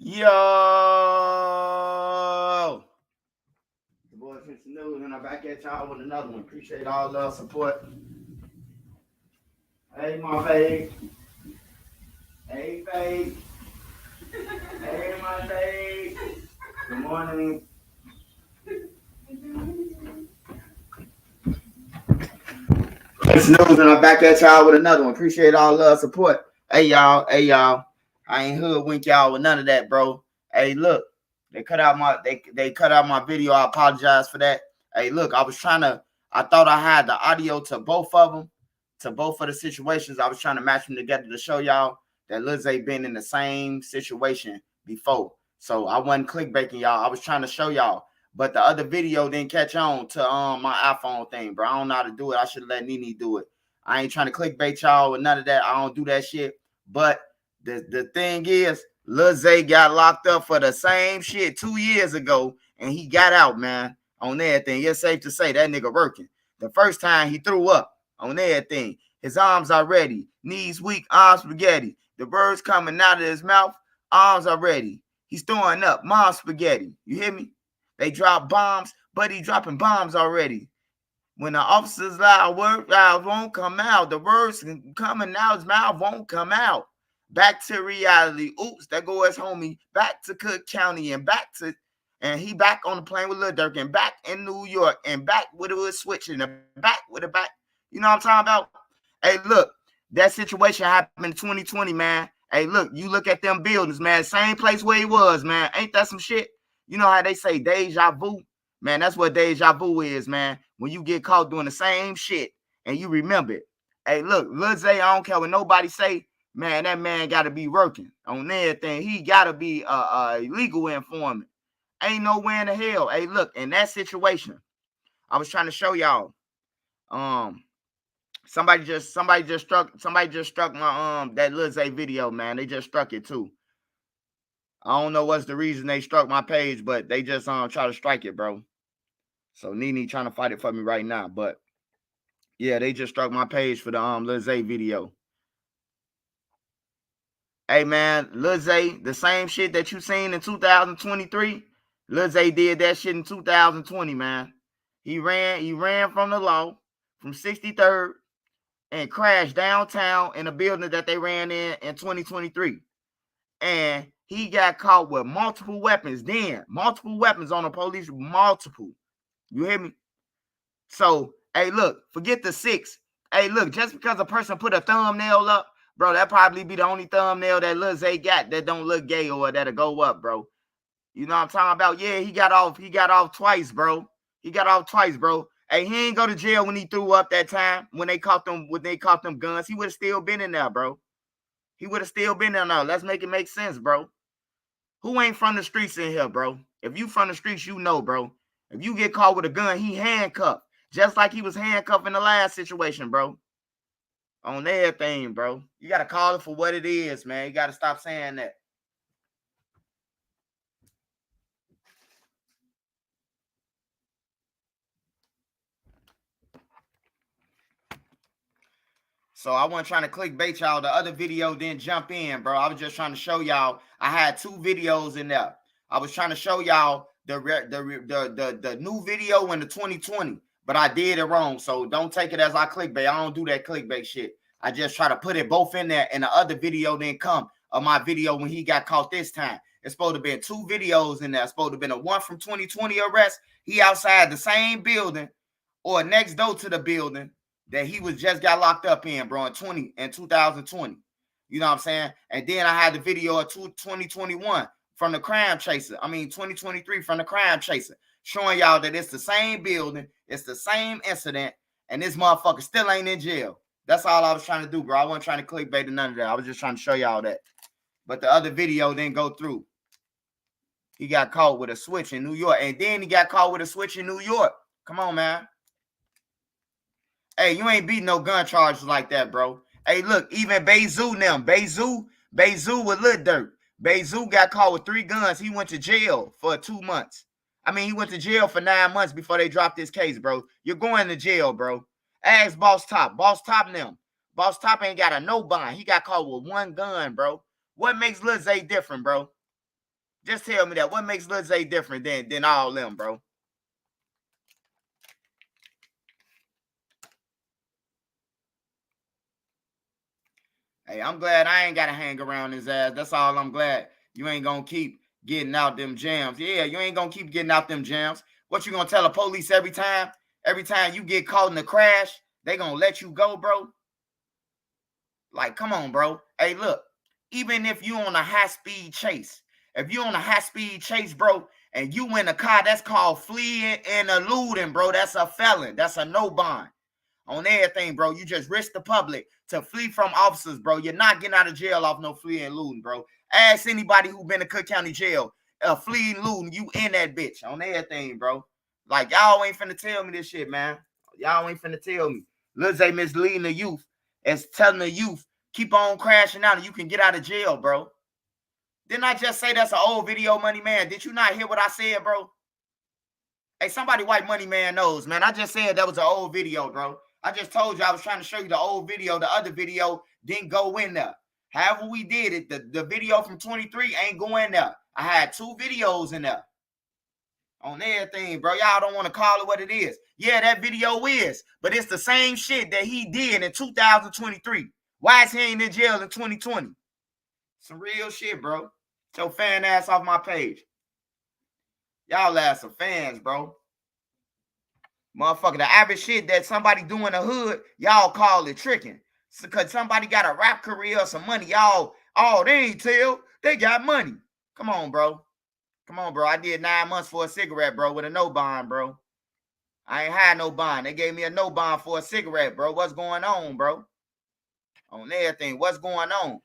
Yo, the boy Fitz News, and I'm back at y'all with another one. Appreciate all the support. Hey, my babe. Hey, babe. Hey, my babe. Good morning. Fitz News, and I'm back at y'all with another one. Appreciate all the support. Hey, y'all. Hey, y'all. I ain't hoodwink y'all with none of that, bro. Hey, look. They cut out my video. I apologize for that. Hey, look, I thought I had the audio to both of them, to both of the situations. I was trying to match them together to show y'all that Lil Zay been in the same situation before. So I wasn't clickbaiting y'all. I was trying to show y'all. But the other video didn't catch on to my iPhone thing, bro. I don't know how to do it. I should have let Nene do it. I ain't trying to clickbait y'all with none of that. I don't do that shit. But the thing is, Lil Zay got locked up for the same shit 2 years ago, and he got out, man, on everything. It's safe to say that nigga working. The first time he threw up on everything. His arms are ready. Knees weak, arms spaghetti. The words coming out of his mouth, arms are ready. He's throwing up, mom spaghetti. You hear me? They drop bombs, but he dropping bombs already. When the officers loud, word loud won't come out. The words coming out his mouth won't come out. Back to reality. Oops, there goes homie. Back to Cook County and he back on the plane with Lil Durk and back in New York and back with a switch and back with a back. You know what I'm talking about? Hey, look, that situation happened in 2020, man. Hey, look, you look at them buildings, man. Same place where he was, man. Ain't that some shit? You know how they say deja vu? Man, that's what deja vu is, man. When you get caught doing the same shit and you remember it. Hey, look, Lil Zay, I don't care what nobody say. Man, that man got to be working on everything. He got to be a legal informant. Ain't nowhere in the hell. Hey, look, in that situation, I was trying to show y'all. Somebody just struck my that Lil Zay video, man. They just struck it too. I don't know what's the reason they struck my page, but they just try to strike it, bro. So Nene trying to fight it for me right now, but yeah, they just struck my page for the Lil Zay video. Hey man, Lil Zay, the same shit that you seen in 2023, Lil Zay did that shit in 2020, man. He ran from the law from 63rd and crashed downtown in a building that they ran in 2023. And he got caught with multiple weapons on the police, multiple. You hear me? So, hey, look, forget the 6. Hey, look, just because a person put a thumbnail up, bro, that probably be the only thumbnail that Lil Zay got that don't look gay or that'll go up, bro. You know what I'm talking about? Yeah, he got off twice, bro. Hey, he ain't go to jail when he threw up that time when they caught them guns. He would have still been in there, bro. He would have still been in there. Let's make it make sense, bro. Who ain't from the streets in here, bro? If you from the streets, you know, bro. If you get caught with a gun, he handcuffed. Just like he was handcuffed in the last situation, bro. On everything, bro. You got to call it for what it is, man. You got to stop saying that. So I wasn't trying to clickbait y'all. The other video didn't jump in, bro. I was just trying to show y'all. I had 2 videos in there. I was trying to show y'all the new video in the 2020, but I did it wrong. So don't take it as I clickbait. I don't do that clickbait shit. I just try to put it both in there, and the other video didn't come of my video when he got caught this time. It's supposed to have been 2 videos in there. It's supposed to have been a one from 2020 arrest. He outside the same building or next door to the building that he was just got locked up in, bro, in 2020. You know what I'm saying? And then I had the video of 2021 from the Crime Chaser. 2023 from the Crime Chaser, showing y'all that it's the same building, it's the same incident, and this motherfucker still ain't in jail. That's all I was trying to do, bro. I wasn't trying to clickbait or none of that. I was just trying to show y'all that. But the other video didn't go through. He got caught with a switch in New York, and then he got caught with a switch in New York. Come on, man. Hey, you ain't beating no gun charges like that, bro. Hey, look, even Bezu now. Bezu with Lil Durk. Bezu got caught with 3 guns. He went to jail for 2 months. He went to jail for 9 months before they dropped this case, bro. You're going to jail, bro. Ask Boss Top. Boss Top them. Boss Top ain't got a no bond. He got caught with 1 gun, bro. What makes Lil Zay different, bro? Just tell me that. What makes Lil Zay different than all them, bro? Hey, I'm glad I ain't got to hang around his ass. That's all I'm glad. You ain't going to keep getting out them jams. Yeah, you ain't going to keep getting out them jams. What you going to tell the police every time? Every time you get caught in a crash, they going to let you go, bro? Like, come on, bro. Hey, look, even if you on a high-speed chase, bro, and you in a car, that's called fleeing and eluding, bro. That's a felon. That's a no bond. On everything, bro. You just risk the public to flee from officers, bro. You're not getting out of jail off no fleeing and looting, bro. Ask anybody who been to Cook County Jail, fleeing and looting, you in that bitch. On everything, bro. Like, y'all ain't finna tell me this shit, man. Y'all ain't finna tell me. Lil Zay misleading the youth and telling the youth, keep on crashing out and you can get out of jail, bro. Didn't I just say that's an old video, Money Man? Did you not hear what I said, bro? Hey, somebody white Money Man knows, man. I just said that was an old video, bro. I just told you I was trying to show you the old video. The other video didn't go in there. However we did it, the video from 23 ain't going there. I had 2 videos in there. On everything, bro. Y'all don't want to call it what it is. Yeah, that video is. But it's the same shit that he did in 2023. Why is he ain't in jail in 2020? Some real shit, bro. Get your fan ass off my page. Y'all ass some fans, bro. Motherfucker, the average shit that somebody do in the hood, y'all call it tricking. Because somebody got a rap career or some money, y'all, oh, they ain't tell. They got money. Come on, bro. Come on, bro. I did 9 months for a cigarette, bro, with a no bond, bro. I ain't had no bond. They gave me a no bond for a cigarette, bro. What's going on, bro? On everything. What's going on?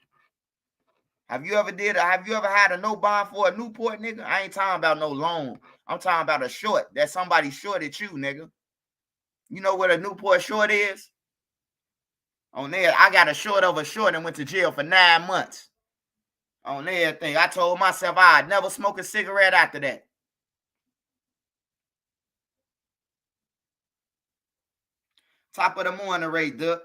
Have you ever had a no bond for a Newport, nigga? I ain't talking about no loan. I'm talking about a short that somebody shorted you, nigga. You know what a Newport short is? On there, I got a short of a short and went to jail for 9 months. On everything. I told myself I'd never smoke a cigarette after that. Top of the morning, Ray Duck.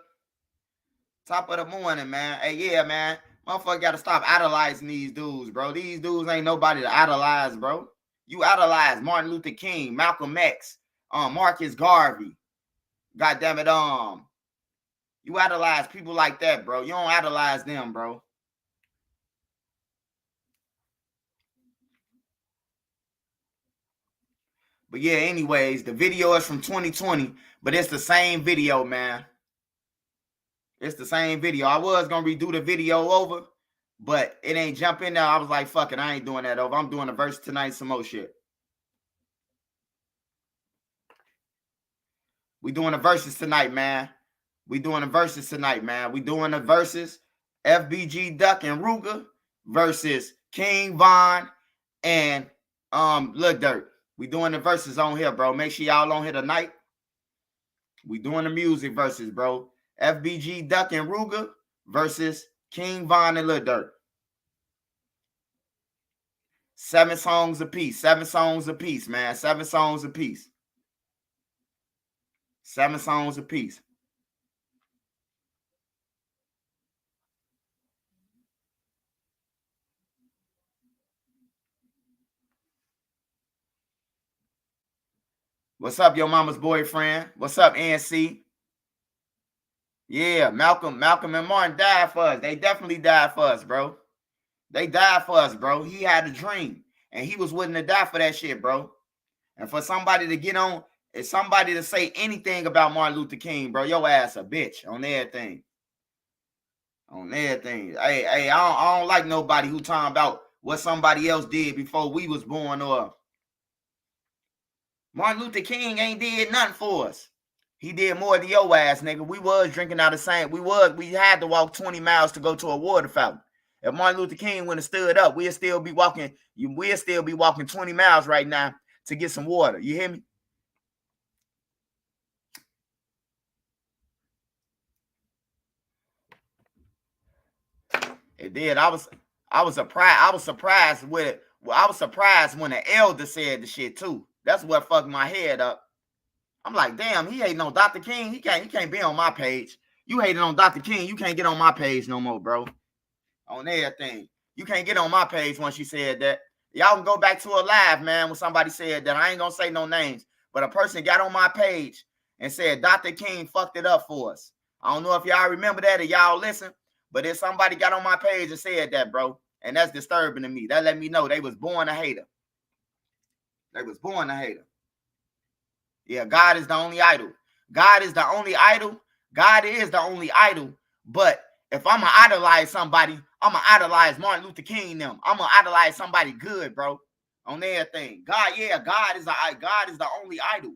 Top of the morning, man. Hey, yeah, man. Motherfucker got to stop idolizing these dudes, bro. These dudes ain't nobody to idolize, bro. You idolize Martin Luther King, Malcolm X, Marcus Garvey. Goddamn it, you idolize people like that, bro. You don't idolize them, bro. But yeah, anyways, the video is from 2020, but it's the same video, man. It's the same video. I was going to redo the video over, but it ain't jump in there. I was like, fuck it, I ain't doing that over. I'm doing a verse tonight, some more shit. We doing the verses tonight, man. We doing the verses tonight, man. We doing the verses. FBG Duck and Ruger versus King Von and Lil Durk. We doing the verses on here, bro. Make sure y'all on here tonight. We doing the music verses, bro. FBG Duck and Ruger versus King Von and Lil Durk. 7 songs apiece. 7 songs apiece, man. 7 songs apiece. 7 songs apiece. What's up, your mama's boyfriend? What's up, NC? Yeah, Malcolm and Martin died for us. They definitely died for us, bro. They died for us, bro. He had a dream, and he was willing to die for that shit, bro. And for somebody to get on, if somebody to say anything about Martin Luther King, bro, your ass a bitch on everything. On everything. Hey, I don't like nobody who talking about what somebody else did before we was born or Martin Luther King ain't did nothing for us. He did more than your ass, nigga. We was drinking out of the same. We had to walk 20 miles to go to a water fountain. If Martin Luther King wouldn't have stood up, we'll still be walking 20 miles right now to get some water. You hear me? It did. I was surprised with it. Well, I was surprised when the elder said the shit too. That's what fucked my head up. I'm like, damn, he hating on Dr. King. He can't be on my page. You hating on Dr. King. You can't get on my page no more, bro. On everything. You can't get on my page once you said that. Y'all can go back to a live, man, when somebody said that. I ain't gonna say no names, but a person got on my page and said Dr. King fucked it up for us. I don't know if y'all remember that or y'all listen, but if somebody got on my page and said that, bro, and that's disturbing to me. That let me know they was born a hater. They was born a hater. Yeah, God is the only idol. God is the only idol. God is the only idol. But if I'm going to idolize somebody, I'm going to idolize Martin Luther King them. I'm going to idolize somebody good, bro, on everything. God, yeah, God is the only idol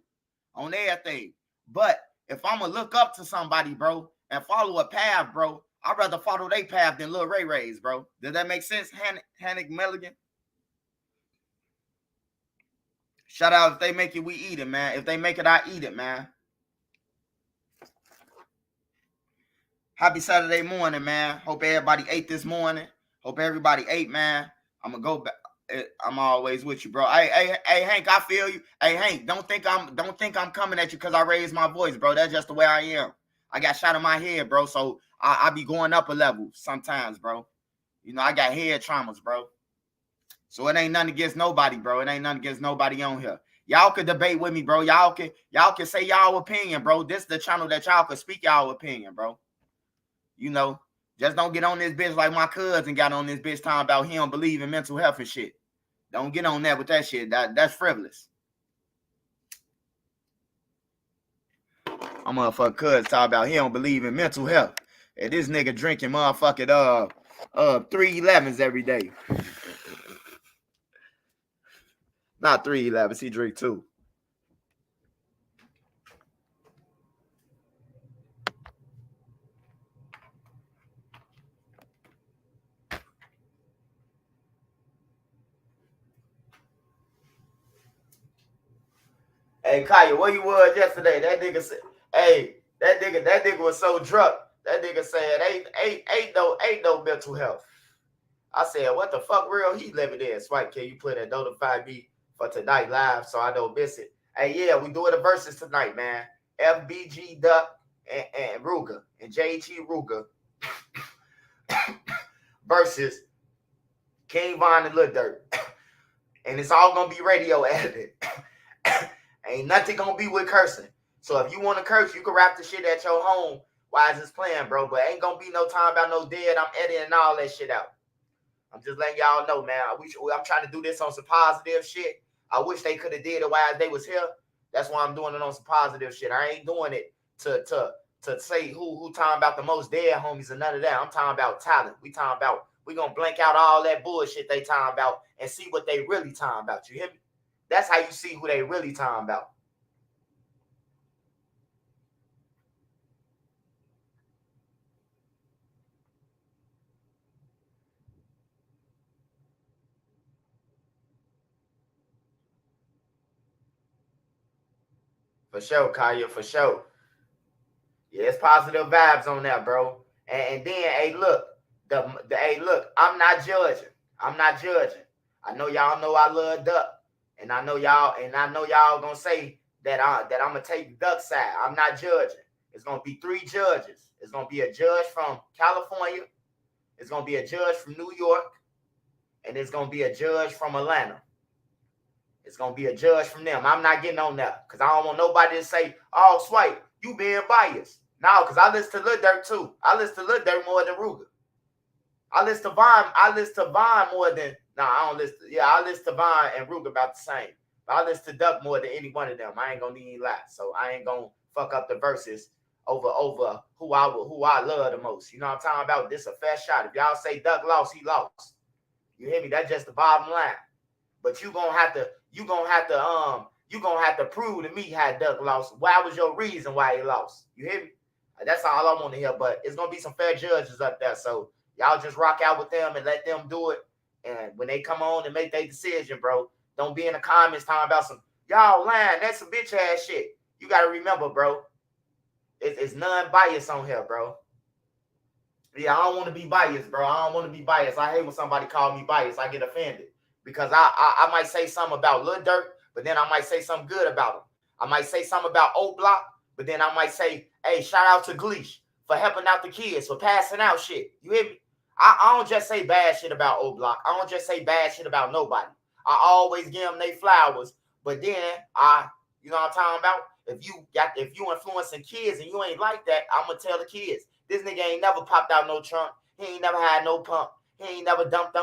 on everything. But if I'm going to look up to somebody, bro, and follow a path, bro, I'd rather follow their path than Lil Ray Ray's, bro. Does that make sense, Hannick Milligan? Shout out, if they make it, we eat it, man. If they make it, I eat it, man. Happy Saturday morning, man. Hope everybody ate this morning. Hope everybody ate, man. I'm gonna go back. I'm always with you, bro. Hey, Hank, I feel you. Hey, Hank, don't think I'm coming at you because I raised my voice, bro. That's just the way I am. I got shot in my head, bro. So I be going up a level sometimes, bro. You know, I got head traumas, bro. So it ain't nothing against nobody, bro. It ain't nothing against nobody on here. Y'all could debate with me, bro. Y'all can say y'all opinion, bro. This is the channel that y'all could speak y'all opinion, bro. You know, just don't get on this bitch like my cousin got on this bitch talking about he don't believe in mental health and shit. Don't get on that with that shit. That's frivolous. I'm motherfucking cousin talking about he don't believe in mental health. And this nigga drinking motherfucking 311s every day. Not 311s, he drink 2. Hey, Kaya, where you was yesterday? That nigga said, hey, that nigga was so drunk. That nigga said, ain't no mental health. I said, what the fuck real he living in? Swipe, can you put and notify me for tonight live so I don't miss it? Hey, yeah, we doing the verses tonight, man. FBG Duck and Ruger and JG Ruger versus King Von and Lil Durk. And it's all gonna be radio edited. Ain't nothing gonna be with cursing. So if you want to curse, you can rap the shit at your home while it's playing, bro. But ain't gonna be no time about no dead. I'm editing all that shit out. I'm just letting y'all know, man. I'm trying to do this on some positive shit. I wish they could have did it while they was here. That's why I'm doing it on some positive shit. I ain't doing it to say who talking about the most dead homies and none of that. I'm talking about talent. We gonna blank out all that bullshit they talking about and see what they really talking about. You hear me? That's how you see who they really talking about. For sure, Kaya, for sure. Yeah, it's positive vibes on that, bro. And then, hey, look, look, I'm not judging. I know y'all know I love Duck, and I know y'all gonna say that I'm gonna take Duck side. I'm not judging. It's gonna be 3 judges. It's gonna be a judge from California. It's gonna be a judge from New York, and it's gonna be a judge from Atlanta. It's gonna be a judge from them. I'm not getting on that because I don't want nobody to say, "Oh, Swipe, you being biased." No, because I listen to Lil Durk too. I listen to Lil Durk more than Ruger. I listen to Von more than I don't listen. I listen to Von and Ruger about the same. But I listen to Duck more than any one of them. I ain't gonna need lie. So I ain't gonna fuck up the verses over who I love the most. You know what I'm talking about? This a fair shot. If y'all say Duck lost, he lost. You hear me? That's just the bottom line. But you gonna have to prove to me how Duck lost. Why was your reason why he lost? You hear me? That's all I want to hear. But it's gonna be some fair judges up there. So y'all just rock out with them and let them do it. And when they come on and make their decision, bro, don't be in the comments talking about some y'all lying. That's some bitch ass shit. You gotta remember, bro. It's non-bias on here, bro. Yeah, I don't want to be biased, bro. I don't want to be biased. I hate when somebody call me biased. I get offended. Because I might say something about Lil Durk, but then I might say something good about him. I might say something about O Block, but then I might say, hey, shout out to Gleesh for helping out the kids, for passing out shit. You hear me? I don't just say bad shit about O Block. I don't just say bad shit about nobody. I always give them their flowers. But then you know what I'm talking about? If you influencing kids and you ain't like that, I'm gonna tell the kids. This nigga ain't never popped out no trunk. He ain't never had no pump. He ain't never dump.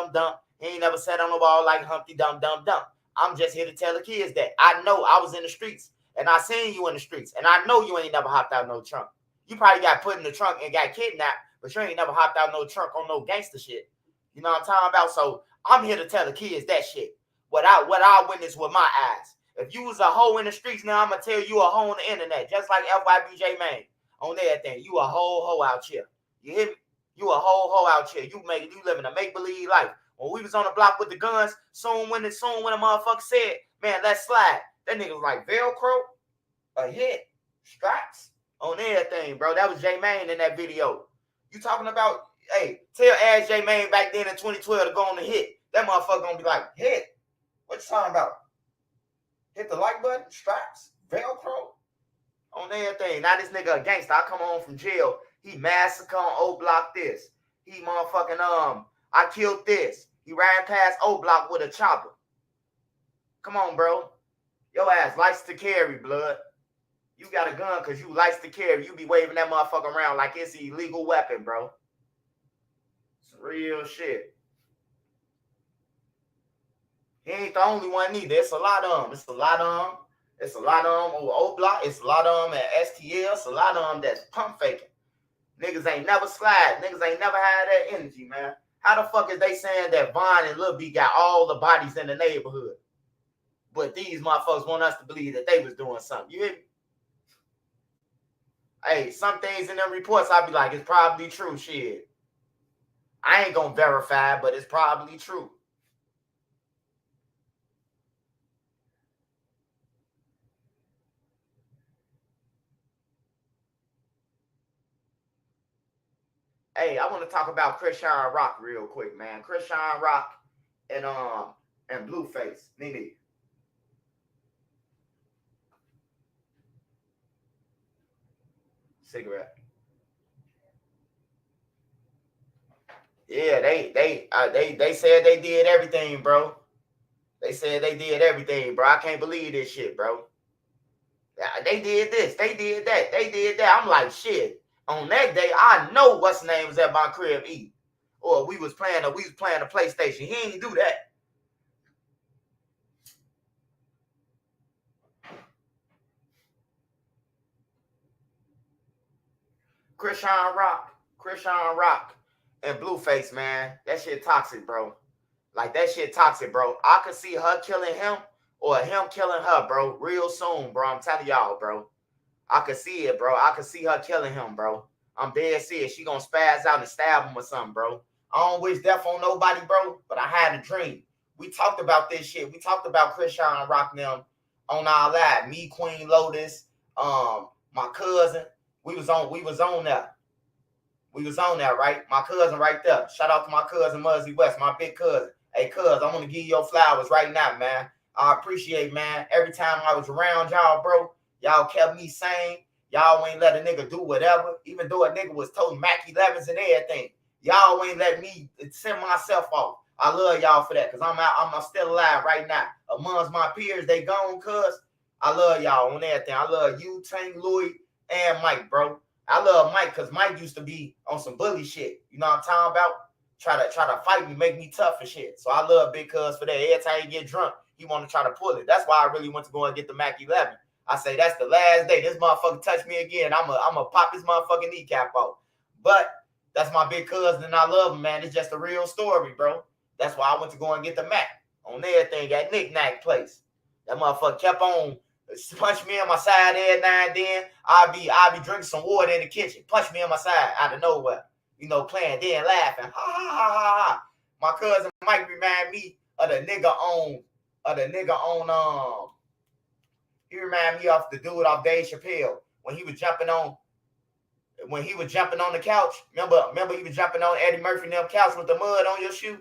He ain't never sat on the wall like Humpty Dump. I'm just here to tell the kids that I know I was in the streets and I seen you in the streets and I know you ain't never hopped out no trunk. You probably got put in the trunk and got kidnapped, but you ain't never hopped out no trunk on no gangster shit. You know what I'm talking about? So I'm here to tell the kids that shit. What I witnessed with my eyes. If you was a hoe in the streets, now I'm gonna tell you a hoe on the internet, just like FYBJ Mane on everything. You a whole hoe out here. You hear me? You a whole hoe out here. You live in a make-believe life. When we was on the block with the guns, soon when a motherfucker said, man, let's slide. That nigga was like Velcro, a hit, straps on everything, bro. That was J Mane in that video. You talking about, hey, tell Ash J Mane back then in 2012 to go on the hit. That motherfucker gonna be like, hit. What you talking about? Hit the like button, straps, Velcro, on everything. Now this nigga a gangster. I come home from jail. He massacre on O Block this. He motherfucking I killed this. He ran past O Block with a chopper. Come on, bro. Your ass likes to carry, blood. You got a gun because you likes to carry. You be waving that motherfucker around like it's an illegal weapon, bro. It's real shit. He ain't the only one either. It's a lot of them. It's a lot of them. It's a lot of them over O Block. It's a lot of them at STL. It's a lot of them that's pump faking. Niggas ain't never slide. Niggas ain't never had that energy, man. How the fuck is they saying that Von and Lil B got all the bodies in the neighborhood? But these motherfuckers want us to believe that they was doing something. You hear me? Hey, some things in them reports, I'll be like, it's probably true, shit. I ain't gonna verify, but it's probably true. Hey, I want to talk about Chrisean Rock real quick, man. Chrisean Rock and Blueface, Nene. Cigarette. Yeah, they said they did everything, bro. They said they did everything, bro. I can't believe this shit, bro. They did this, they did that, they did that. I'm like, shit. On that day, I know what's name was at my crib eating. Or we was playing a PlayStation. He ain't do that. Chrisean Rock, and Blueface, man. That shit toxic, bro. Like, that shit toxic, bro. I could see her killing him or him killing her, bro, real soon, bro. I'm telling y'all, bro. I could see it, bro. I could see her killing him, bro. I'm dead serious. She gonna spaz out and stab him or something, bro. I don't wish death on nobody, bro, but I had a dream. We talked about this shit. We talked about Chrisean Rock them on our live. Me, Queen Lotus, my cousin. We was on that. We was on that, right? My cousin right there. Shout out to my cousin Muzzy West, my big cousin. Hey, cuz, I want to give you your flowers right now, man. I appreciate, man. Every time I was around y'all, bro, y'all kept me sane. Y'all ain't let a nigga do whatever, even though a nigga was toting Mac 11s and everything. Y'all ain't let me send myself off. I love y'all for that because I'm still alive right now. Amongst my peers, they gone, cuz. I love y'all on everything. I love you, Tank, Louis, and Mike, bro. I love Mike because Mike used to be on some bully shit. You know what I'm talking about? Try to fight me, make me tough and shit. So I love Big Cuz for that. Every time he get drunk, he want to try to pull it. That's why I really went to go and get the Mac 11. I say that's the last day. This motherfucker touch me again. I'm a pop his motherfucking kneecap off. But that's my big cousin and I love him, man. It's just a real story, bro. That's why I went to go and get the Mac on everything at Knick Knack place. That motherfucker kept on punch me on my side every now and then. I'll be drinking some water in the kitchen. Punch me on my side out of nowhere. You know, playing then laughing. Ha ha ha ha ha. My cousin Mike remind me of the nigga on he remind me of the dude off Dave Chappelle when he was jumping on the couch. Remember he was jumping on Eddie Murphy and them couch with the mud on your shoe?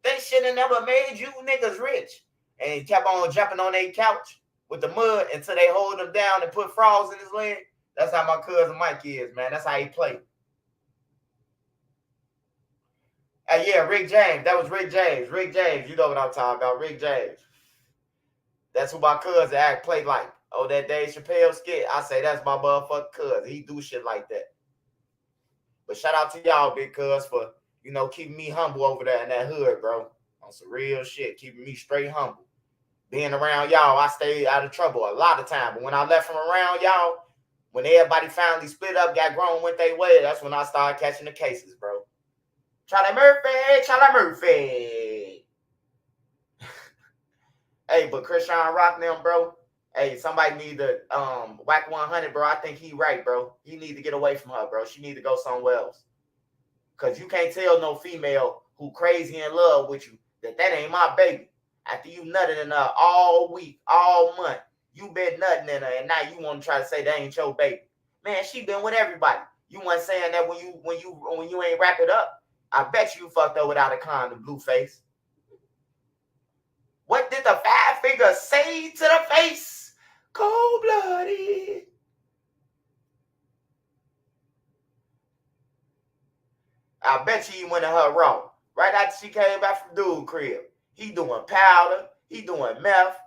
They should have never made you niggas rich. And he kept on jumping on their couch with the mud until they hold him down and put frogs in his leg. That's how my cousin Mike is, man. That's how he play. Yeah, Rick James. That was Rick James. Rick James. You know what I'm talking about. Rick James. That's who my cousin play like. Oh, that Dave Chappelle skit. I say that's my motherfucking cousin. He do shit like that. But shout out to y'all, big cuz, for, keeping me humble over there in that hood, bro. On some real shit. Keeping me straight humble. Being around y'all, I stayed out of trouble a lot of time. But when I left from around y'all, when everybody finally split up, got grown, went their way, that's when I started catching the cases, bro. Charlie Murphy. Hey, but Krishan Rock them, bro. Hey, somebody need to whack 100, bro. I think he right, bro. He need to get away from her, bro. She need to go somewhere else. Because you can't tell no female who crazy in love with you that ain't my baby. After you nutted in her all week, all month, you been nutting in her, and now you want to try to say that ain't your baby. Man, she been with everybody. You weren't saying that when you ain't wrap it up. I bet you fucked up without a condom, Blueface. What did the five fingers say to the face? Cold-blooded. I bet you he went to her raw. Right after she came back from dude crib. He doing powder. He doing meth.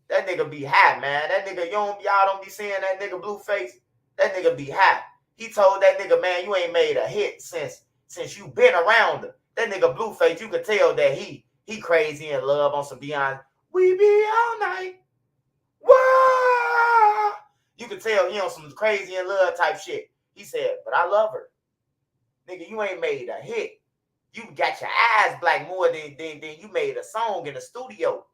That nigga be high, man. That nigga, y'all don't be seeing that nigga Blueface. That nigga be high. He told that nigga, man, you ain't made a hit since you been around her. That nigga Blueface, you could tell that he crazy in love on some Beyonce. We be all night. Whoa! You could tell he on some crazy in love type shit. He said, but I love her. Nigga, you ain't made a hit. You got your eyes black more than you made a song in the studio.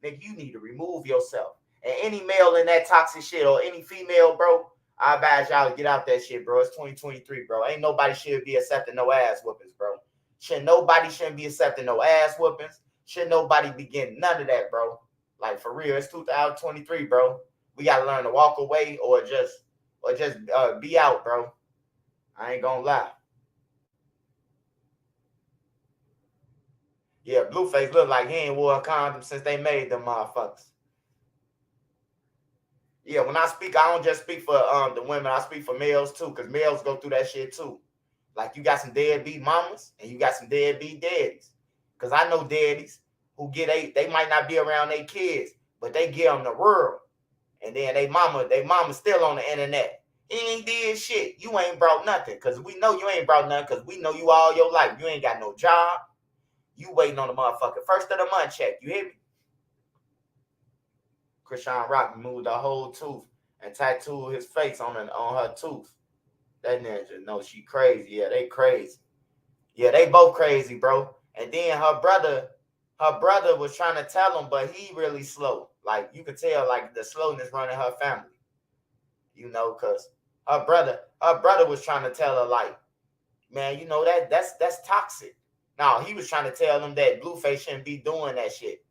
Nigga, you need to remove yourself. And any male in that toxic shit or any female, bro, I advise y'all to get out that shit, bro. It's 2023, bro. Ain't nobody should be accepting no ass whoopings, bro. Nobody shouldn't be accepting no ass whoopings. Should nobody be getting none of that, bro. Like, for real, it's 2023, bro. We got to learn to walk away or just be out, bro. I ain't gonna lie. Yeah, Blueface look like he ain't wore a condom since they made them motherfuckers. Yeah, when I speak, I don't just speak for the women. I speak for males too, because males go through that shit too. Like, you got some deadbeat mamas and you got some deadbeat daddies. Because I know daddies who they might not be around their kids, but they give them the world. And then they mama still on the internet. He ain't did shit. You ain't brought nothing. Because we know you ain't brought nothing, because we know you all your life. You ain't got no job. You waiting on the motherfucker first of the month check. You hear me? Krishan Rock moved the whole tooth and tattooed his face on her tooth. That ninja, no, she crazy. Yeah, they crazy. Yeah, they both crazy, bro. And then her brother was trying to tell him, but he really slow. Like, you could tell, like, the slowness running her family. Because her brother was trying to tell her, like, man, that's toxic. No, he was trying to tell them that Blueface shouldn't be doing that shit.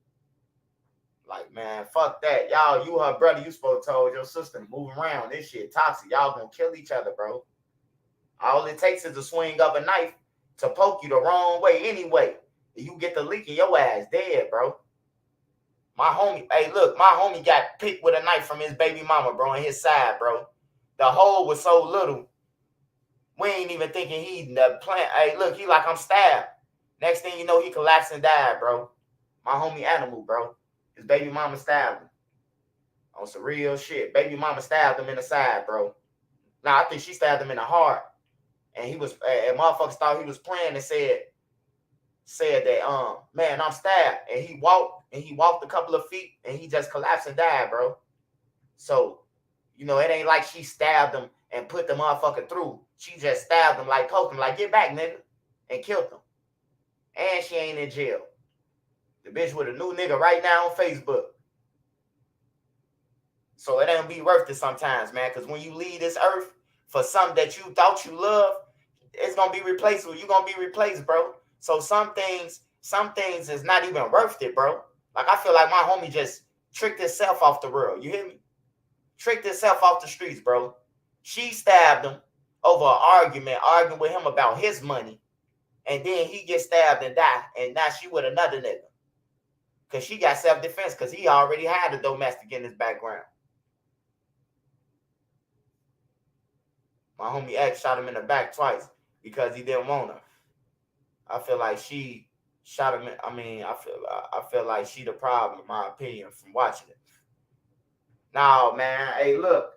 Like, man, fuck that. Y'all, you her brother, you supposed to told your sister to move around. This shit toxic. Y'all gonna kill each other, bro. All it takes is a swing of a knife to poke you the wrong way anyway. You get the leak in your ass dead, bro. My homie got picked with a knife from his baby mama, bro, in his side, bro. The hole was so little, we ain't even thinking he the plant. Hey, look, he like, I'm stabbed. Next thing you know, he collapsed and died, bro. My homie Animal, bro. His baby mama stabbed him. On some real shit. Baby mama stabbed him in the side, bro. Now, I think she stabbed him in the heart. And and motherfuckers thought he was playing and said that, man, I'm stabbed. And he walked a couple of feet and he just collapsed and died, bro. So, it ain't like she stabbed him and put the motherfucker through. She just stabbed him, like, poked him, like, get back, nigga, and killed him. And she ain't in jail. The bitch with a new nigga right now on Facebook. So it ain't be worth it sometimes, man, because when you leave this earth for something that you thought you loved, it's going to be replaceable. You're going to be replaced, bro. So some things is not even worth it, bro. Like, I feel like my homie just tricked himself off the world. You hear me? Tricked himself off the streets, bro. She stabbed him over an arguing with him about his money. And then he gets stabbed and die. And now she with another nigga. Because she got self-defense because he already had a domestic in his background. My homie X shot him in the back twice because he didn't want her. I feel like she shot him. I mean, I feel like she the problem, in my opinion, from watching it. No, man. Hey, look,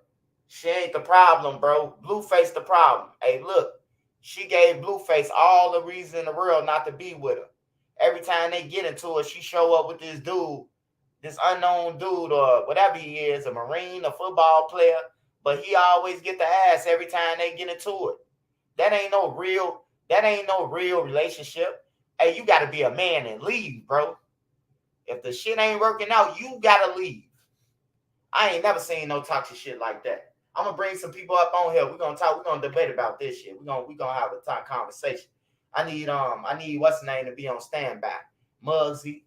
she ain't the problem, bro. Blueface the problem. Hey, look, she gave Blueface all the reason in the world not to be with her. Every time they get into it, she show up with this dude, this unknown dude, or whatever he is, a Marine, a football player, but he always get the ass every time they get into it. That ain't no real relationship. Hey, you gotta be a man and leave, bro. If the shit ain't working out, you gotta leave. I ain't never seen no toxic shit like that. I'm gonna bring some people up on here. We're gonna talk. We're gonna debate about this shit. We're gonna have a conversation. I need what's the name to be on standby. Muggsy.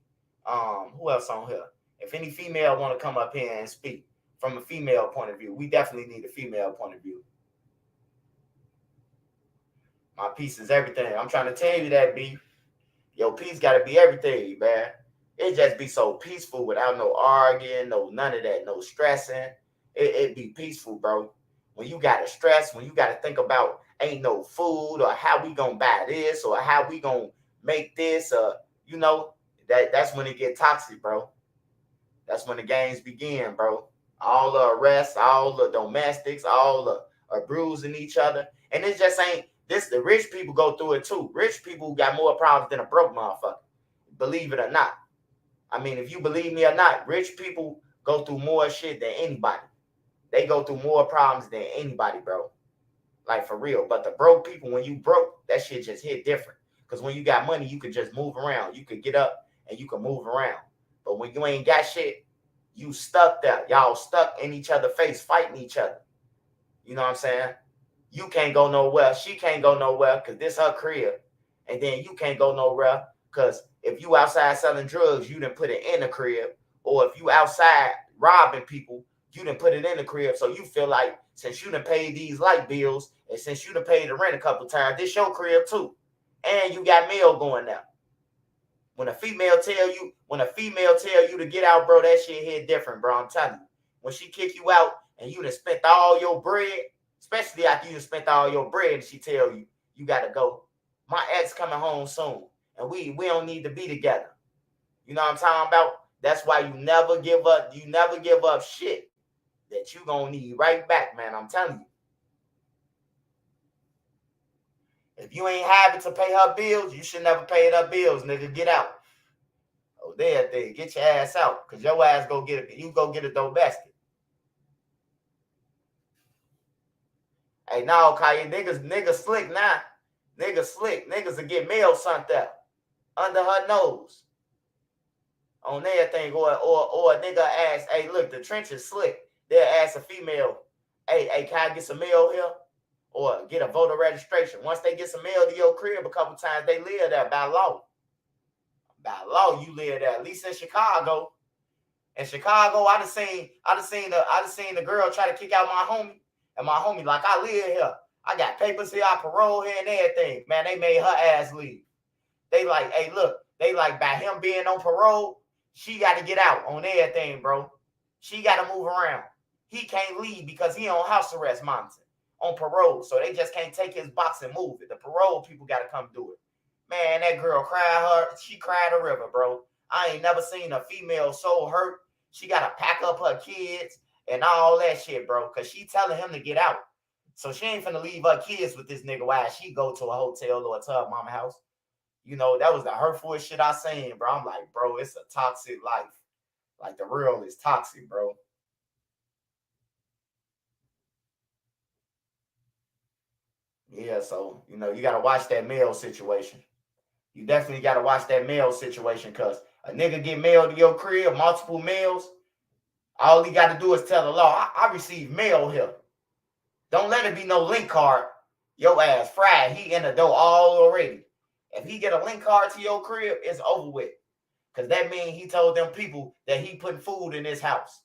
Who else on here? If any female want to come up here and speak from a female point of view, we definitely need a female point of view. My peace is everything. I'm trying to tell you that, B. Your peace gotta be everything, man. It just be so peaceful without no arguing, none of that, no stressing. It be peaceful, bro. When you gotta stress, when you gotta think about ain't no food or how we gonna buy this or how we gonna make this, that's when it get toxic, bro. That's when the games begin, bro. All the arrests, all the domestics, all the bruising each other, and it just ain't this. The rich people go through it too. Rich people got more problems than a broke motherfucker. Believe it or not. I mean, if you believe me or not, rich people go through more shit than anybody. They go through more problems than anybody, bro. Like, for real. But the broke people, when you broke, that shit just hit different. Because when you got money, you could just move around. You could get up and you can move around. But when you ain't got shit, you stuck there. Y'all stuck in each other's face, fighting each other. You know what I'm saying? You can't go nowhere. She can't go nowhere because this her crib. And then you can't go nowhere because if you outside selling drugs, you didn't put it in the crib. Or if you outside robbing people, you didn't put it in the crib. So you feel like since you done paid these light bills and since you done paid the rent a couple times, this your crib too. And you got mail going now. When a female tell you to get out, bro, that shit hit different, bro. I'm telling you. When she kick you out and you done spent all your bread, especially after you done spent all your bread, and she tell you, you gotta go. My ex coming home soon, and we don't need to be together. You know what I'm talking about? That's why you never give up. You never give up shit that you gonna need right back, man. I'm telling you. If you ain't having to pay her bills, you should never pay her bills, nigga. Get out. Oh, there, get your ass out, cause your ass go get it. You go get a domestic. Hey, now, Kanye, niggas slick now. Niggas slick. Niggas will get mail sent out under her nose. On everything, or a nigga ask, hey, look, the trench is slick. They'll ask a female, hey, can I get some mail here? Or get a voter registration. Once they get some mail to your crib a couple times, they live there by law. By law, you live there. At least in Chicago. In Chicago, I done seen the girl try to kick out my homie. And my homie, like, I live here. I got papers here, I parole here and everything. Man, they made her ass leave. They like, hey, look, they like, by him being on parole, she got to get out on everything, bro. She got to move around. He can't leave because he on house arrest monitoring, on parole. So they just can't take his box and move it. The parole people got to come do it. Man, that girl she cried a river, bro. I ain't never seen a female so hurt. She got to pack up her kids and all that shit, bro, because she telling him to get out. So she ain't finna leave her kids with this nigga while she go to a hotel or to her mama house. You know, that was the hurtfulest shit I seen, bro. I'm like, bro, it's a toxic life. Like, the world is toxic, bro. Yeah, so, you know, you got to watch that mail situation. You definitely got to watch that mail situation because a nigga get mail to your crib, multiple mails. All he got to do is tell the law, I received mail here. Don't let it be no link card. Your ass fried. He in the door already. If he get a link card to your crib, it's over with. Because that means he told them people that he putting food in his house.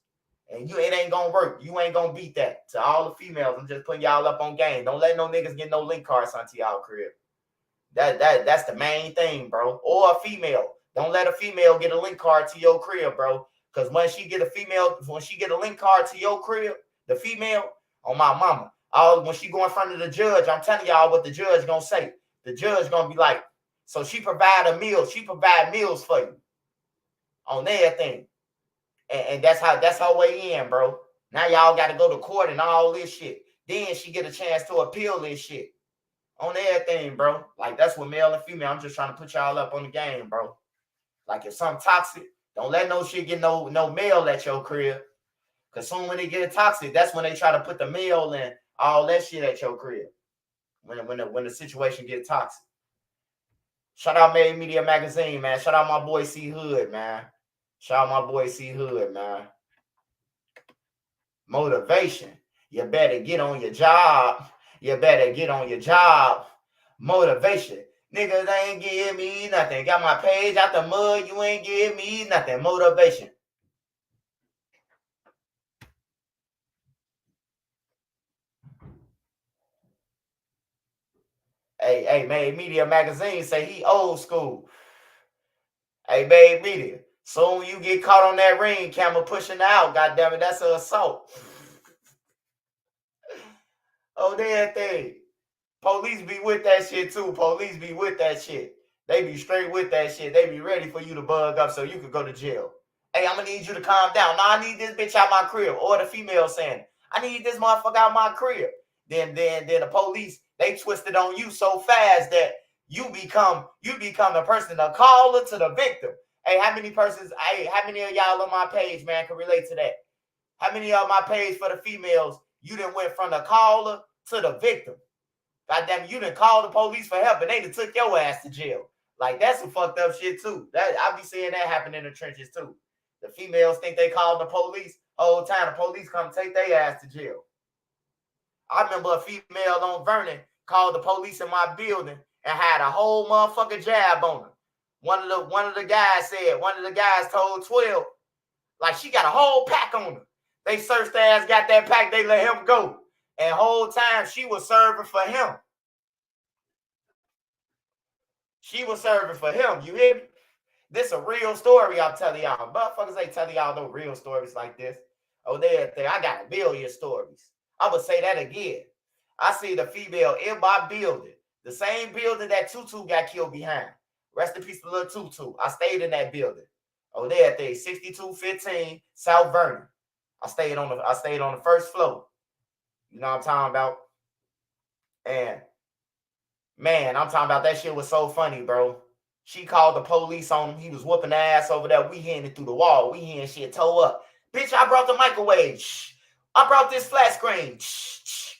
And it ain't going to work. You ain't going to beat that. To all the females, I'm just putting y'all up on game. Don't let no niggas get no link cards onto y'all crib. That's the main thing, bro. Or a female. Don't let a female get a link card to your crib, bro. Because when she get a link card to your crib, the female, on my mama, when she go in front of the judge, I'm telling y'all what the judge gonna say. The judge gonna be like, So she provide a meal. She provide meals for you on everything. And that's her way in, bro. Now y'all got to go to court and all this shit. Then she get a chance to appeal this shit on everything, bro. Like, that's what male and female. I'm just trying to put y'all up on the game, bro. Like, if something toxic, don't let no shit get no mail at your crib. Cause soon when they get toxic, that's when they try to put the mail and all that shit at your crib. When the situation get toxic. Shout out Made Media Magazine, man. Shout out my boy C Hood, man. Shout out my boy C Hood, man. Motivation. You better get on your job. You better get on your job. Motivation. Niggas ain't give me nothing. Got my page out the mud. You ain't give me nothing. Motivation. Hey, Made Media Magazine say he old school. Hey, Made Media. Soon you get caught on that ring camera pushing out, goddammit, that's an assault. Oh, that thing. Police be with that shit too. Police be with that shit. They be straight with that shit. They be ready for you to bug up so you could go to jail. Hey, I'm gonna need you to calm down. No, I need this bitch out my crib. Or the female saying, I need this motherfucker out my crib. Then the police, they twisted on you so fast that you become the person, the caller to the victim. Hey, how many of y'all on my page, man, can relate to that? How many of my page for the females, you done went from the caller to the victim? Goddamn, you done called the police for help and they done took your ass to jail. Like, that's some fucked up shit too. I be seeing that happen in the trenches too. The females think they called the police. Whole time the police come take their ass to jail. I remember a female on Vernon called the police in my building and had a whole motherfucking jab on her. One of the guys told 12, like, she got a whole pack on her. They searched her ass, got that pack, they let him go. And whole time she was serving for him. She was serving for him. You hear me? This a real story I'm telling y'all. Motherfuckers ain't telling y'all no real stories like this. Oh, I got a million stories. I would say that again. I see the female in my building. The same building that Tutu got killed behind. Rest in peace to little Tutu. I stayed in that building. Oh, there at 6215 South Vernon. I stayed on the first floor. You know what I'm talking about? And man, I'm talking about that shit was so funny, bro. She called the police on him. He was whooping the ass over there. We hearing it through the wall. We hearing shit toe up. Bitch, I brought the microwave. Shh. I brought this flat screen. Shh.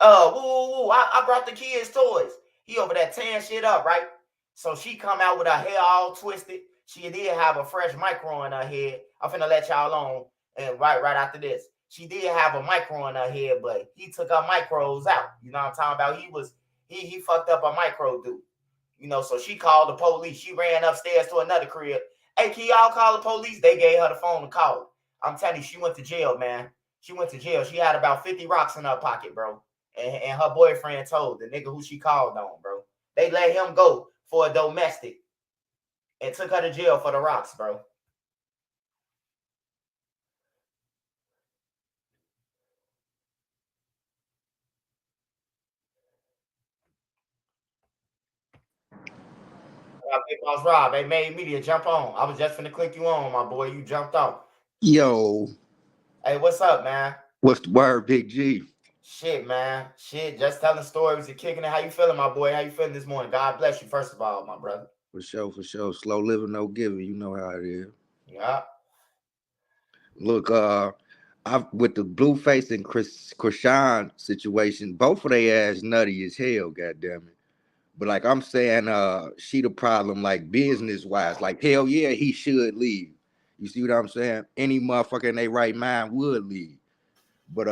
I brought the kids' toys. He over there tearing shit up, right? So she come out with her hair all twisted. She did have a fresh micro in her head. I'm finna let y'all on. And right after this, she did have a micro in her head, but he took her micros out. You know what I'm talking about? He fucked up a micro dude. You know, so she called the police. She ran upstairs to another crib. Hey, can y'all call the police? They gave her the phone to call. I'm telling you, she went to jail, man. She went to jail. She had about 50 rocks in her pocket, bro. And her boyfriend told the nigga who she called on, bro. They let him go for a domestic and took her to jail for the rocks, bro. Big Boss Rob, they made media jump on. I was just finna click you on, my boy. You jumped off. Yo. Hey, what's up, man? What's the word, Big G? Shit, man. Shit, just telling stories and kicking it. How you feeling, my boy? How you feeling this morning? God bless you, first of all, my brother. For sure. Slow living, no giving. You know how it is. Yeah. Look, I with the Blueface and Krishan situation, both of their ass nutty as hell, goddamn it. But like I'm saying, she the problem, like business wise. Like hell yeah, he should leave. You see what I'm saying? Any motherfucker in their right mind would leave. But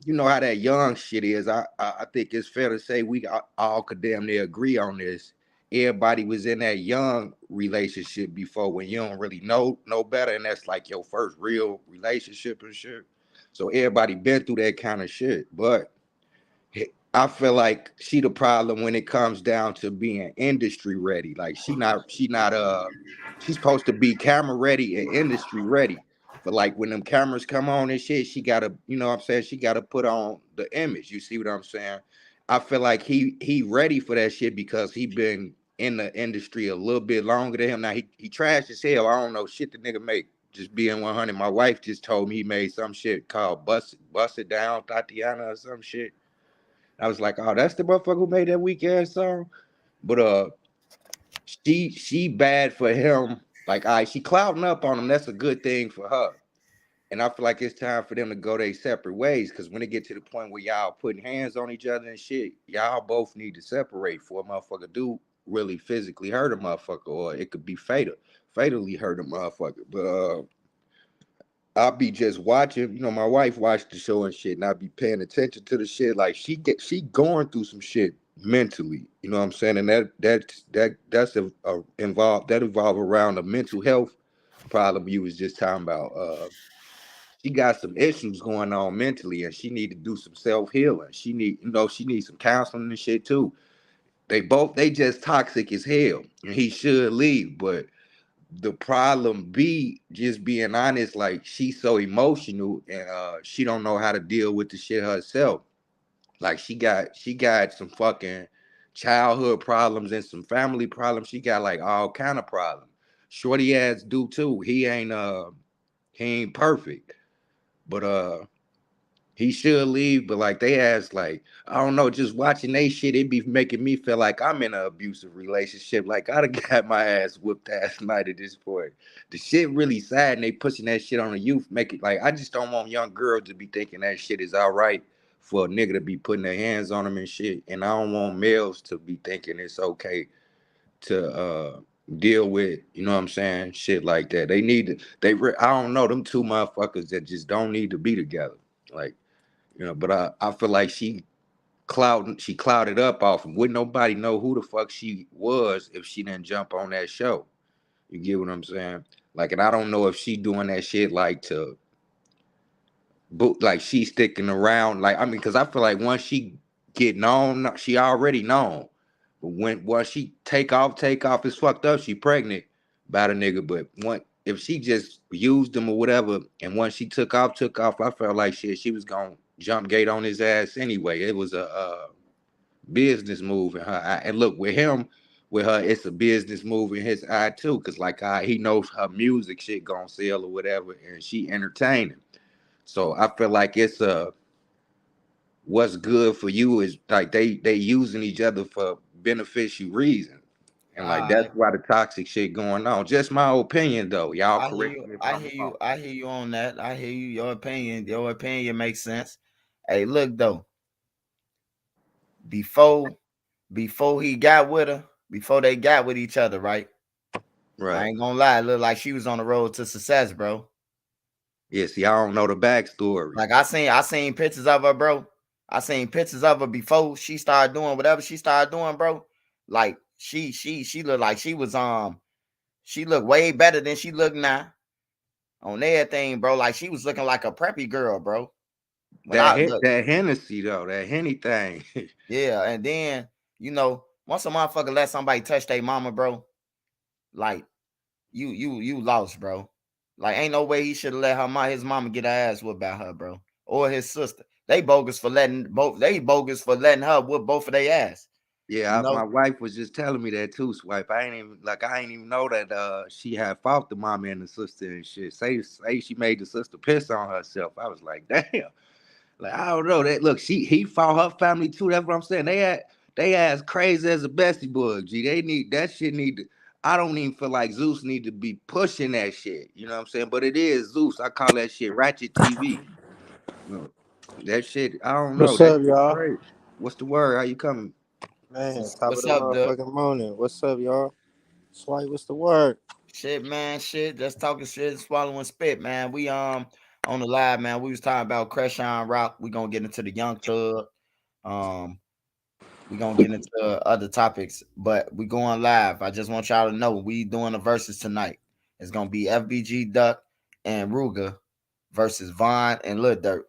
you know how that young shit is. I think it's fair to say we all could damn near agree on this. Everybody was in that young relationship before when you don't really know no better, and that's like your first real relationship and shit. So everybody been through that kind of shit. But I feel like she the problem when it comes down to being industry ready. Like she's supposed to be camera ready and industry ready. But like when them cameras come on and shit, she gotta, you know what I'm saying, she gotta put on the image. You see what I'm saying? I feel like he ready for that shit because he been in the industry a little bit longer than him. Now he trash as hell. I don't know shit the nigga make. Just being 100. My wife just told me he made some shit called Bust It Down Tatiana or some shit. I was like, oh, that's the motherfucker who made that weak ass song. But she bad for him. Like, she clouding up on him. That's a good thing for her. And I feel like it's time for them to go their separate ways. Cause when it get to the point where y'all putting hands on each other and shit, y'all both need to separate for a motherfucker do really physically hurt a motherfucker, or it could be fatally hurt a motherfucker. But I'll be just watching, my wife watched the show and shit, and I'll be paying attention to the shit. Like she going through some shit mentally, you know what I'm saying? And that's evolve around the mental health problem you was just talking about. She got some issues going on mentally, and she need to do some self-healing. She needs some counseling and shit too. They just toxic as hell, and he should leave. But the problem be just being honest, like she's so emotional, and she don't know how to deal with the shit herself. Like she got some fucking childhood problems and some family problems. She got like all kind of problems. Shorty ass do too. He ain't perfect. But he should leave, but like they asked, like, I don't know, just watching they shit, it be making me feel like I'm in an abusive relationship. Like I'd have got my ass whooped last night at this point. The shit really sad, and they pushing that shit on the youth. Make it like I just don't want young girls to be thinking that shit is all right for a nigga to be putting their hands on them and shit. And I don't want males to be thinking it's okay to deal with, you know what I'm saying, shit like that. They need to, I don't know, them two motherfuckers that just don't need to be together. Like, but I feel like she clouded up off him. Wouldn't nobody know who the fuck she was if she didn't jump on that show. You get what I'm saying? Like, and I don't know if she doing that shit like like she sticking around. Like, I mean, because I feel like once she get known, she already known. But once she take off, it's fucked up. She pregnant by the nigga. But if she just used him or whatever, and once she took off, I felt like shit, she was gonna jump gate on his ass anyway. It was a business move in her eye. And look, with her, it's a business move in his eye too. Cause like he knows her music shit gonna sell or whatever, and she entertaining. So I feel like it's what's good for you is like they using each other for beneficial reasons. And like that's why the toxic shit going on. Just my opinion though. Y'all correct me if I'm wrong. I hear you on that. I hear you. Your opinion makes sense. Hey, look though. Before he got with her, before they got with each other, right? Right. I ain't gonna lie, it looked like she was on the road to success, bro. Yeah, see, I don't know the backstory. Like I seen pictures of her, bro. I seen pictures of her before she started doing whatever she started doing, bro. Like she looked like she was she looked way better than she look now on everything, bro. Like she was looking like a preppy girl, bro. That Hennessy though, that Henny thing. Yeah, and then once a motherfucker let somebody touch their mama, bro, like you lost, bro. Like ain't no way he should have let his mama get her ass whooped by her, bro, or his sister. They bogus for letting her whoop both of their ass. Yeah, my wife was just telling me that too, Swipe. I ain't even know that she had fought the mama and the sister and shit. Say she made the sister piss on herself. I was like, damn. Like I don't know that. Look, he fought her family too. That's what I'm saying. They ass crazy as a bestie bug. G. They need that shit. I don't even feel like Zeus need to be pushing that shit. You know what I'm saying? But it is Zeus. I call that shit ratchet TV. That shit. I don't know. What's up, y'all? Crazy. What's the word? How you coming? Man, top of the motherfucking morning. What's up, y'all? Swipe, what's the word? Shit, man. Shit, just talking shit, swallowing spit, man. We on the live, man. We was talking about Creshawn Rock. We gonna get into the Young Thug. We gonna get into other topics, but we going live. I just want y'all to know we doing the verses tonight. It's gonna be FBG Duck and Ruger versus Vaughn and Lil Durk.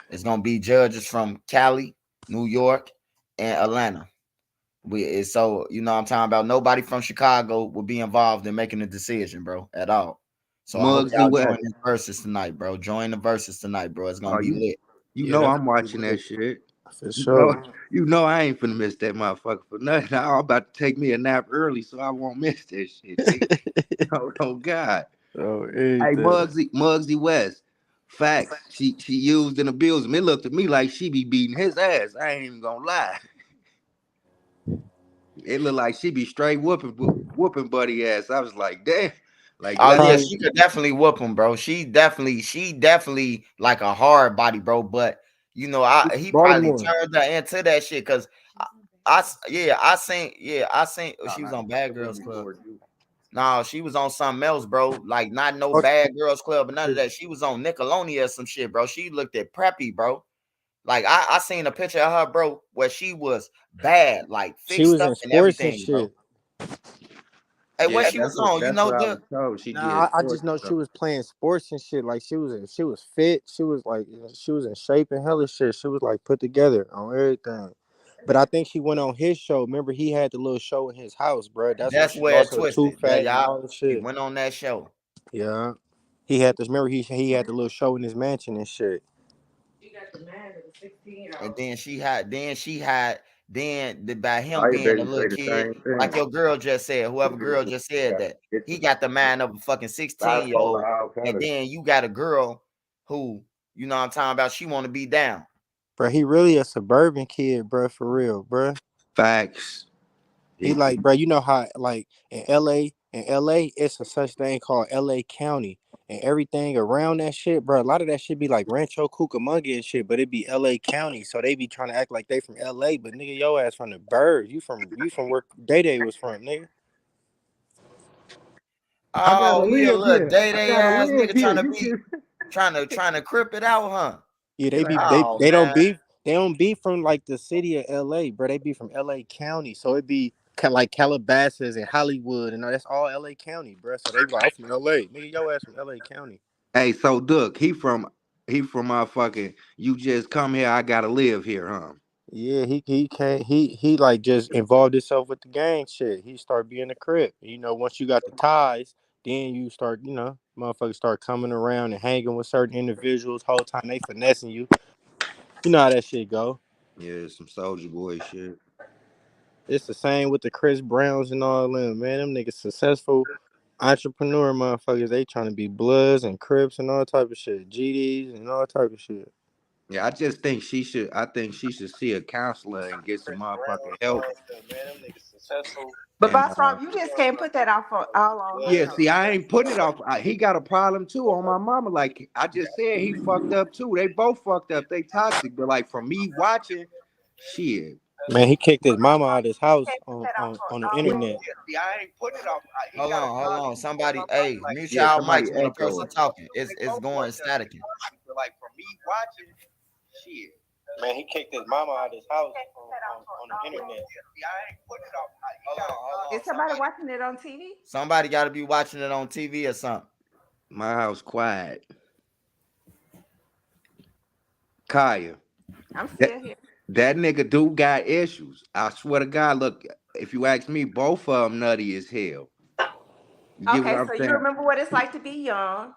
It's gonna be judges from Cali, New York, and Atlanta. So I'm talking about nobody from Chicago will be involved in making a decision, bro, at all. So Mugs, I hope y'all join the verses tonight, bro. Join the verses tonight, bro. It's gonna be lit. You know I'm watching that shit. For sure. You know I ain't finna miss that motherfucker for nothing. I'm about to take me a nap early so I won't miss that shit. Oh God. Oh, Hey, anything. Muggsy West. Facts. She used and abused him. It looked to me like she be beating his ass. I ain't even gonna lie. It looked like she be straight whooping buddy ass. I was like, damn. Like Oh that's yeah, Probably, she could definitely whoop him, bro. She definitely like a hard body, bro. But you know, he probably Baltimore. turned her into that shit because I seen she was on Bad Girls Club. No, she was on something else, bro. Like not no Bad Girls Club, but none of that. She was on Nickelodeon or some shit, bro. She looked at preppy, bro. Like I seen a picture of her, bro, where she was bad, like She fixed was up in and sports and everything, bro. shit. Hey, what yeah, she was on? You that's know what I the was told. She did Nah, I sports just know and she stuff. was playing sports and shit. Like she was fit. She was like she was in shape and hella shit. She was like put together on everything. But I think she went on his show. Remember, he had the little show in his house, bro. That's when that's she where it lost her tooth twisted. That fat and y'all all the he shit. went on that show. Yeah, he had this. Remember, he had the little show in his mansion and shit. And then by him Fire being a baby little say the kid, same thing. like your girl just said, whoever girl just said that, he got the mind of a fucking 16-year-old. And then you got a girl who, you know what I'm talking about, she want to be down. Bro, he really a suburban kid, bro, for real, bro. Facts. He like, bro, you know how like in LA, it's a such thing called LA County. And everything around that shit, bro, a lot of that shit be like Rancho Cucamonga and shit, but it be LA County. So they be trying to act like they from LA, but nigga, your ass from the bird. You from where Day was from, nigga. I gotta Oh, he a live little here. I day gotta ass live nigga here. trying to You be just trying to crip it out, huh? Yeah, be like, Oh they don't man. be from like the city of LA, bro. They be from LA County. So it be like Calabasas and Hollywood and all that's all LA County, bro. So they be like, I'm from LA. Nigga, your ass from LA County. hey, so Duck, he from motherfucking. You just come here. I gotta live here, huh? Yeah, he can't he like just involved himself with the gang shit. He started being a crip. You know, once you got the ties, then you start, motherfuckers start coming around and hanging with certain individuals. Whole time they finessing you. You know how that shit go. Yeah, some soldier boy shit. It's the same with the Chris Browns and all them, man. Them niggas successful entrepreneur motherfuckers. They trying to be Bloods and Crips and all type of shit. GDs and all type of shit. Yeah, I just think she should. I think she should see a counselor and get some motherfucking help. But And Boss Rob, you just can't put that off all on yeah, him. see, I ain't putting it off. He got a problem too on my mama. Like I just said, he fucked up too. They both fucked up. They toxic. But like from me watching, shit. Man, he kicked his mama out of his You house can't put that off on the all on internet. him. Yeah, see, I ain't putting it off. He Hold got a on. problem on Somebody, my mama. hey, Like mute yeah, y'all somebody mics when a echo. person talking. They It's both going fucked up. staticking. But like from me watching, shit. Man, he kicked his mama out of his house on the internet. See, I ain't putting it off. Hold on. Is somebody watching it on TV? Somebody got to be watching it on TV or something. My house quiet. Kaya, I'm that, still here. that nigga do got issues. I swear to God, look, if you ask me, both of them nutty as hell. You get what Okay, I'm so you saying? remember what it's like to be young.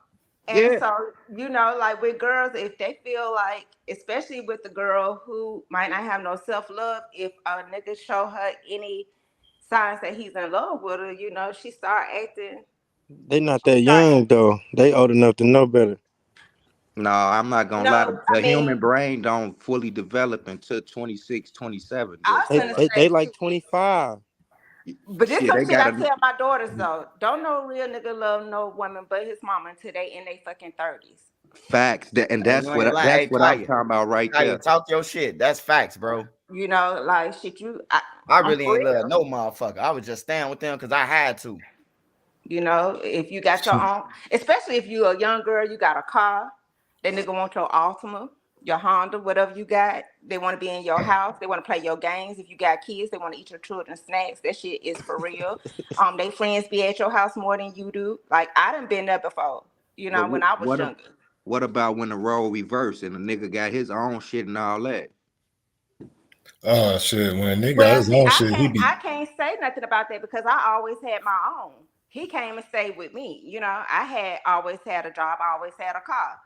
And Yeah. so, like with girls, if they feel like, especially with the girl who might not have no self-love, if a nigga show her any signs that he's in love with her, she start acting. They not that young though. They old enough to know better. No, I'm not gonna lie. No, The I human mean, brain don't fully develop until 26, 27. I Just was so gonna They say, like 25. but this shit, some they shit I gotta tell my daughters though. Don't no real nigga love no woman but his mama until they in their fucking 30s. facts that, and Hey, you ain't lying. that's Hey, what I'm Kaya. talking about right Kaya, there. talk your shit. That's facts, bro. Like shit, I I'm really for ain't love real. no motherfucker. I was just staying with them because I had to. If you got your own, especially if you a young girl, you got a car, that nigga want your Altima, your Honda, whatever you got. They want to be in your house. They want to play your games. If you got kids, they want to eat your children's snacks. That shit is for real. They friends be at your house more than you do. Like I done been there before. But When I was younger. what about when the role reversed and the nigga got his own shit and all that? Oh shit! When a nigga got Well, his see, own shit, he be I can't say nothing about that because I always had my own. He came and stayed with me. I had always had a job. I always had a car.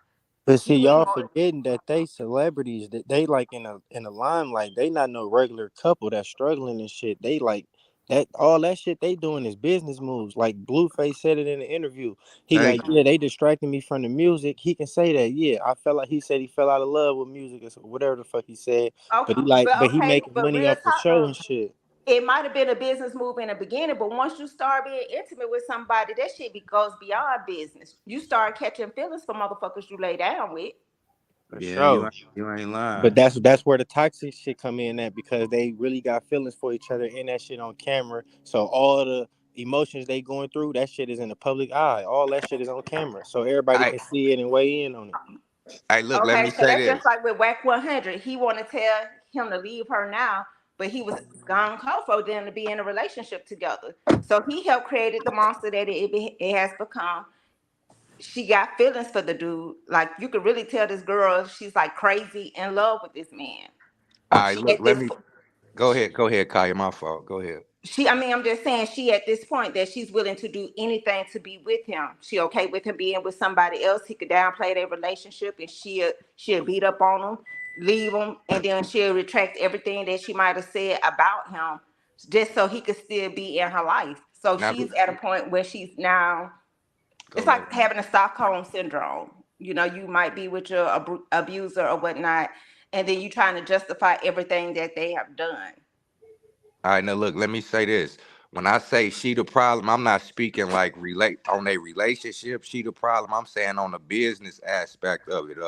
But see, You y'all know, forgetting that they celebrities, that they like in a limelight. They not no regular couple that's struggling and shit. They like that all that shit they doing is business moves. Like Blueface said it in the interview. He like, Thank you. yeah, they distracting me from the music. He can say that. Yeah, I felt like he said he fell out of love with music or whatever the fuck he said. okay, But he okay, making but money real off the talk show though, and shit. it might have been a business move in the beginning, but once you start being intimate with somebody, that shit goes beyond business. You start catching feelings for motherfuckers you lay down with. For Yeah, sure. you ain't lying. But that's where the toxic shit come in at, because they really got feelings for each other in that shit on camera. So all the emotions they going through, that shit is in the public eye. All that shit is on camera, so everybody I can see it and weigh in on it. look, let Okay, me so say that's this. just like with Whack 100. He want to tell him to leave her now, but he was gone cold for them to be in a relationship together. So he helped created the monster that it has become. She got feelings for the dude. Like you could really tell this girl, she's like crazy in love with this man. All right, She look, at this go ahead, Kaya. My fault. Go ahead. she I mean, I'm just saying she at this point that she's willing to do anything to be with him. She okay with him being with somebody else. He could downplay their relationship and she'll beat up on him, leave him, and then she'll retract everything that she might have said about him just so he could still be in her life. So Now she's at a point where she's now, it's go ahead. like having a Stockholm syndrome. You know, you might be with your abuser or whatnot, and then you trying to justify everything that they have done. All right, now look, let me say this. When I say she the problem, I'm not speaking like relate on a relationship. She the problem. I'm saying on the business aspect of it.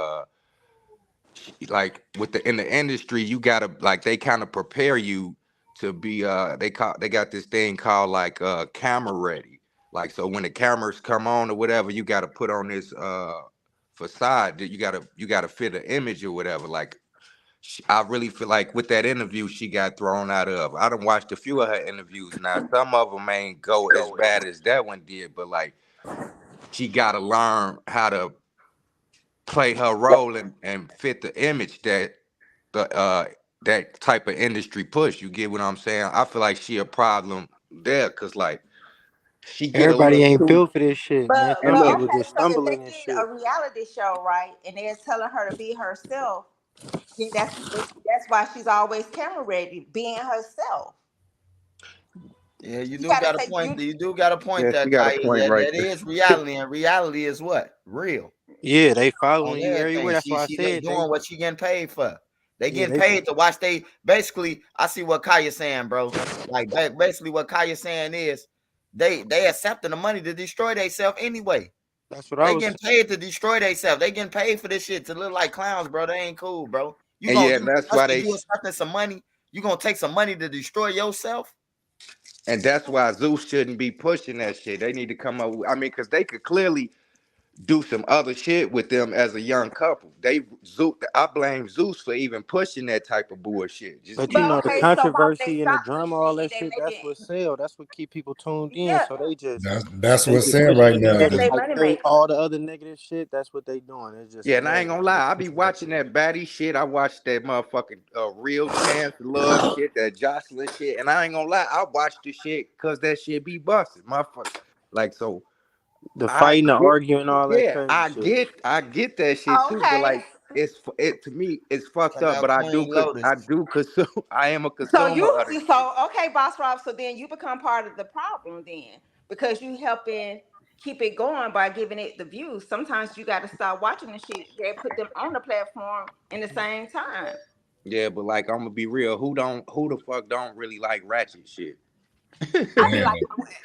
Like with in the industry, you gotta like they kind of prepare you to be they got this thing called like camera ready. Like so when the cameras come on or whatever, you gotta put on this facade that you gotta fit an image or whatever. Like I really feel like with that interview she got thrown out of. I done watched a few of her interviews now. Some of them ain't go as bad as that one did, but like she gotta learn how to play her role and fit the image that that type of industry push. You get what I'm saying? I feel like she a problem there because like she get a Everybody little ain't too built for this shit, man. But and Some but look people okay, just so if they stumbling and did a shit. reality show, right, and they're telling her to be herself, then that's why she's always camera ready, being herself. Yeah, you You do gotta got a say point. you You do got a point yeah, she that got a Kai, point right that there. is reality, and reality is what? Real. Yeah, they On following you everywhere. everything. That's why I They said doing what she getting paid for. They yeah, getting they paid to watch they basically I see what Kaya's saying, bro. Like basically what Kaya's saying is they accepting the money to destroy themselves anyway. that's what I They was getting paid to destroy themselves. They getting paid for this shit to look like clowns, bro. They ain't cool, bro. You And gonna yeah, you that's us why for they you accepting some money, you gonna take some money to destroy yourself? and that's why Zeus shouldn't be pushing that shit. They need to come up with, I mean, because they could clearly do some other shit with them as a young couple. Zeus, I blame Zeus for even pushing that type of bullshit. Just But you getting know but the okay, crazy. so why would they controversy and the stop drama, pushing all it that if they shit, that's making what sell. That's what keep people tuned in. yeah, So they just That's they what's just saying pushing right it. now. that's And their The, like money maker. all the other negative shit, that's what they doing. It's just Yeah, and I ain't gonna celebrities lie, just I be pushing that watching shit. that baddie shit. I watched that motherfucking real chance love shit, that Jocelyn shit, and I ain't gonna lie, I watched the shit cause that shit be busted, motherfucker. Like so, The I fighting, the get, arguing, all that yeah, crazy shit. I get that shit too, but Okay. like it to me, it's fucked Check up. out But Queen Lotus. I do consume. I am a So consumer you of the shit. so okay, Boss Rob, so then you become part of the problem then because you helping keep it going by giving it the views. Sometimes you gotta start watching the shit that put them on the platform in the same time. Yeah, but like I'm gonna be real, who the fuck don't really like ratchet shit? I be man, like,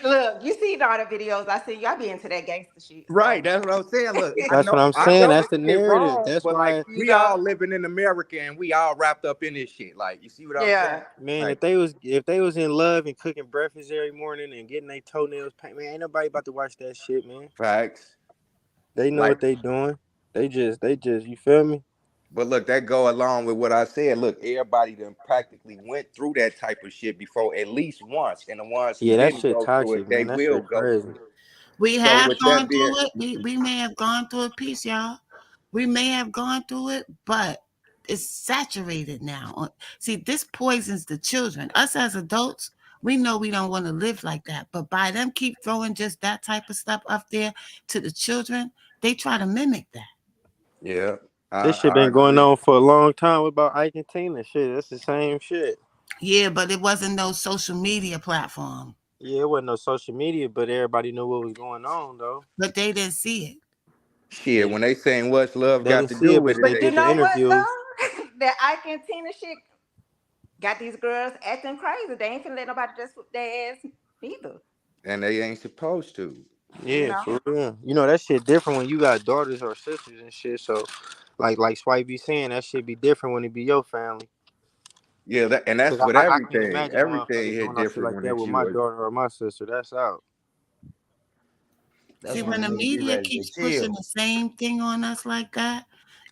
look, you see all the videos I see, y'all be into that gangster shit. Right, So that's what I'm saying. Look, That's what I'm I saying. know That's this the shit narrative. wrong, That's but like why, you we know, all living in America and we all wrapped up in this shit. Like, you see what I'm saying? yeah. man, Like, if they was in love and cooking breakfast every morning and getting their toenails painted, man, ain't nobody about to watch that shit, man. facts. They know Like, what they doing. They just, you feel me? but look, that go along with what I said. Look, everybody done practically went through that type of shit before at least once, and the ones who Yeah, that didn't shit go through toxic, it, they man. That will shit go crazy. through it. We So have with that gone being, through it. We may have gone through a piece, y'all. We may have gone through it, but it's saturated now. See, this poisons the children. Us as adults, we know we don't want to live like that. But by them keep throwing just that type of stuff up there to the children, they try to mimic that. Yeah, This shit I been going agree. on for a long time about Ike and Tina shit. That's the same shit. Yeah, but it wasn't no social media platform. Yeah, it wasn't no social media, but everybody knew what was going on though. But they didn't see it. Shit, when they saying what's love They got didn't to see do it, with but it, they But you did the know what interviews. though? That Ike and Tina shit got these girls acting crazy. They ain't finna let nobody just whip their ass either. and they ain't supposed to. You Yeah, know. for real. You know that shit different when you got daughters or sisters and shit. So, like Swipe be saying, that shit be different when it be your family. Yeah, and that's Cause with I can't everything. imagine Everything motherfuckers hit doing no shit different like when that it's with my yours. daughter or my sister. That's out. That's See, when when the the nigga be media ready to keeps pushing chill. the same thing on us like that,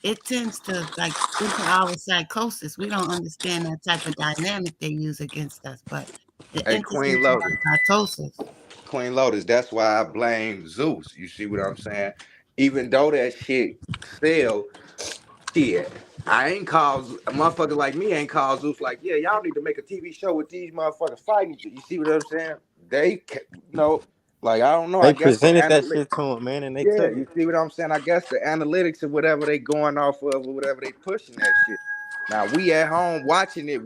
it tends to like enter our psychosis. We don't understand that type of dynamic they use against us, but it Hey, enters Queen into Lotus. our psychosis. Queen Lotus. That's why I blame Zeus. You see what I'm saying? Even though that shit sell, shit. I ain't called a motherfucker like me ain't called Zeus like, yeah, y'all need to make a TV show with these motherfuckers fighting. You see what I'm saying? Like I don't know. I They guess the presented that analytics. shit to him, man, and they Yeah, took you it. see what I'm saying? I guess the analytics or whatever they going off of or whatever they pushing that shit. Now we at home watching it.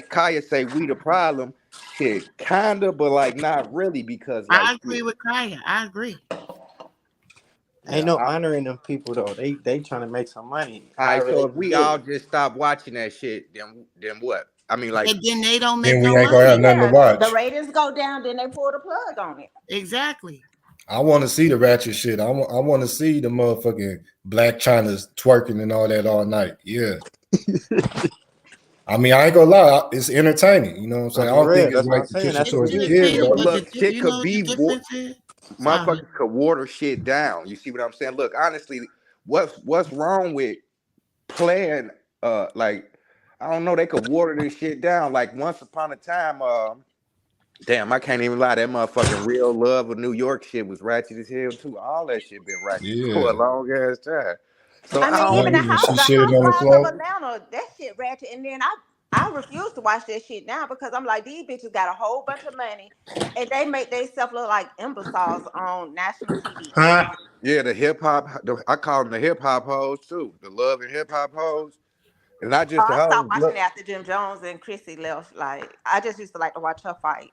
Kaya say we the problem. Shit, kinda, but like not really because like I agree shit. with Kaya. I agree. Ain't Yeah. no honoring them people though. They trying to make some money. All right, However so they if can we get all it. just stop watching that shit, then what? I mean, like, And then they don't make Then no we ain't gonna have money. nothing to Yeah, the watch. ratings go down, then they pull the plug on it. Exactly. I want to see the ratchet shit. I want to see the motherfucking Black China's twerking and all that all night. Yeah. I mean, I ain't gonna lie, it's entertaining. You know what I'm saying? I For don't think real. it's That's what I'm like saying. Patricia That's It's what towards the we kids yeah, entertaining, but though. but look, shit you know could what the be difference is? Sorry. motherfuckers could water shit down. You see what I'm saying? Look, honestly, what's wrong with playing? Like, I don't know. They could water this shit down. Like once upon a time, damn, I can't even lie. That motherfucking Real Love of New York shit was ratchet as hell too. All that shit been ratchet for a Yeah. long ass time. So I I mean, don't. even When she the shitting on the Housewives of floor. Atlanta, that shit ratchet. And then I refuse to watch that shit now because I'm like, these bitches got a whole bunch of money, and they make themselves look like imbeciles on national TV. Huh? Yeah, the hip hop. I call them the hip hop hoes too. The love and hip hop hoes, and not Oh, just the I stopped hoes. watching Look, it after Jim Jones and Chrissy left. Like, I just used to like to watch her fight.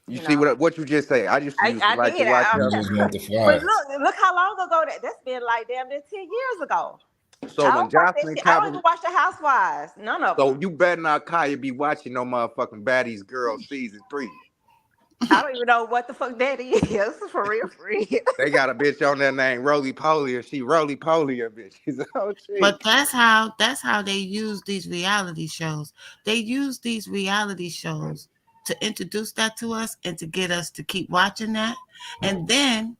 you You see know, what you just say? I just used to I like to did. watch You them. just want the But flies. look how long ago that's been. Like damn near 10 years ago. So I when don't watch that Jocelyn shit. I don't even Capital, watch the Housewives. None of so them. you better not Kaya be watching no motherfucking Baddies Girl season 3. I don't even know what the fuck that is. For real, for real. They got a bitch on there named Roly Poly, and she Roly Poly a bitch. She's oh shit. But that's how they use these reality shows. They use these reality shows to introduce that to us and to get us to keep watching that. And then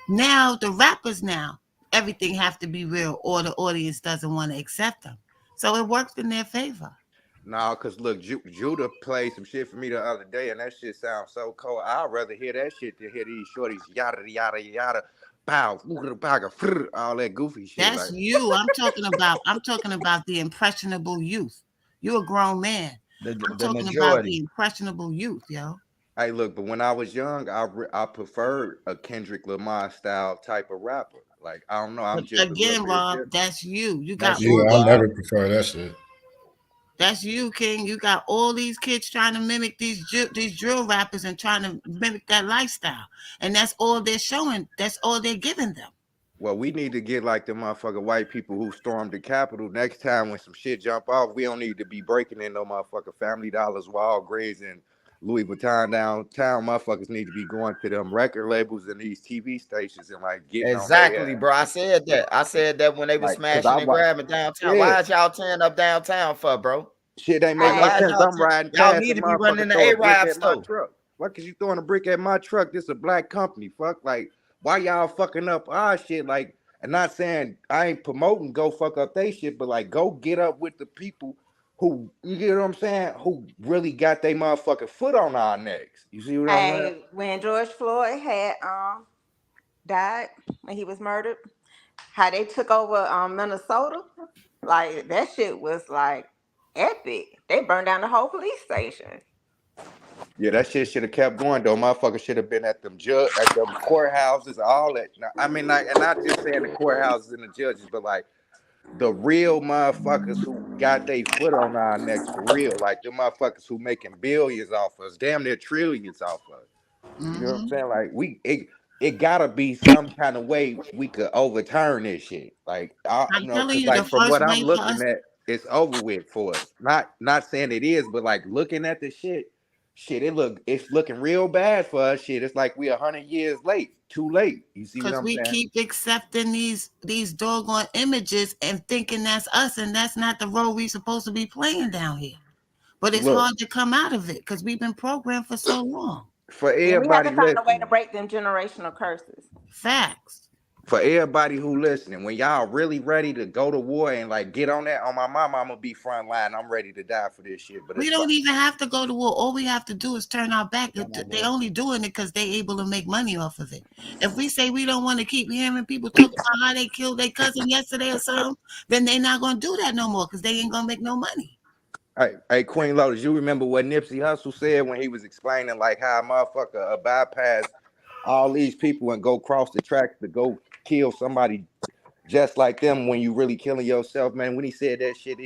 now the rappers now, everything have to be real or the audience doesn't want to accept them. So it works in their favor. No, cause look, Judah played some shit for me the other day, and that shit sounds so cold. I'd rather hear that shit than hear these shorties yada yada yada, bow, all that goofy shit. That's Like, you. I'm talking about the impressionable youth. You're a grown man. I'm The talking about majority. the impressionable youth, yo. hey, look, but when I was young, I preferred a Kendrick Lamar style type of rapper. Like, I don't know, I'm But just a little again, bit Rob, different. that's you. You got That's you, all Yeah, I these. Rob. never prefer that shit. That's you, King. You got all these kids trying to mimic these drill rappers and trying to mimic that lifestyle, and that's all they're showing. That's all they're giving them. Well, we need to get like the motherfucking white people who stormed the Capitol. Next time when some shit jump off, we don't need to be breaking in no motherfucking Family Dollars, Walgreens, and Louis Vuitton downtown. Motherfuckers need to be going to them record labels and these TV stations and like getting on their Exactly, ass. bro. I said that. I said that when they were Like, cause I smashing and watch. grabbing downtown. Yeah, Why is y'all tearing up downtown for, bro? shit ain't make Like, no Hey, why is sense. y'all I'm riding y'all past need a to be running motherfucker the throw a brick A-Rab at my store. truck. What is you throwing a brick at my truck? This a black company. Fuck, like, why y'all fucking up our shit? Like, and not saying I ain't promoting go fuck up they shit, but like, go get up with the people who, you get what I'm saying, who really got their motherfucking foot on our necks. You see what I'm saying? hey, when George Floyd had died when he was murdered, how they took over Minnesota, like that shit was like epic. They burned down the whole police station. Yeah, that shit should have kept going though. Motherfucker should have been at them courthouses, all that. Now, I mean, like, and not just saying the courthouses and the judges, but like the real motherfuckers who got their foot on our necks for real, like the motherfuckers who making billions off us, damn near trillions off us. You know what I'm saying? Like it gotta be some kind of way we could overturn this shit. Like I'm you know, telling because you, the like from first what I'm way for looking us, at, it's over with for us. Not saying it is, but like looking at the shit, it's looking real bad for us. Shit, it's like we 100 years late, too late. You see what because I'm we saying? keep accepting these doggone images and thinking that's us, and that's not the role we supposed to be playing down here. But it's Look, hard to come out of it because we've been programmed for so long. for Yeah, we have everybody to find a way to listening. break them generational curses. Facts. For everybody who listening, when y'all really ready to go to war and like get on that, on my mama, I'm gonna be front line. I'm ready to die for this shit. But We it's don't even have to go to war. All we have to do is turn our back. No, no, They no. only doing it because they able to make money off of it. If we say we don't want to keep hearing people talk about how they killed their cousin yesterday or something, then they not gonna do that no more because they ain't gonna make no money. Hey, Queen Lotus, you remember what Nipsey Hussle said when he was explaining like how a motherfucker bypass all these people and go cross the tracks to go kill somebody just like them when you really killing yourself, man. When he said that shit,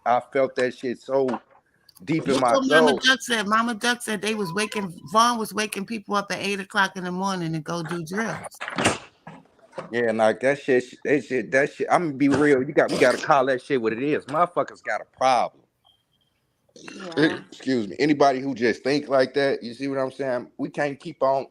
I felt that shit so deep in Look my what Mama soul. Duck said. Mama Duck said Vaughn was waking people up at 8 o'clock in the morning to go do drills. Yeah, and like that shit. I'm gonna be real. We gotta call that shit what it is. Motherfuckers got a problem. Yeah. Excuse me. Anybody who just think like that, you see what I'm saying? We can't keep on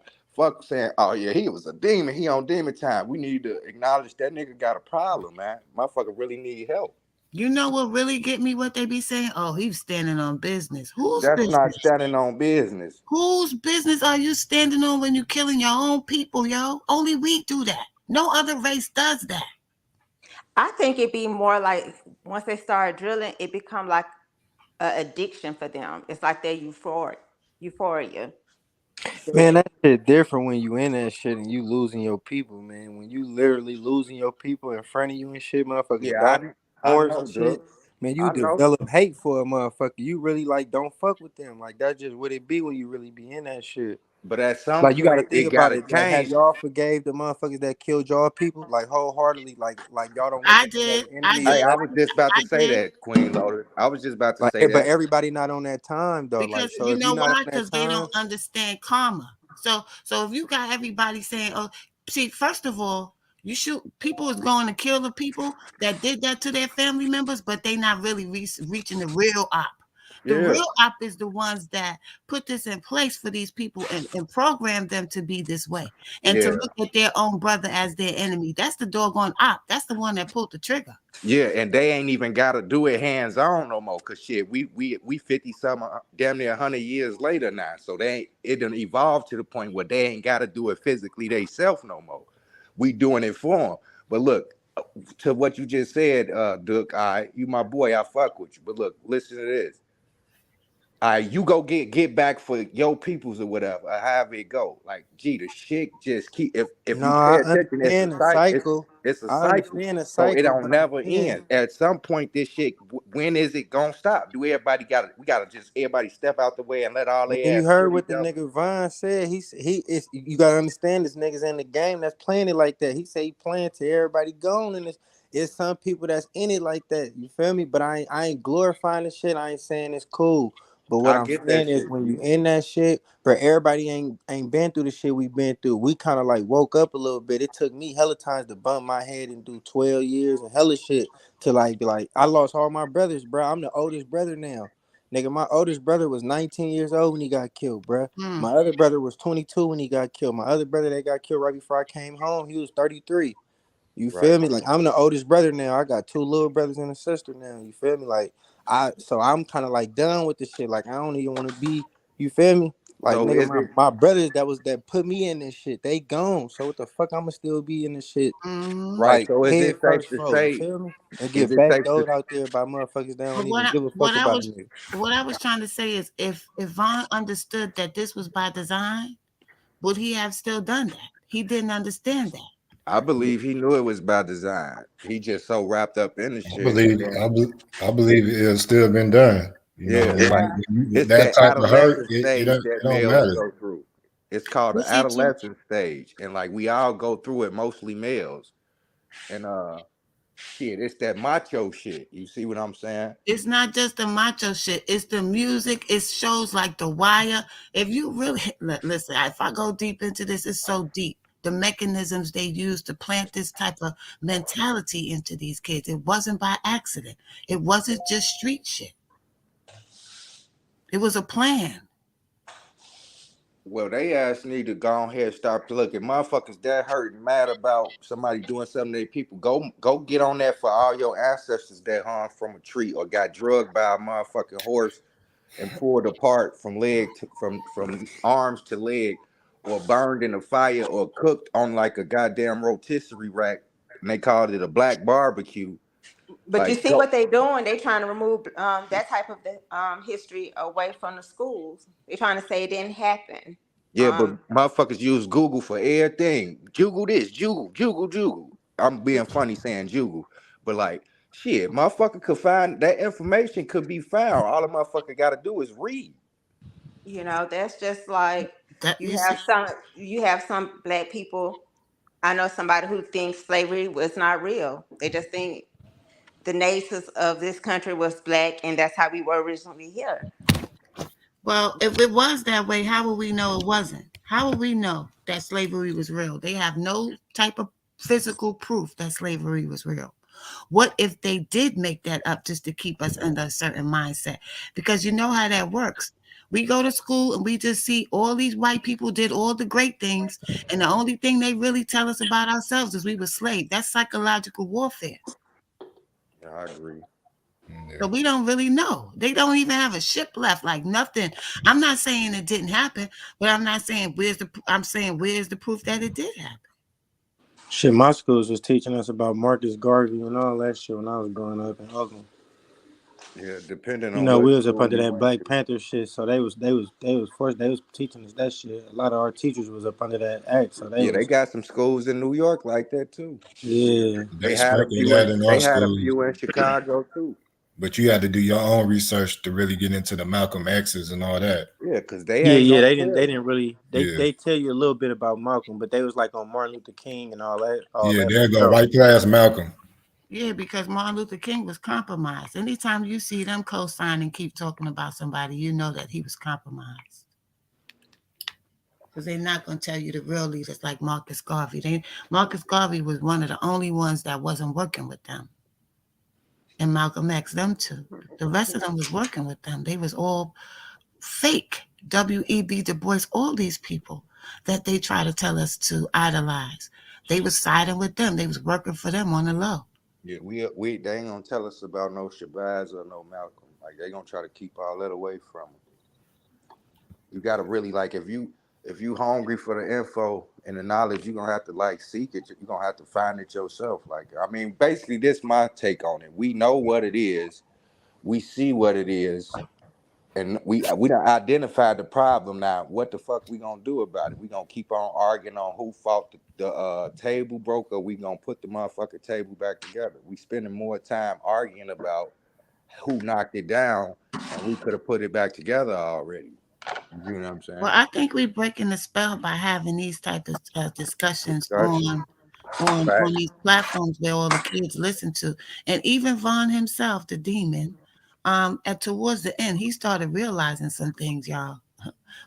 saying, oh yeah, he was a demon. He on demon time. We need to acknowledge that nigga got a problem, man. Motherfucker really need help. You know what really get me? What they be saying? Oh, he's standing on business. Whose That's not business? standing on business. Whose business are you standing on when you're killing your own people, yo? Only we do that. No other race does that. I think it'd be more like once they start drilling, it become like an addiction for them. It's like they're euphoria. Man, that shit different when you in that shit and you losing your people, man. When you literally losing your people in front of you and shit, motherfuckers Yeah, dying, I wars know, and shit. dude. Man, you I know. develop hate for a motherfucker. You really like don't fuck with them. Like that's just what it be when you really be in that shit. But at some Like you gotta point, it think about gotta it. Like have change. y'all forgave the motherfuckers that killed y'all people? Like wholeheartedly, like y'all don't look I at them as did. I enemy or Hey, did. I nothing. was just about I to say did. that, Queen Loader. I was just about to Like, say but that. everybody not on that time though. Like, Because so you if you know not on why? that Because they time, don't understand karma. So if you got everybody saying, "Oh, see," first of all, you shoot people is going to kill the people that did that to their family members, but they not really reaching the real op. The Yeah, real op is the ones that put this in place for these people and program them to be this way and to yeah, look at their own brother as their enemy. That's the doggone op. That's the one that pulled the trigger. yeah. And they ain't even gotta do it hands on no more. Cause shit, we 50 some damn near 100 years later now. So it done evolved to the point where they ain't gotta do it physically themselves no more. We doing it for them. But look, to what you just said, Duke, you my boy, I fuck with you. But look, listen to this. You go get back for your peoples or whatever, or however it go. Like, gee, the shit just keep. If no, you pay I attention, it's a understand the cycle. cycle. It's a I cycle, understand the so it cycle, don't but I'm never saying, end. At some point, this shit. When is it gonna stop? We gotta just everybody step out the way and let all man, their you ass heard kill what each the other. nigga Vine said. He is. You gotta understand this nigga's in the game that's playing it like that. He say he playing to everybody gone, and it's some people that's in it like that. You feel me? But I ain't glorifying the shit. I ain't saying it's cool. But what I I'm get that saying is shit. when you in that shit, but everybody ain't been through the shit we been through. We kind of like woke up a little bit. It took me hella times to bump my head and do 12 years and hella shit to like be like, I lost all my brothers, bro. I'm the oldest brother now. Nigga, my oldest brother was 19 years old when he got killed, bro. Hmm. My other brother was 22 when he got killed. My other brother that got killed right before I came home, he was 33. You Right. feel me? Like I'm the oldest brother now. I got 2 little brothers and a sister now. You feel me? Like I'm kind of like done with this shit. Like I don't even want to be. You feel me? Like So nigga, is it? my brothers that put me in this shit, they gone. So what the fuck? I'ma still be in this shit. Mm-hmm. Right. Like So is head it safe first to for. You say? feel me? And Is get it safe to? backdoored out there by motherfuckers that But don't even give a fuck about a nigga. what I was trying to say is if Vaughn understood that this was by design, would he have still done that? He didn't understand that. I believe he knew it was by design. He just so wrapped up in the I shit, and believe then I believe it has still been done. You know, Yeah, like like it's that that type of hurt, adolescent stage it that don't males matter. go through. It's called You the see, too, adolescent stage, and like we all go through it, mostly males. And shit, it's that macho shit. You see what I'm saying? it's not just the macho shit. It's the music. It's shows like The Wire. If you really listen, if I go deep into this, it's so deep. The mechanisms they use to plant this type of mentality into these kids. It wasn't by accident. It wasn't just street shit. It was a plan. Well, they ass need to go ahead and start looking. Motherfuckers that hurt and mad about somebody doing something to their people. Go get on that for all your ancestors that hung from a tree or got drugged by a motherfucking horse and pulled apart from from arms to leg, or burned in a fire, or cooked on like a goddamn rotisserie rack, and they called it a black barbecue. But you Like, see what they doing? They trying to remove that type of history away from the schools. They're trying to say it didn't happen. yeah, but motherfuckers use Google for everything. Juggle this, juggle. I'm being funny saying juggle, but like, shit, motherfucker could find that information, could be found. All the motherfucker got to do is read. You know, that's just like That you you see, have some black people. I know somebody who thinks slavery was not real. They just think the natives of this country was black, and that's how we were originally here. well, if it was that way, how will we know it wasn't? How will we know that slavery was real? They have no type of physical proof that slavery was real. What if they did make that up just to keep us under a certain mindset? Because you know how that works. We go to school and we just see all these white people did all the great things, and the only thing they really tell us about ourselves is we were slaves. That's psychological warfare. Yeah, I agree. Yeah. So we don't really know. They don't even have a ship left, like nothing. I'm not saying it didn't happen, but I'm not saying I'm saying where's the proof that it did happen? Shit, my schools was teaching us about Marcus Garvey and all that shit when I was growing up in Oakland. Yeah, depending You on know, what we was up school under you that went Black to. Panther shit, so they was teaching us that shit. A lot of our teachers was up under that act, so they Yeah, they was got some schools in New York like that too. yeah. They They had a sprinkle few that in our they had a schools, few in Chicago too. but you had to do your own research to really get into the Malcolm X's and all that. Yeah, because they Yeah, ain't yeah, gonna they tell. didn't really Yeah, they tell you a little bit about Malcolm, but they was like on Martin Luther King and all that yeah, for there go sure. right past Malcolm. Yeah, because Martin Luther King was compromised. Anytime you see them co-sign and keep talking about somebody, you know that he was compromised. Because they're not going to tell you the real leaders like Marcus Garvey. Marcus Garvey was one of the only ones that wasn't working with them. And Malcolm X, them too. The rest of them was working with them. They was all fake. W.E.B. Du Bois, all these people that they try to tell us to idolize. They was siding with them. They was working for them on the low. Yeah, we they ain't gonna tell us about no Shabazz or no Malcolm. Like they gonna try to keep all that away from them. You gotta really like if you hungry for the info and the knowledge, you're gonna have to like seek it. You're gonna have to find it yourself. Like I mean, basically, this my take on it. We know what it is, we see what it is, and we done identified the problem. Now, what the fuck we gonna do about it? We gonna keep on arguing on who fought the table broke, or we gonna put the motherfucking table back together? We spending more time arguing about who knocked it down, and we could have put it back together already. You know what I'm saying? Well, I think we're breaking the spell by having these type of discussions Discussion. on these platforms where all the kids listen to, and even Vaughn himself, the demon. And towards the end, he started realizing some things, y'all.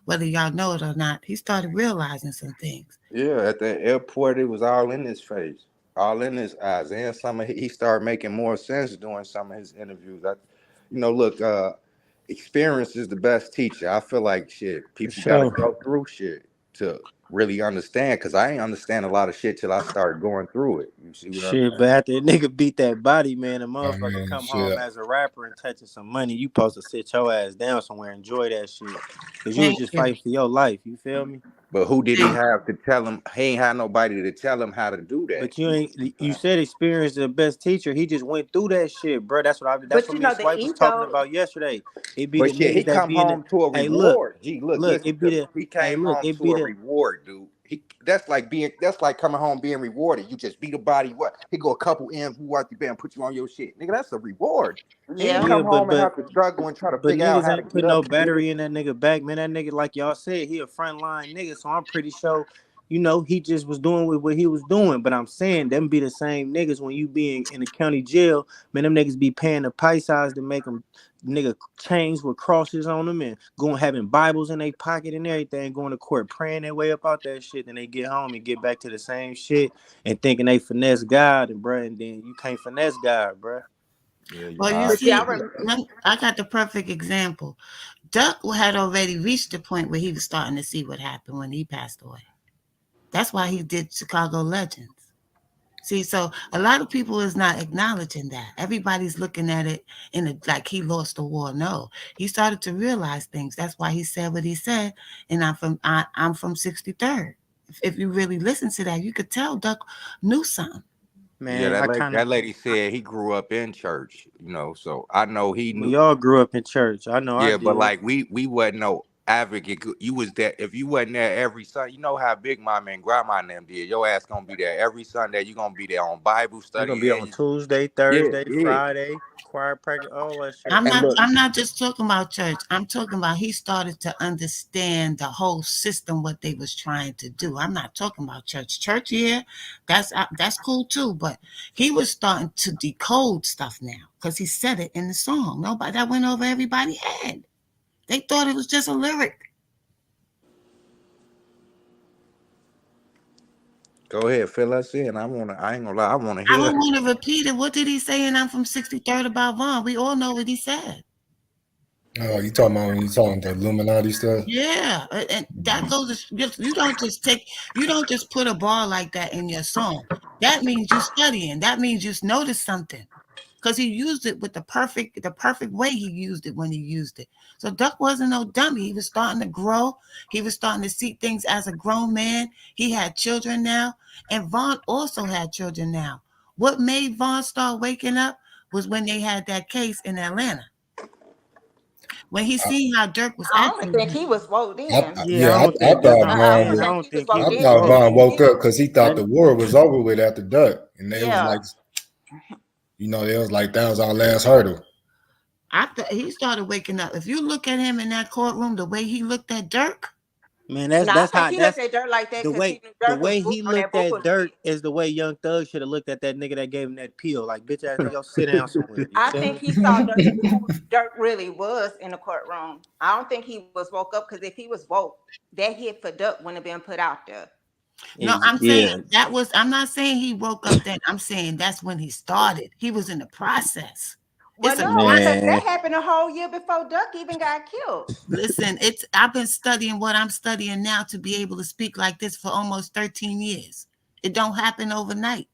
Whether y'all know it or not, he started realizing some things. Yeah, at the airport, it was all in his face, all in his eyes. And he started making more sense doing some of his interviews. Look, experience is the best teacher. I feel like shit, people got to go through shit to really understand. Because I ain't understand a lot of shit till I started going through it. You see what I'm saying? But after a nigga beat that body, man, a motherfucker mean, come shit. home as a rapper and touching some money, you supposed to sit your ass down somewhere, enjoy that shit. Because you was just fighting for your life, you feel me? But who did he have to tell him? He ain't had nobody to tell him how to do that. But you said experience is the best teacher. He just went through that shit, bro. That's what me and Swipe was talking about yesterday. It be But the shit, he niggas that come be in home to a Hey, reward. look, He came home to a reward, dude. That's like coming home being rewarded. You just beat a body. What? He go a couple M's, who out the band, put you on your shit, nigga. That's a reward. He ain't Yeah. Yeah, come home and have to struggle and try to but figure out niggas how to ain't get put no up. battery in that nigga back, man. That nigga, like y'all said, he a frontline nigga, so I'm pretty sure, he just was doing what he was doing. But I'm saying them be the same niggas when you be in the county jail, man. Them niggas be paying the paisas to make them nigga chains with crosses on them and going having Bibles in their pocket and everything, going to court praying their way up out that shit. Then they get home and get back to the same shit and thinking they finesse God, and then you can't finesse God, bruh. Yeah, you Well, you right. But y'all see, remember, I got the perfect example. Duck had already reached the point where he was starting to see what happened when he passed away. That's why he did Chicago Legends. See, so a lot of people is not acknowledging that. Everybody's looking at it like he lost the war. No, he started to realize things. That's why he said what he said. And I'm from 63rd. If you really listen to that, you could tell Duck knew something. Yeah, Man, I kind of that lady said he grew up in church, so I know he we knew. all grew up in church. I know I Yeah, but did. like we wasn't no advocate. You was there if you wasn't there every Sunday. You know how Big Mama and Grandma and them did. Your ass gonna be there every Sunday. You gonna be there on Bible You're gonna study. be on Tuesday, Yeah, Thursday, yeah. Friday, choir practice, all that shit. And look, I'm not just talking about church. I'm talking about he started to understand the whole system, what they was trying to do. I'm not talking about church. Church, yeah, that's cool too. But he was starting to decode stuff now because he said it in the song. Nobody that went over everybody's head. They thought it was just a lyric. go ahead, fill us in. I ain't gonna lie. I wanna I hear. don't want to repeat it. What did he say? And I'm from 63rd about Vaughn. We all know what he said. Oh, you talking about when you talking the Illuminati stuff? Yeah, and that goes. You don't just put a bar like that in your song. That means you studying. That means you noticed something, because he used it with the perfect way he used it when he used it. So Duck wasn't no dummy. He was starting to grow. He was starting to see things as a grown man. He had children now, and Vaughn also had children now. What made Vaughn start waking up was when they had that case in Atlanta. When he seen how Dirk was I don't acting. think he was woke then. Yeah, I don't I think that's thought what I'm I don't saying. I Vaughn, think don't he was think he woke I was then thought because woke. Vaughn if woke he up was, because he thought the That war was over with after Duck, and they was yeah. like, that was our last hurdle. After he started waking up, if you look at him in that courtroom, the way he looked at Dirk, man, No, I think he looked at Dirt like that the because he way knew the Dirt was way he on that looked at bullshit. Dirk is the way Young Thug should have looked at that nigga that gave him that pill. Like, bitch ass nigga, sit down somewhere. You I feel think me? he saw who Dirt really was in the courtroom. I don't think he was woke up because if he was woke, that hit for Duck wouldn't have been put out there. no, I'm saying Yeah. I'm not saying he woke up then. I'm saying that's when he started. He was in the process. Well, It's a no, because process. Man, that happened a whole year before Duck even got killed. Listen, I've been studying what I'm studying now to be able to speak like this for almost 13 years. It don't happen overnight.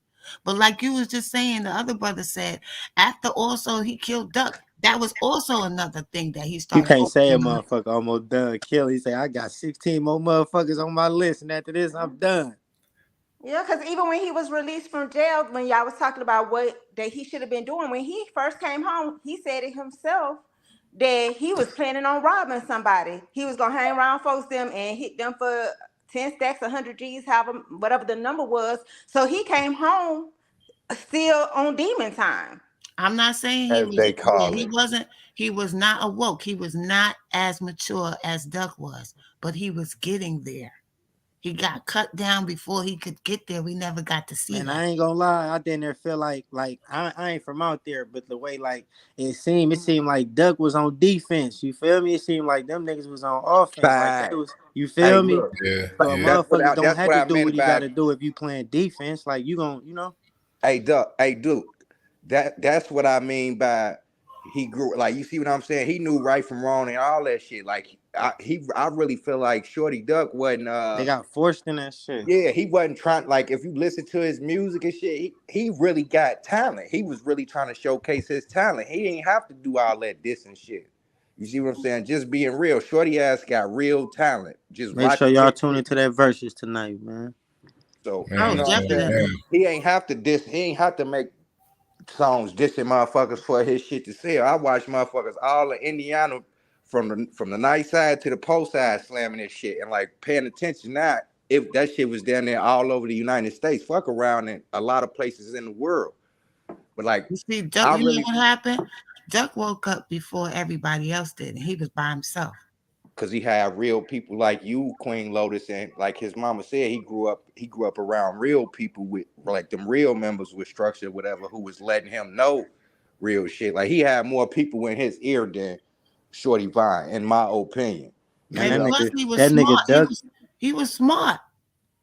But like you was just saying, the other brother said, after also he killed Duck, that was also another thing that he you started can't say a opening up. motherfucker almost done kill. He say, I got 16 more motherfuckers on my list, and after this, I'm done. Yeah, because even when he was released from jail, when y'all was talking about what that he should have been doing, when he first came home, he said it himself that he was planning on robbing somebody. He was gonna hang around folks them and hit them for 10 stacks, 100 G's, however, whatever the number was. So he came home still on demon time. I'm not saying as they call it. he was not awoke. He was not as mature as Duck was, but he was getting there. He got cut down before he could get there. We never got to see Man, that. I ain't gonna lie, I didn't there feel like I ain't from out there, but the way like it seemed like Duck was on defense. You feel me? It seemed like them niggas was on offense. Like they Fact. was, you Hey, feel me? look. Yeah, So yeah. motherfuckers don't That's have what to I do meant what you by. gotta do if you playing defense. Like you gonna. Hey, Duck. Hey, dude. That's what I mean by he grew. Like, you see what I'm saying? He knew right from wrong and all that shit. Like I really feel like Shorty Duck wasn't. They got forced in that shit. Yeah, he wasn't trying. Like, if you listen to his music and shit, he really got talent. He was really trying to showcase his talent. He ain't have to do all that diss and shit. You see what I'm saying? Just being real. Shorty ass got real talent. Just Make watch sure y'all his tune shit. into that verses tonight, man. So, Man, Oh, you know what I'm saying? definitely. man. He ain't have to diss. He ain't have to make songs dissing motherfuckers for his shit to sell. I watch motherfuckers all in Indiana from the night side to the post side slamming this shit and like paying attention now. if that shit was down there all over the United States, fuck around in a lot of places in the world. But like, You see, Duck, I you know really, what happened? Duck woke up before everybody else did, and he was by himself. because he had real people like you, Queen Lotus, and like his mama said, he grew up around real people with like them real members with structure, whatever, who was letting him know real shit. Like he had more people in his ear than Shorty Vine, in my opinion. Man, And You know, plus, he was that nigga smart. Doug, He was smart.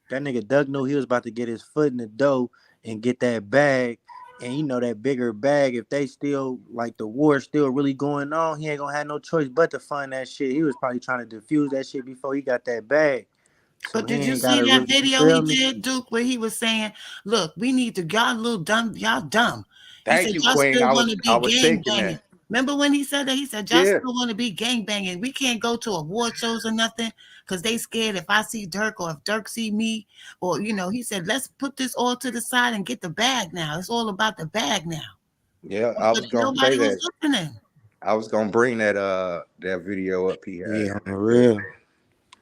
that nigga Doug knew he was about to get his foot in the dough and get that bag. And you know that bigger bag, if they still like the war still really going on, he ain't gonna have no choice but to fund that shit. He was probably trying to defuse that shit before he got that bag. So But he did you ain't see gotta that really, you video he feel me? did, Duke, where he was saying, "Look, we need to y'all little dumb, y'all dumb." He said, thank you, "Y'all Queen. still I want was to I be was gang thinking banging." that. Remember when he said that? He said, "Y'all Yeah, still want to be gang banging. We can't go to award shows or nothing because they scared if I see Dirk or if Dirk see me, or he said, let's put this all to the side and get the bag now. It's all about the bag now." yeah. I But was gonna say nobody was that. listening. I was gonna bring that video up he had. Yeah, on the real.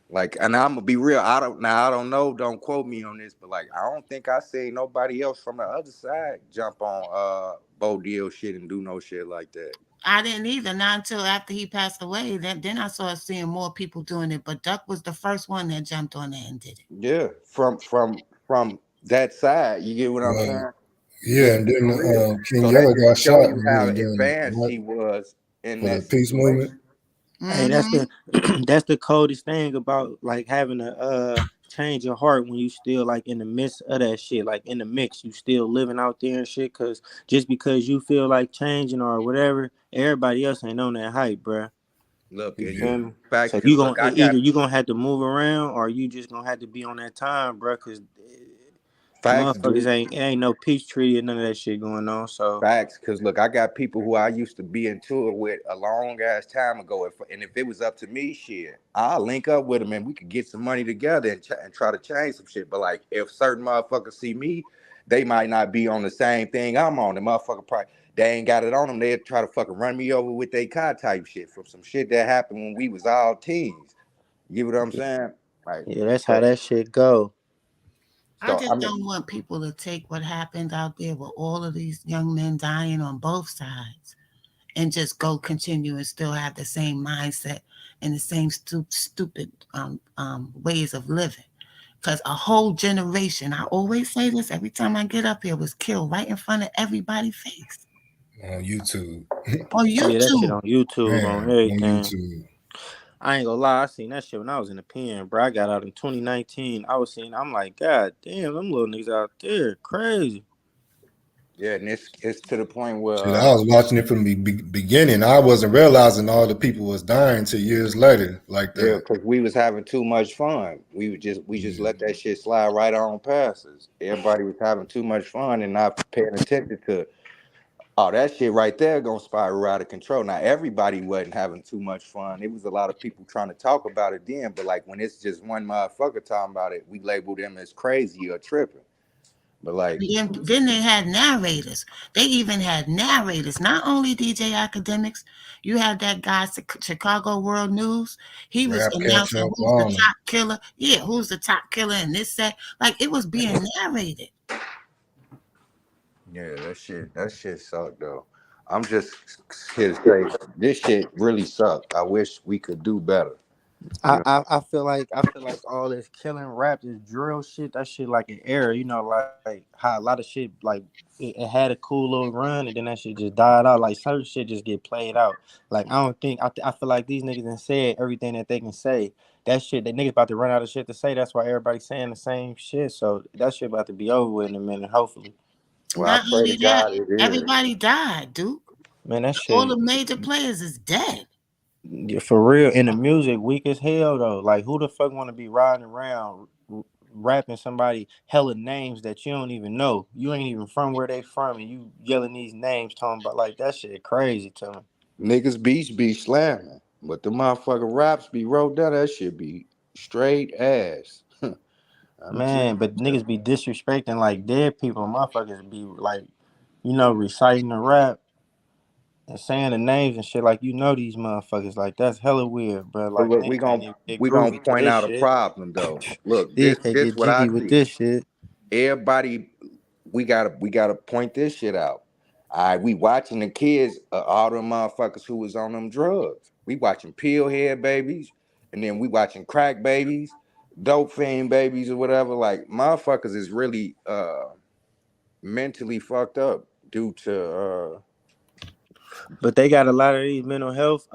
Like, and I'm gonna be real. I don't know. Don't quote me on this, but like, I don't think I seen nobody else from the other side jump on Bo Deal shit and do no shit like that. I didn't either, not until after he passed away. Then I started seeing more people doing it. But Duck was the first one that jumped on there and did it. Yeah, from that side, you get what I'm Well, saying? yeah, Just and to be then real. King So that Yellow got just show shot you how during advanced he was in for the that peace movement. situation. Hey, that's Mm-hmm. the that's the coldest thing about like having a change of heart when you still like in the midst of that shit, like in the mix, you still living out there and shit. Cause just because you feel like changing or whatever, everybody else ain't on that hype, bruh. Look, You and Yeah. feel you me? facts, So because you look, gonna I got either you gonna have to move around or you just gonna have to be on that time, bruh. Cause facts, motherfuckers dude. ain't no peace treaty or none of that shit going on. So Facts, because look, I got people who I used to be in tour with a long ass time ago, and if it was up to me, shit, I'll link up with them and we could get some money together and try to change some shit. But like, if certain motherfuckers see me, they might not be on the same thing I'm on. The motherfucker probably they ain't got it on them. They'll try to fucking run me over with their car type shit from some shit that happened when we was all teens. You get what I'm saying? Like, yeah, that's how so, that shit go. I so I just mean, don't want people to take what happened out there with all of these young men dying on both sides and just go continue and still have the same mindset and the same stupid ways of living. Because a whole generation, I always say this every time I get up here, was killed right in front of everybody's face On YouTube. on Yeah, that shit YouTube. on YouTube, on Man, on everything. YouTube. I ain't gonna lie, I seen that shit when I was in the pen, bro. I got out in 2019. I'm like, God damn, them little niggas out there, crazy. yeah, and it's to the point where Shit, I was watching it from the beginning. I wasn't realizing all the people was dying till years later like yeah, that. because we was having too much fun. We just Yeah. let that shit slide right on past us. Everybody was having too much fun and not paying attention to that shit right there gonna spiral out of control. Now everybody wasn't having too much fun. It was a lot of people trying to talk about it then, but like when it's just one motherfucker talking about it, we label them as crazy or tripping. But like, Then they had narrators. They even had narrators, not only DJ Academics. You had that guy, Chicago World News. He was Rap announcing ketchup, who's the on top killer. Yeah, who's the top killer in this set. Like it was being narrated. yeah, that shit sucked though. I'm just here to say this shit really sucked. I wish we could do better. You know? I feel like all this killing rap, this drill shit, that shit like an era, you know, like how a lot of shit like it had a cool little run and then that shit just died out. Like certain shit just get played out. Like I don't think I feel like these niggas done said everything that they can say. That shit, that niggas about to run out of shit to say. That's why everybody's saying the same shit. So that shit about to be over with in a minute, hopefully. Well, I Not pray to only that, God it is. everybody died, Duke. Man, that All shit. the major players is dead. Yeah, for real, in the music, weak as hell though. Like, who the fuck want to be riding around rapping somebody hella names that you don't even know? You ain't even from where they from, and you yelling these names, talking about like that shit crazy to me. Niggas beats be slamming, but the motherfucking raps be wrote down. That shit be straight ass. I'm just Man, but niggas be disrespecting like dead people. Motherfuckers be like, you know, reciting the rap. And saying the names and shit like you know these motherfuckers, like that's hella weird, bro. But Like look, niggas can't even get we gonna groovy to point this out a shit. problem though. Look, Niggas can't this get what I jiggy with see. this shit. Everybody, we gotta point this shit out. All right, we watching the kids, all them motherfuckers who was on them drugs. We watching pill head babies, and then we watching crack babies, dope fiend babies, or whatever. Like motherfuckers is really mentally fucked up due to But they got a lot of these mental health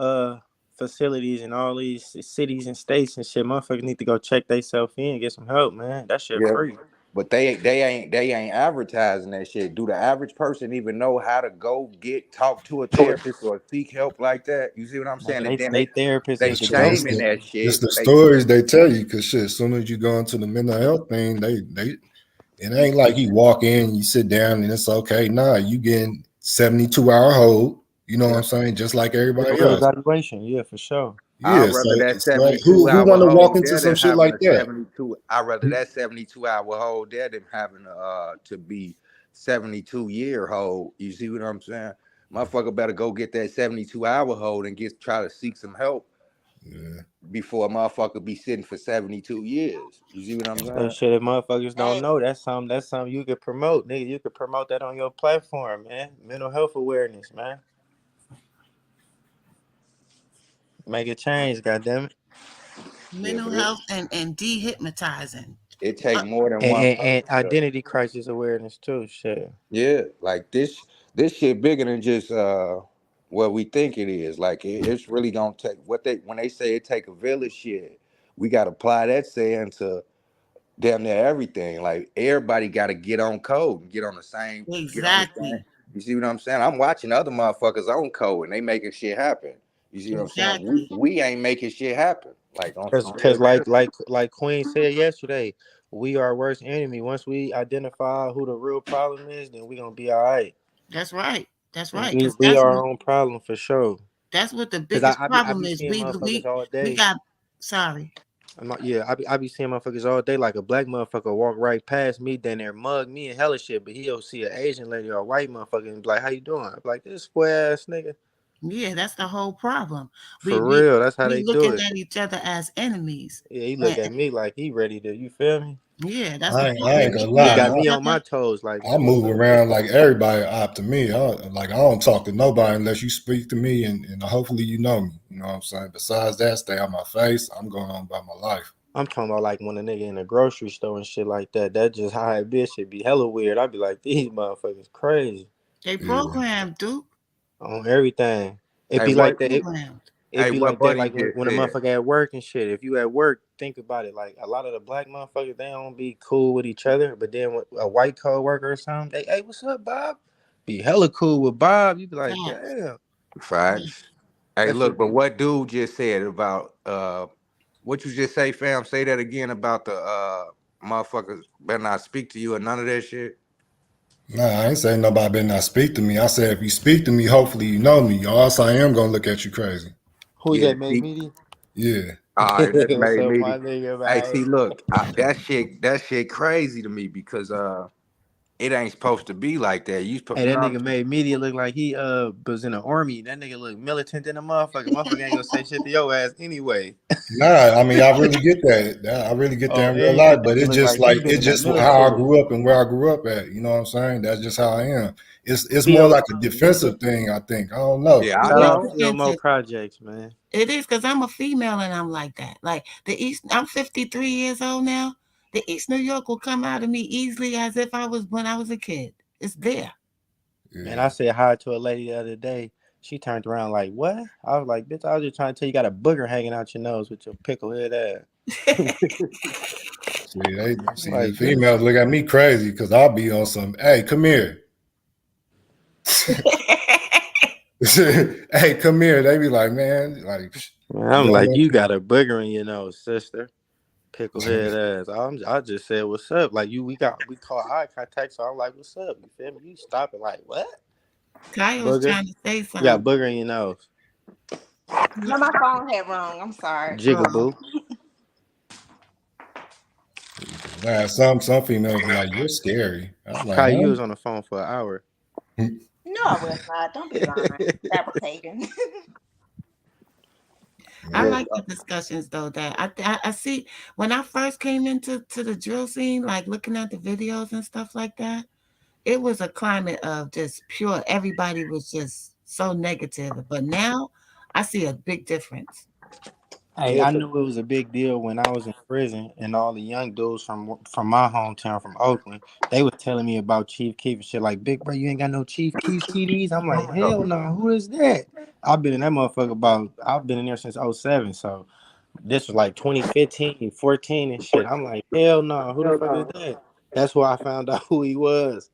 facilities in all these cities and states and shit. Motherfuckers need to go check themselves in and get some help, man. That shit yeah. free. But they ain't advertising that shit. Do the average person even know how to go talk to a therapist or seek help like that? You see what I'm saying? And Man, then they therapists they is the Shit, dope. shaming that it's shit. the stories they tell you, cause shit, as soon as you go into the mental health thing, it ain't like you walk in, you sit down, and it's okay. Nah, you getting 72-hour hold. You know what I'm saying? Just like everybody Real else. evaluation, yeah, for sure. I'd Yeah, so rather that it's like who 72 hour want to walk hold into there some than shit having like a that? 72. I'd rather that 72-hour hold there than having to be 72-year hold. You see what I'm saying? Motherfucker better go get that 72-hour hold and try to seek some help Yeah. before a motherfucker be sitting for 72 years. You see what I'm So saying? shit, if motherfuckers don't Hey, know, that's something you could promote, nigga. You could promote that on your platform, man. Mental health awareness, man. Make a change, goddammit. Yeah, Mental but health and dehypnotizing. it take Uh, more than And, one and, and person to. identity crisis awareness too, shit. Yeah, like this shit bigger than just what we think it is. Like it's really gonna take when they say it take a village shit, we gotta apply that saying to damn near everything. Like everybody gotta get on code and get on the same. exactly. You see what I'm saying? I'm watching other motherfuckers on code and they making shit happen. You see what I'm saying? Exactly. We ain't making shit happen. Like on some Cause real shit. like Queen said yesterday, we are our worst enemy. Once we identify who the real problem is, then we gonna be all right. That's right. That's right. Because We are our own problem for sure. that's what the Cause biggest I problem be is. seeing motherfuckers all We day. got sorry. I be seeing motherfuckers all day. Like a black motherfucker walk right past me, then there mug me and hella shit. But he'll see an Asian lady or a white motherfucker and be like, "How you doing?" I'm like, "This square ass nigga." Yeah, that's the whole problem. For real, that's how We they do looking it. at each other as enemies. Yeah, he look And, at me like he ready to. You feel me? yeah, that's the I problem. ain't gonna He lie. got me on my toes. Like, I man, what's move up? around like everybody op to me. I don't talk to nobody unless you speak to me and hopefully you know me. You know what I'm saying? Besides that, stay on my face. I'm going on about my life. I'm talking about like when a nigga in a grocery store and shit like that. That just how it be. Shit be hella weird. I be like, these motherfuckers crazy they Yeah. programmed, Duke. on everything. It Hey, be like what that. Programmed. It be what like that. buddy Like just when a said? motherfucker at work and shit. If you at work, think about it. Like a lot of the black motherfuckers, they don't be cool with each other. But then with a white coworker or something, they, hey, what's up, Bob? Be hella cool with Bob. You be like, Facts. damn. Facts. Hey, That look, shit but be what dude just said about what you just say, fam? Say that again about the motherfuckers better not speak to you or none of that shit. Nah, I ain't saying nobody better not speak to me. I said if you speak to me, hopefully you know me, or else I am gonna look at you crazy. who's Yeah, that made see, me? Yeah. all right, that's What's made up, me. my nigga, Hey, man? see, look, that shit crazy to me because it ain't supposed to be like that. Hey, You that know what I'm nigga saying? made media look like he was in the army. That nigga look militant in a motherfucker. Motherfucker ain't gonna say shit to your ass anyway. Nah, I mean I really get that. I really get that Oh, in real and life, that but nigga look like he been it's in the just how I military. grew up and where I grew up at. You know what I'm saying? That's just how I am. It's more CO, like a defensive thing, I think. I don't know. Yeah, I shout out know. CMO Defensive. Projects, man. It is because I'm a female and I'm like that. Like the East, I'm 53 years old now. The East New York will come out of me easily as if I was when I was a kid. It's there. Man, Yeah. I said hi to a lady the other day. She turned around like, what? I was like, bitch, I was just trying to tell you, got a booger hanging out your nose with your pickle head ass. See the Like, bitch. females look at me crazy because I'll be on some, hey, come here. Hey, come here. They be like, man, like Man, you I'm like, know, you got a booger in your nose, sister. Pickle head ass. I just said, what's up? Like we caught eye contact, so I'm like, what's up? You feel me? You stopping like what? Kyle was Booger? trying to say You got something. booger in your nose. no, my phone had rung. I'm sorry. Jigaboo. nah, some females be like, you're scary. I'm like, Kai, huh? you was on the phone for an hour. No, No, I was not. Don't be lying. Fabricating. I Look, like the discussions though. That I see when I first came into the drill scene, like looking at the videos and stuff like that. It was a climate of just pure. Everybody was just so negative. But now, I see a big difference. Hey, yeah, I 'cause- knew it was a big deal when I was in prison, and all the young dudes from my hometown, from Oakland, they was telling me about Chief Keef and shit. Like, big bro, you ain't got no Chief Keef CDs. I'm like, hell no. Who is that? I've been in that motherfucker I've been in there since '07. So this was like 2015, 14 and shit. I'm like, hell no. Who the fuck is that? That's why I found out who he was,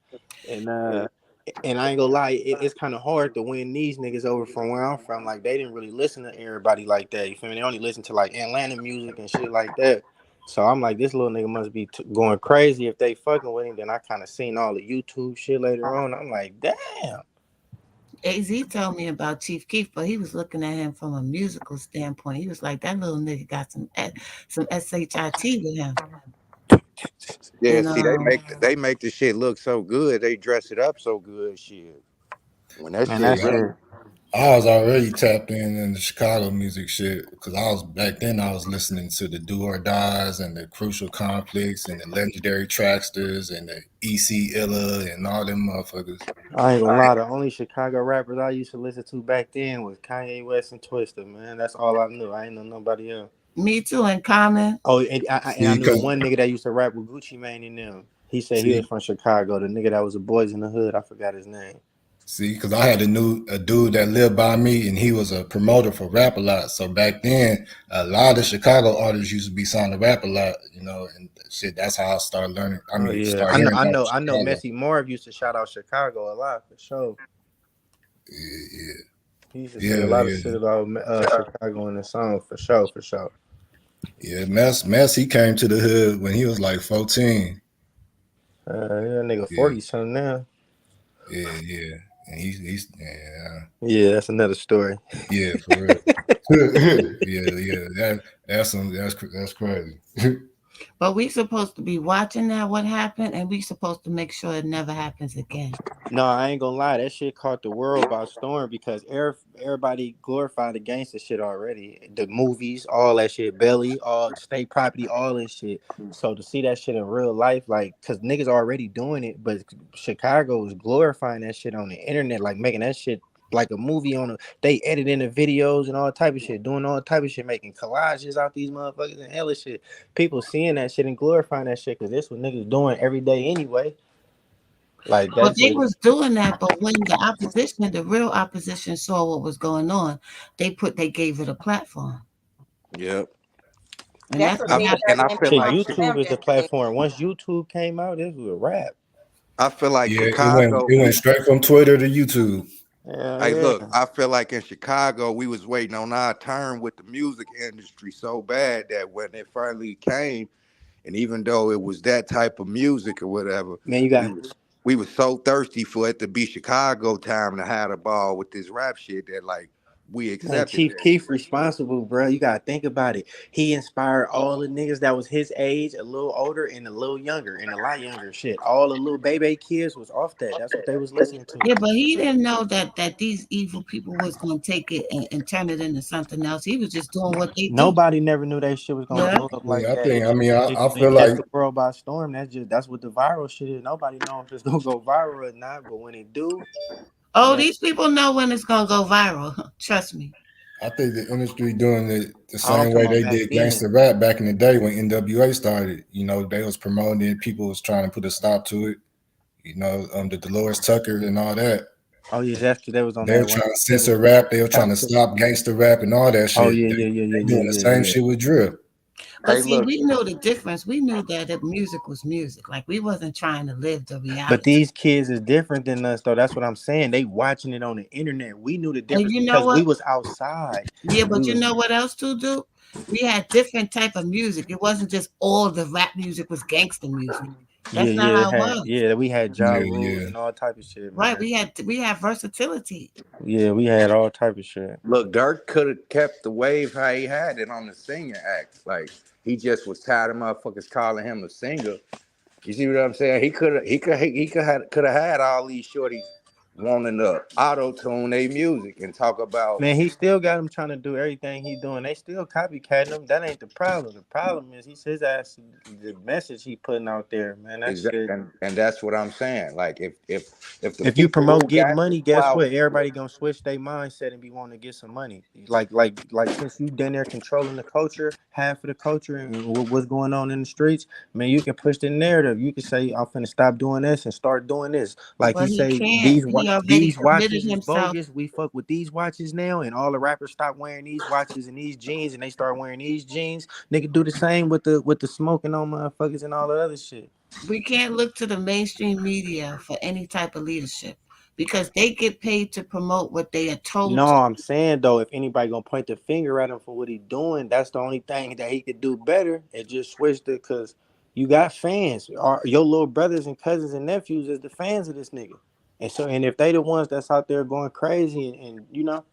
and I ain't gonna lie, it's kind of hard to win these niggas over from where I'm from. Like, they didn't really listen to everybody like that. You feel me? They only listen to like Atlanta music and shit like that. So I'm like, this little nigga must be going crazy if they fucking with him. Then I kind of seen all the YouTube shit later on. I'm like, damn. AZ told me about Chief Keef, but he was looking at him from a musical standpoint. He was like, that little nigga got some SHIT with him. yeah. And See, they make the shit look so good. They dress it up so good. Shit. When that Man, shit that Yeah, really, shit. I was already tapped in the Chicago music shit because I was back then. I was listening to the Do or Dies and the Crucial Conflicts and the Legendary Tracksters and the EC Illa and all them motherfuckers. I ain't gonna lie, the only Chicago rappers I used to listen to back then was Kanye West and Twista, man. That's all I knew. I ain't know nobody else. me too, in Common. Oh, and I See, knew the cause one nigga that used to rap with Gucci Mane and them. He said he was see, from Chicago. The nigga that was the Boys in the Hood, I forgot his name. because I had a dude that lived by me, and he was a promoter for Rap a Lot. So back then, a lot of Chicago artists used to be signed to Rap a Lot, and shit. That's how I started learning. I Oh mean, yeah, start hearing about I know. Chicago. Messy Marv used to shout out Chicago a lot for sure. Yeah, He used to yeah, say a yeah, lot of yeah. shit about Chicago in the song for sure, for sure. Yeah, Mess, he came to the hood when he was like 14. Yeah, nigga Yeah, 40 something now. yeah. And he's yeah, Yeah, that's another story. yeah, for real. yeah. That's crazy. But we supposed to be watching that, what happened, and we supposed to make sure it never happens again. No, I ain't gonna lie. That shit caught the world by storm because everybody glorified the gangster shit already. The movies, all that shit, Belly, all state property, all this shit. So to see that shit in real life, like, cause niggas already doing it, but Chicago is glorifying that shit on the internet, like making that shit like a movie they editing the videos and all type of shit, doing all type of shit, making collages out these motherfuckers and hella shit. People seeing that shit and glorifying that shit because this what niggas doing every day anyway. Like Well, that they shit. was doing that, but when the real opposition, saw what was going on, they gave it a platform, yep. and That's that's what what did And happened. I very feel like important to YouTube them is the yesterday. platform. Once YouTube came out, it was a wrap. I feel like Yeah, Chicago. it went straight from Twitter to YouTube. Yeah, Hey, look, yeah. I feel like in Chicago, we was waiting on our turn with the music industry so bad that when it finally came, and even though it was that type of music or whatever, Man, you we got was we was so thirsty for it to be Chicago time to have a ball with this rap shit that like we man, accepted Chief that Keef shit. responsible, bro. You gotta think about it. He inspired all the niggas that was his age, a little older and a little younger, and a lot younger. Shit, all the little baby kids was off that. That's what they was listening to. Yeah, but he didn't know that these evil people was going to take it and turn it into something else. He was just doing what they do. Nobody never knew that shit was gonna Yeah. blow up like Yeah, that. I It feel catch like the world by storm. That's what the viral shit is. Nobody know if it's gonna go viral or not, but when it do, Oh, man, these people know when it's going to go viral. Trust me. I think the industry doing it the I'm same talking way about they back did then. gangster rap back in the day when NWA started. They was promoting it. People was trying to put a stop to it. The Dolores Tucker and all that. Oh yeah, that's they was on They were that one. trying to censor rap. They were trying to Capture. stop gangster rap and all that Oh shit. yeah, They, yeah, yeah, they yeah, doing yeah, the yeah, same yeah. shit with drill. But Hey, see, look, we knew the difference. We knew that the music was music. Like, we wasn't trying to live the But reality. these kids is different than us, though. That's what I'm saying. They watching it on the internet. We knew the And difference you know because we what? was outside. Yeah, We but you was know what else to do? We had different type of music. It wasn't just all the rap music was gangster music. That's not how it was. we had Ja Yeah, Rules yeah. and all type of shit, Right. man. We had versatility. Yeah, we had all type of shit. look, Dirk could have kept the wave how he had it on the singing act. Like he just was tired of motherfuckers calling him a singer. You see what I'm saying? He could have had all these shorties wanting to auto-tune their music and talk about Man, he still got him trying to do everything he doing. They still copycatting him. That ain't the problem. The problem is he's his ass. The message he putting out there, man. That shit. and that's what I'm saying. Like if the If you people who promote getting got this money, guess clout, what? Everybody gonna switch their mindset and be wanting to get some money. Like since you done there controlling the culture, half of the culture, and what's going on in the streets, man, you can push the narrative. You can say I'm finna stop doing this and start doing this. Like But he he say can't. He already these committed watches is himself. bogus. We fuck with these watches now, and all the rappers stop wearing these watches and these jeans, and they start wearing these jeans. Nigga do the same with the smoking on motherfuckers and all the other shit. We can't look to the mainstream media for any type of leadership because they get paid to promote what they are told No, to. I'm saying though, if anybody gonna point the finger at him for what he doing, that's the only thing that he could do better and just switch it because you got fans. Your little brothers and cousins and nephews is the fans of this nigga. And if they the ones that's out there going crazy and you know,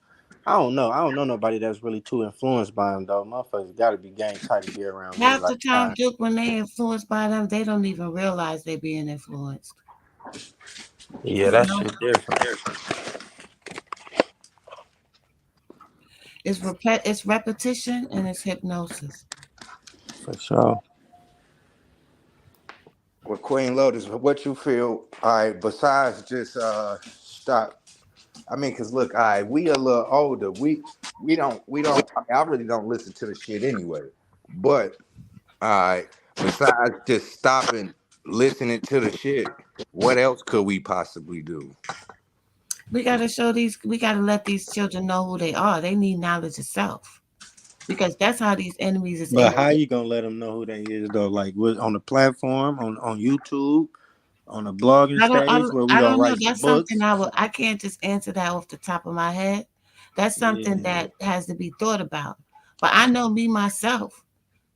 I don't know nobody that's really too influenced by him though. Motherfuckers gotta be gang tight to be around me. Half Like, the time, Duke, when they influenced by them, they don't even realize they're being influenced. yeah, that shit different. It's repetition and it's hypnosis. For sure. Well, Queen Lotus, what you feel? All right, besides just stop. I mean, cause look, all right, we a little older. We don't. I mean, I really don't listen to the shit anyway. But all right, besides just stopping listening to the shit, what else could we possibly do? We gotta let these children know who they are. They need knowledge of self. Because that's how these enemies is. But how you gonna let them know who they is though? Like on the platform, on YouTube, on a blogging stage where we gonna write some That's books. something I can't just answer that off the top of my head. That's something that has to be thought about. But I know me myself,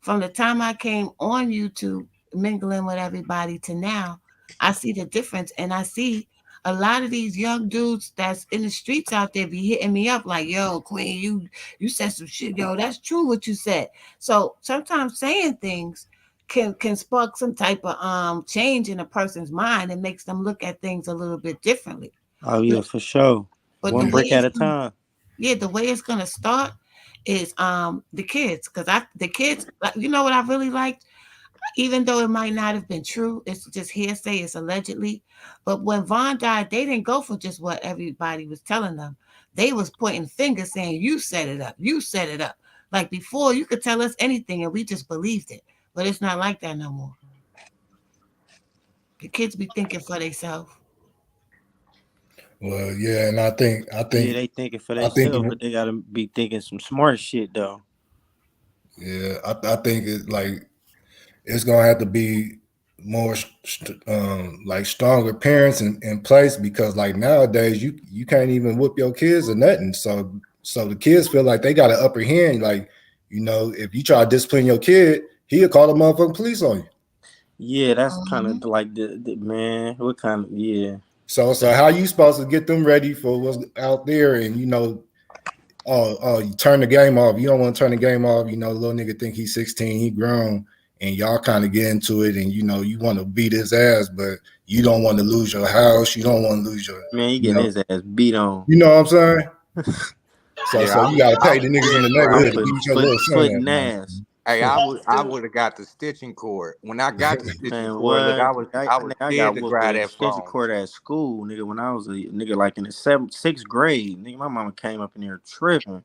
from the time I came on YouTube, mingling with everybody to now, I see the difference, and I see a lot of these young dudes that's in the streets out there be hitting me up like, "Yo, Queen, you said some shit. Yo, that's true what you said." So sometimes saying things can spark some type of change in a person's mind and makes them look at things a little bit differently. Oh yeah, for sure. But one brick at a time. Yeah, the way it's gonna start is the kids, because the kids, you know what I really liked, even though it might not have been true, it's just hearsay, it's allegedly. But when Von died, they didn't go for just what everybody was telling them. They was pointing fingers saying, "You set it up, you set it up." Like before, you could tell us anything and we just believed it. But it's not like that no more. The kids be thinking for themselves. Well, yeah, and I think yeah, they thinking for themselves, but they gotta be thinking some smart shit though. Yeah, I think it's gonna have to be more like stronger parents in place, because like nowadays you can't even whoop your kids or nothing. So the kids feel like they got an upper hand. Like, you know, if you try to discipline your kid, he'll call the motherfucking police on you. Yeah, that's kind of like the man. What kind of So how you supposed to get them ready for what's out there? And you know, you turn the game off. You don't want to turn the game off. You know, the little nigga think he's 16, he grown, and y'all kind of get into it, and you know, you want to beat his ass, but you don't want to lose your house. You don't want to lose your man. He getting his ass beat on. You know what I'm saying? So you gotta pay the niggas in the neighborhood to beat your little son ass. Hey, I would have got the stitching cord. When I got the stitching cord, look, I was scared to grab that phone. Stitching cord at school, nigga. When I was a nigga, like in the 6th grade, nigga, my mama came up in there tripping.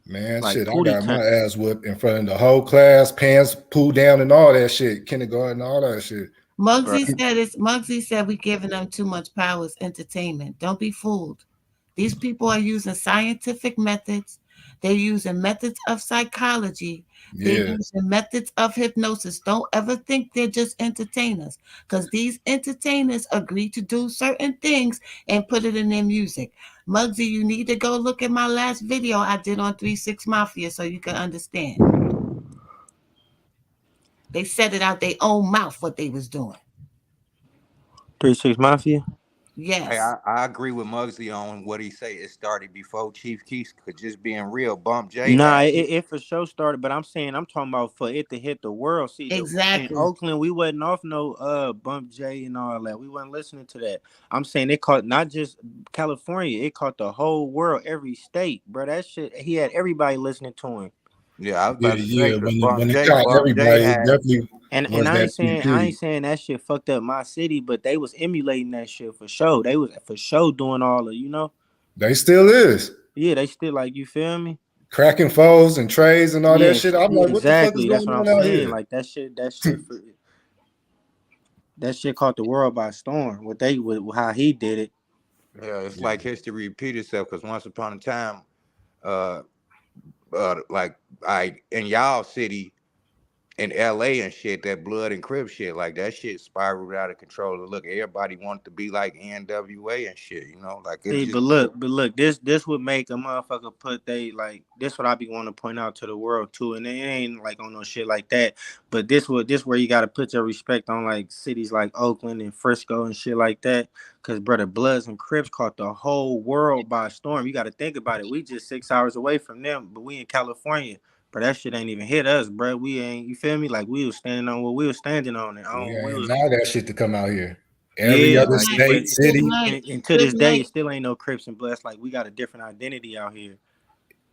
Man, like, shit, I got my ass whipped in front of the whole class, pants pulled down and all that shit, kindergarten, all that shit. Muggsy said we giving them too much power as entertainment. Don't be fooled. These people are using scientific methods. They're using methods of psychology. They're using methods of hypnosis. Don't ever think they're just entertainers, because these entertainers agree to do certain things and put it in their music. Muggsy, you need to go look at my last video I did on 3 6 Mafia so you can understand. They said it out their own mouth what they was doing. 3 6 Mafia? Yes. Hey, I agree with Muggsy on what he say. It started before Chief Keef, could just being real. Bump J Nah, had it for sure started, but I'm talking about for it to hit the world. See, in Exactly. Oakland, we wasn't off no Bump J and all that. We wasn't listening to that. I'm saying it caught not just California, it caught the whole world, every state, bro. That shit, he had everybody listening to him. Yeah, I was Yeah, about to say yeah. because When it caught Bump J everybody, it had definitely And was I that ain't saying CP. that shit fucked up my city, but they was emulating that shit for sure. They was for sure doing all of. They still is Yeah, they still like, you feel me? cracking foes and trays and all that Yeah, shit. I'm yeah, like, what the fuck is exactly. That's going what I'm on out saying. here? Like that shit that shit caught the world by storm. How he did it. yeah, it's Yeah. like history repeat itself because once upon a time, uh, like in y'all city, in LA and shit, that blood and crib shit, like that shit spiraled out of control. And look, everybody wanted to be like NWA and shit, like it See, just but look, this would make a motherfucker put this what I be wanting to point out to the world too, and it ain't like on no shit like that. But this where you gotta put your respect on like cities like Oakland and Frisco and shit like that, cause brother, Bloods and Crips caught the whole world by storm. You got to think about it. We just 6 hours away from them, but we in California. But that shit ain't even hit us, bro. We ain't, you feel me? Like we was standing on what we was standing on, and We on we ain't was. allow that shit to come out here. Every Yeah, other like, but state, city, and to this day, it still ain't no Crips and Bloods. Like we got a different identity out here.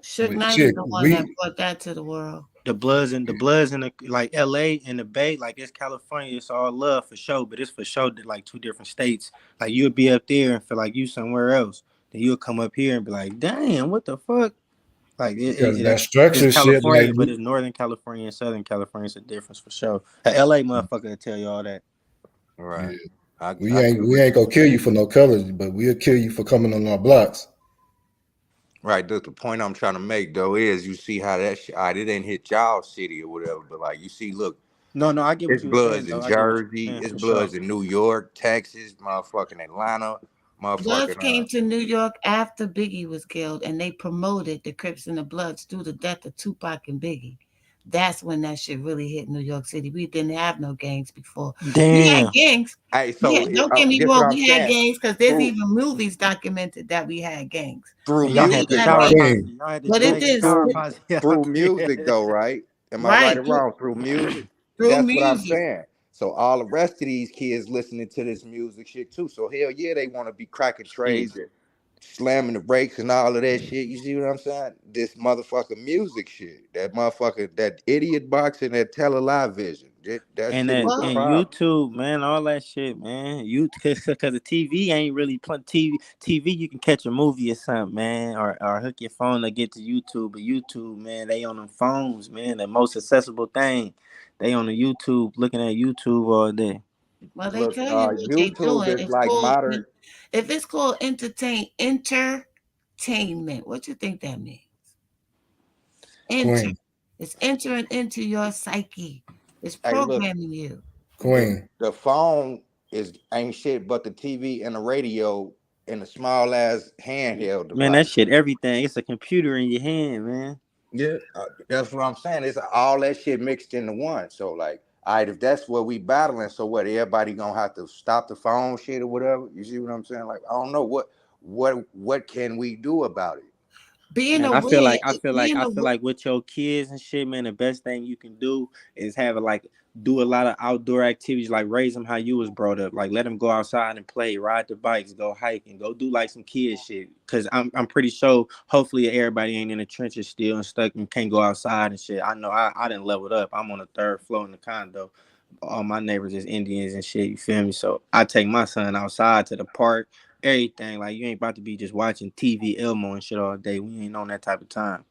Suge but Knight is shit, the one that brought that to the world. The Bloods and the like LA and the Bay, like it's California, it's all love for sure, but it's for sure that like two different states. Like you'll be up there and feel like you somewhere else. Then you'll come up here and be like, damn, what the fuck? Like because that structure it's shit, like California, but it's Northern California and Southern California. It's a difference for sure. A LA motherfucker will tell you all that. right. yeah, I we get ain't what gonna kill you for no colors, but we'll kill you for coming on our blocks. right. The point I'm trying to make though is you see how that shit, it didn't hit y'all city or whatever, but like you see, look, No, I get what it's you were saying Bloods in though. I get what you're Jersey, saying it's for sure. Bloods in New York, Texas, motherfucking Atlanta, Bloods motherfucking came to New York after Biggie was killed, and they promoted the Crips and the Bloods through the death of Tupac and Biggie. That's when that shit really hit New York City. We didn't have no gangs before. We Damn. had gangs. Hey, so Don't get me guess what wrong. I'm We had saying? gangs because there's Through, even movies documented that we had gangs. through And y'all had the music, That shower right? they- posse. Y'all had the But it Jamaican didn't shower Through posse. through music though, right? Am I right or wrong? Through music. through That's what I'm music. saying. So all the rest of these kids listening to this music shit too. So hell yeah, they want to be cracking trays and slamming the brakes and all of that shit. You see what I'm saying? This motherfucking music shit. That motherfucker, that idiot boxing, that television. That And shit is that the Well, and problem. YouTube, man, all that shit, man. Because the TV ain't really TV. You can catch a movie or something, man, or hook your phone to get to YouTube. But YouTube, man, they on them phones, man. The most accessible thing. They on the YouTube, looking at YouTube all day. well, they Look, tell you what they YouTube doing. is like modern. If it's called entertainment, what you think that means? Enter. Queen, It's entering into your psyche. It's Hey, look, programming you. Queen, the phone ain't shit but the TV and the radio and the small ass handheld Man, that device. shit, everything. It's a computer in your hand, man. Yeah, that's what I'm saying. It's all that shit mixed into one. So like, all right, if that's what we battling, so what? Everybody gonna have to stop the phone shit or whatever. You see what I'm saying? Like, I don't know what can we do about it? Being Man, aware. I feel like with your kids and shit, man, the best thing you can do is do a lot of outdoor activities, like raise them how you was brought up. Like let them go outside and play, ride the bikes, go hiking, go do like some kid shit. Cause I'm pretty sure hopefully everybody ain't in the trenches still and stuck and can't go outside and shit. I know I didn't level up. I'm on the 3rd floor in the condo. All my neighbors is Indians and shit, you feel me? So I take my son outside to the park. Everything, like you ain't about to be just watching TV Elmo and shit all day. We ain't on that type of time.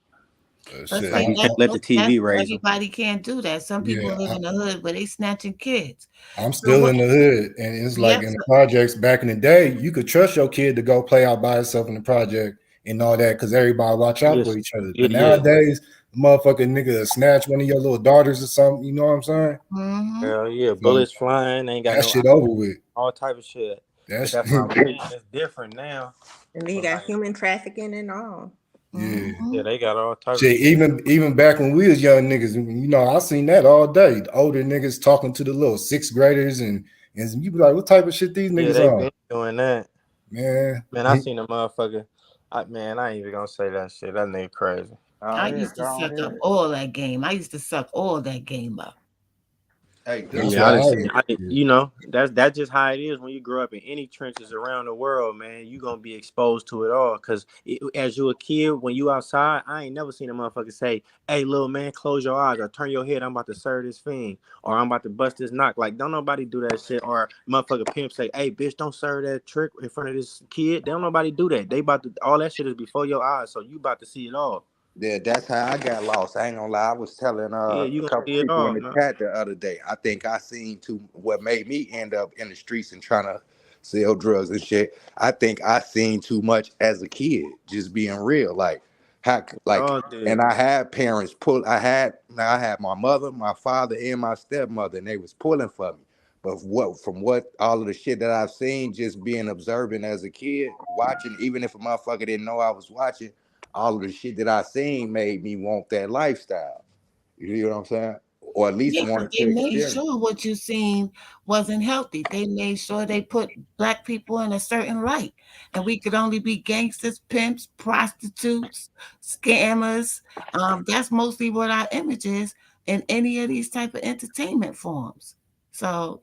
shit. Like you can't let the TV raise them. Everybody can't do that. Some people live in the hood where they snatching kids. I'm still in the hood, and it's like Yep. in the projects back in the day, you could trust your kid to go play out by himself in the project and all that because everybody watch out for each other. But nowadays, motherfucking nigga snatch one of your little daughters or something. You know what I'm saying? Mm-hmm. Hell yeah, bullets flying, ain't got that no shit over with. all type of shit. That's That's what I'm saying. It's different now. And then you got human trafficking and all. yeah. Yeah, they got all types Shit, even back when we was young niggas, you know, I seen that all day. The older niggas talking to the little 6th graders and you be like, what type of shit these niggas they on? been doing that. Man, Man, I seen a motherfucker. I ain't even gonna say that shit. That nigga crazy. I Yeah, used to go suck up ahead. all that game. I used to suck all that game up. Hey, that's Yeah, I why done I seen. was. You know, that's just how it is when you grow up in any trenches around the world, man. You gonna be exposed to it all. Cause as you a kid, when you outside, I ain't never seen a motherfucker say, "Hey, little man, close your eyes or turn your head. I'm about to serve this fiend, or I'm about to bust this knock." Like, don't nobody do that shit. Or motherfucker pimp say, "Hey, bitch, don't serve that trick in front of this kid." Don't nobody do that. They about to all that shit is before your eyes, so you about to see it all. Yeah, that's how I got lost. I ain't gonna lie. I was telling Yeah, a you gonna couple see it people in all, the man. chat the other day. I think I seen what made me end up in the streets and trying to sell drugs and shit. I think I seen too much as a kid, just being real. Like We like, all did. and I had parents pull. I had my mother, my father, and my stepmother, and they was pulling for me. But from what all of the shit that I've seen, just being observant as a kid, watching, even if a motherfucker didn't know I was watching, all of the shit that I seen made me want that lifestyle. You know what I'm saying? Or at least Yeah, but wanted they to made experience. sure what you seen wasn't healthy. They made sure they put black people in a certain light. And we could only be gangsters, pimps, prostitutes, scammers. That's mostly what our image is in any of these type of entertainment forms. So,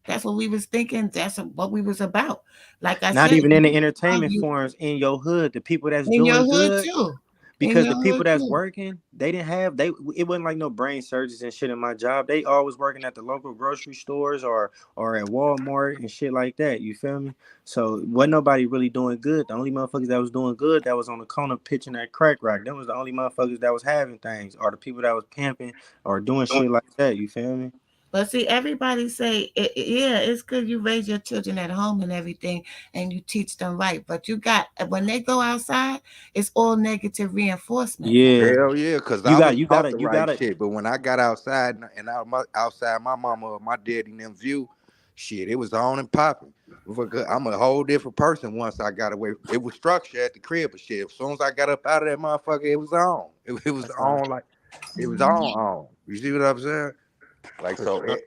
that's what we was thinking. That's what we was about. Like I Not said, even in the young, entertainment you forums in your hood, the people that's in your doing hood good, too. In because your the people hood that's too. working, they didn't have it wasn't like no brain surgeons and shit in my job. They always working at the local grocery stores or at Walmart and shit like that. You feel me? So wasn't nobody really doing good. The only motherfuckers that was doing good that was on the corner pitching that crack rock. Them was the only motherfuckers that was having things, or the people that was pimping or doing shit like that. You feel me? But see, everybody say, yeah, it's good you raise your children at home and everything, and you teach them right. But when they go outside, it's all negative reinforcement. Yeah. Hell yeah, cause You I got was you taught gotta the you right gotta shit. But when I got outside and outside my mama or my daddy and them view, shit, it was on and popping. I'm a whole different person once I got away. It was structure at the crib, but shit. As soon as I got up out of that motherfucker, it was on. It was that's all on like it was Mhm. on. You see what I'm saying? Like for so, sure.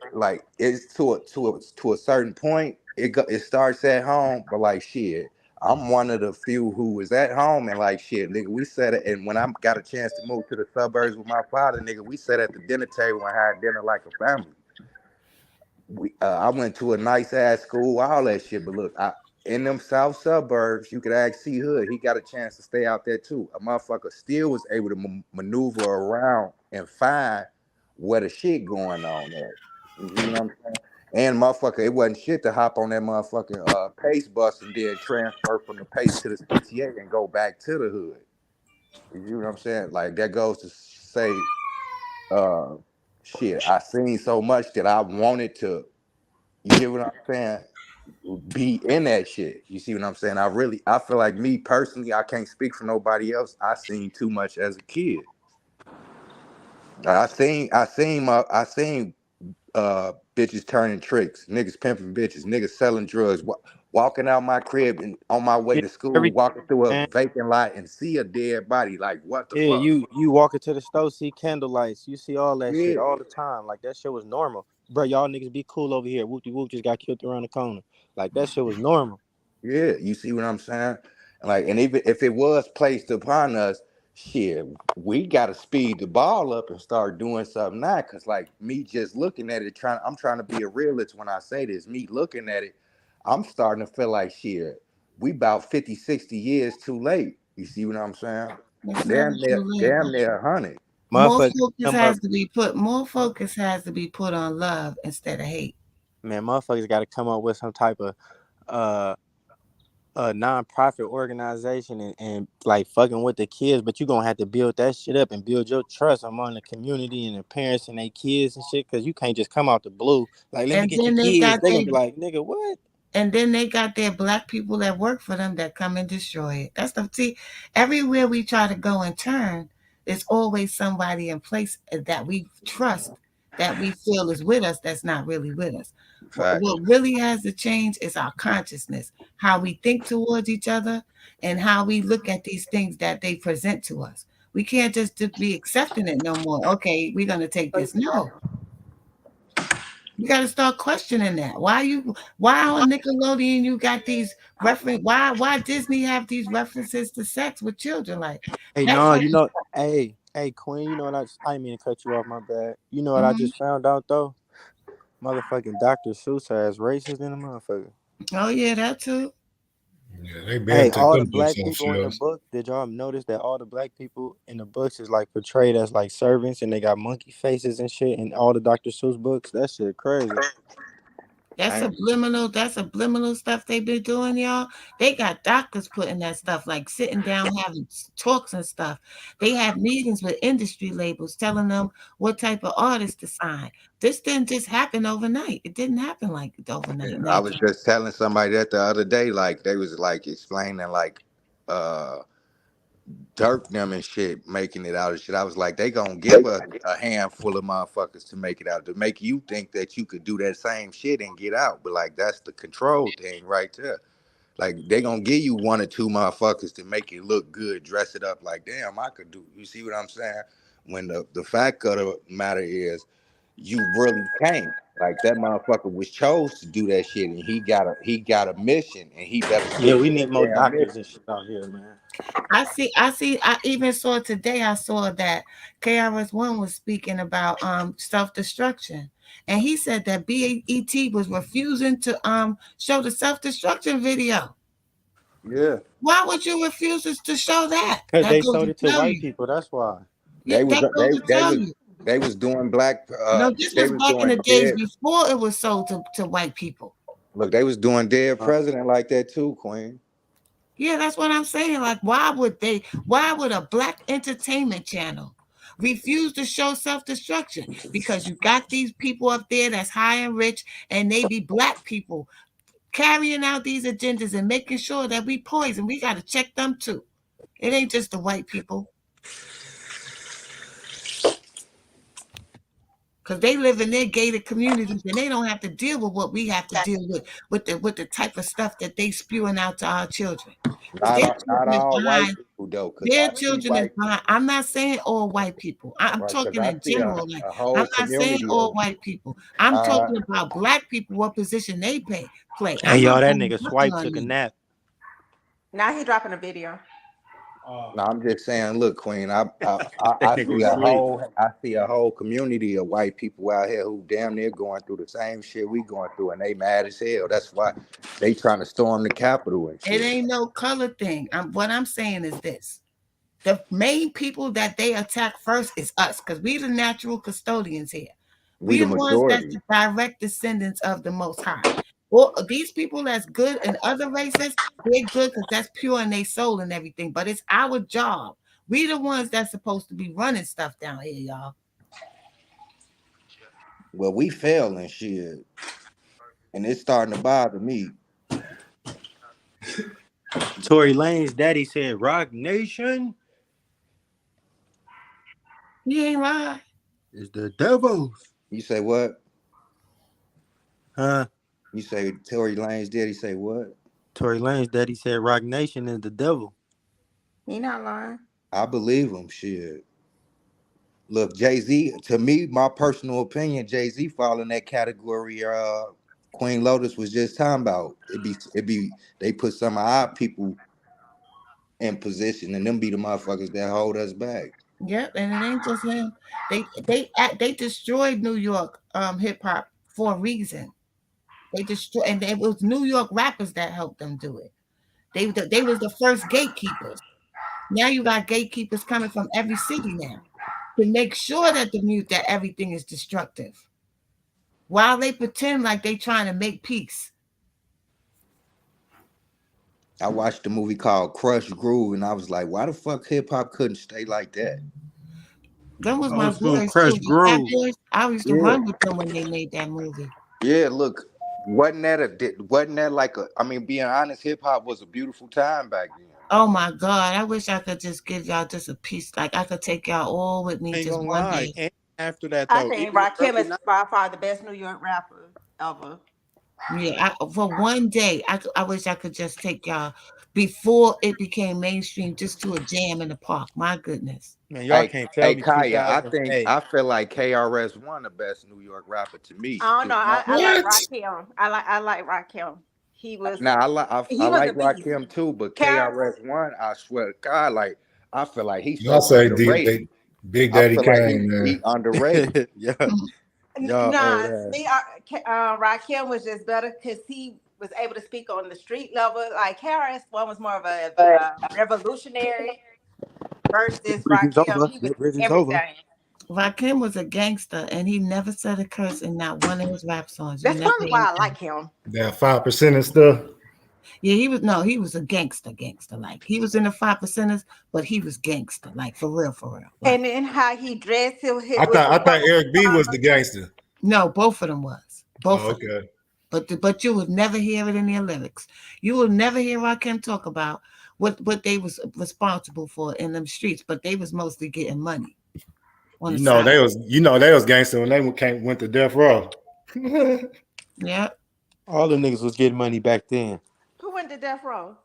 it's to a certain point. It starts at home, but like shit, I'm one of the few who was at home and like shit, nigga. We sat at, and when I got a chance to move to the suburbs with my father, nigga, we sat at the dinner table and had dinner like a family. I went to a nice ass school, all that shit. But look, in them south suburbs, you could ask C Hood. He got a chance to stay out there too. A motherfucker still was able to maneuver around and find where the shit going on at. You see what I'm saying? And motherfucker, it wasn't shit to hop on that motherfucking pace bus and then transfer from the pace to the CTA and go back to the hood. You see what I'm saying? Like that goes to say, uh, shit. I seen so much that I wanted to. You get what I'm saying? Be in that shit. You see what I'm saying? I feel like me personally, I can't speak for nobody else. I seen too much as a kid. I seen bitches turning tricks, niggas pimping bitches, niggas selling drugs, walking out my crib and on my way Yeah, to school, everything, walking through a man. vacant lot and see a dead body. Like what the Yeah, fuck? you walk into the store, see candle lights, you see all that shit Yeah. all the time. Like that shit was normal. Bro, y'all niggas be cool over here. Whoop de whoop just got killed around the corner. Like that shit was normal. Yeah, you see what I'm saying? Like, and even if it was placed upon us, shit, we gotta speed the ball up and start doing something now. Cause like me just looking at it, I'm trying to be a realist when I say this. Me looking at it, I'm starting to feel like shit, we about 50, 60 years too late. You see what I'm saying? It's never too late. Damn near 100. More Motherfuckers focus come up, has to be put. More focus has to be put on love instead of hate. man, motherfuckers gotta come up with some type of uh a non-profit organization and like fucking with the kids, but you gonna have to build that shit up and build your trust among the community and the parents and their kids and shit, because you can't just come out the blue like, let me And get your then they kids. got They gonna they be like, nigga, what? and then they got their black people that work for them that come and destroy it. That's the see. Everywhere we try to go and turn, there's always somebody in place that we trust, that we feel is with us. That's not really with us. Facts. What really has to change is our consciousness, how we think towards each other, and how we look at these things that they present to us. We can't just be accepting it no more. Okay, we're gonna take this. No, You got to start questioning that. Why on Nickelodeon you got these reference? Why Disney have these references to sex with children? Like Hey, that's no, like, you know, hey, Queen, you know what I didn't mean to cut you off, my bad. You know what I mhm. just found out though? Motherfucking Dr. Seuss has racist in the motherfucker. Oh yeah, that too. Yeah, they been Hey, took all the them books black off people in the shelves. book, did y'all notice that all the black people in the books is like portrayed as like servants and they got monkey faces and shit in all the Dr. Seuss books? That shit crazy. That's I subliminal stuff they've been doing, y'all. They got doctors putting that stuff, like sitting down having talks and stuff. They have meetings with industry labels telling them what type of artists to sign. This didn't just happen overnight. It didn't happen like overnight. I was Magic. just telling somebody that the other day, like they was like explaining like uh Dirk them and shit making it out of shit. I was like, they gonna give a handful of motherfuckers to make it out to make you think that you could do that same shit and get out. But like that's the control thing right there. Like they gonna give you one or two motherfuckers to make it look good, dress it up like damn, I could do. You see what I'm saying? When the fact of the matter is, you really can't. Like that motherfucker was chose to do that shit, and he got a mission, and he better Yeah, stick we to need the more damn doctors mission. and shit out here, man. I even saw today, I saw that KRS-One was speaking about self-destruction. And he said that BET was refusing to show the self-destruction video. Yeah, Why would you refuse us to show that? Cause That they goes sold to it to tell white you. people. That's why. Yeah, they was that goes to they tell was you. they was doing black. No, this They was was back in the doing days dead. before it was sold to white people. Look, they was doing dead Uh, president like that too, Queen. Yeah, that's what I'm saying. Like, why would a black entertainment channel refuse to show self-destruction? Because you got these people up there that's high and rich, and they be black people carrying out these agendas and making sure that we poison. We got to check them too. It ain't just the white people. Because they live in their gated communities and they don't have to deal with what we have to deal with the type of stuff that they spewing out to our children. Because Not all white people though, cause their I see children is white behind. I'm not saying all white people. I'm right, cause talking I in see general. Like, a I'm whole not saying community all of white people. I'm uh talking about black people, what position they play. hey, I'm not y'all, that putting nigga nothing Swipe on took a them. nap. Now he dropping a video. no, I'm just saying, look, Queen, That I see nigga sleep. I see a whole community of white people out here who damn near going through the same shit we going through, and they mad as hell. That's why they trying to storm the Capitol and It shit. ain't no color thing. What I'm saying is this. The main people that they attack first is us, because we the natural custodians here. We We the the ones that's majority. the direct descendants of the Most High. Well, these people that's good in other races, they're good because that's pure in their soul and everything. But it's our job. We the ones that's supposed to be running stuff down here, y'all. Well, we failing shit, and it's starting to bother me. Tory Lane's daddy said, "Rock Nation He ain't lying. is the devil's." You say what? Huh? You say Tory Lanez did? He say what? Tory Lane's daddy said, "Rock Nation is the devil." He not lying. I believe him. Shit. Look, Jay-Z, to me, my personal opinion, Jay-Z fall in that category Queen Lotus was just talking about. It be they put some of our people in position and them be the motherfuckers that hold us back. Yep, and it ain't just him. They destroyed New York hip hop for a reason. They destroyed, and it was New York rappers that helped them do it. They was the first gatekeepers. Now you got gatekeepers coming from every city now to make sure that that everything is destructive, while they pretend like they trying to make peace. I watched a movie called Crush Groove and I was like, why the fuck hip hop couldn't stay like that? Them was my Old school boys too. Crush The Fat Groove. Boys. I used to Yeah. run with them when they made that movie. Yeah, look, wasn't that like I mean, being honest, hip hop was a beautiful time back then. Oh my God! I wish I could just give y'all just a piece. Like I could take y'all all with me Ain't just gonna one lie. day. And after that I though, think even the Rakim early is 90s, by far the best New York rapper ever. Yeah, for one day, I wish I could just take y'all before it became mainstream just to a jam in the park. My goodness. Man, y'all Hey, can't tell hey, me Kaya, 2000. Hey, I feel like KRS-One the best New York rapper to me. I don't know. My- I like What? Rakim. I like Rakim. He was Now I he was a like beast. Rakim too, but Karis, KRS-One, I swear to God, like I feel like he's Y'all so say underrated. Big I Daddy feel like Kane, he man. underrated. yeah, y'all nah, old ass. see, Rakim was just better because he was able to speak on the street level. Like Karis, one was more of a revolutionary versus Bridge is Rakim. over. He was That bridge is over. everything. Rakim was a gangster, and he never said a curse in not one of his rap songs. You That's never probably heard why I him. like him. That 5% and stuff. Yeah, he was a gangster. Like he was in the 5%ers, but he was gangster, like for real. Like, And then how he dressed, he I was thought Eric B was the gangster. no, both of them was. Both Oh, of them. okay. But you would never hear it in their lyrics. You will never hear Rakim talk about what they was responsible for in them streets, but they was mostly getting money on the side. They was gangster when they went to death row. Yeah. All the niggas was getting money back then. Who went to death row?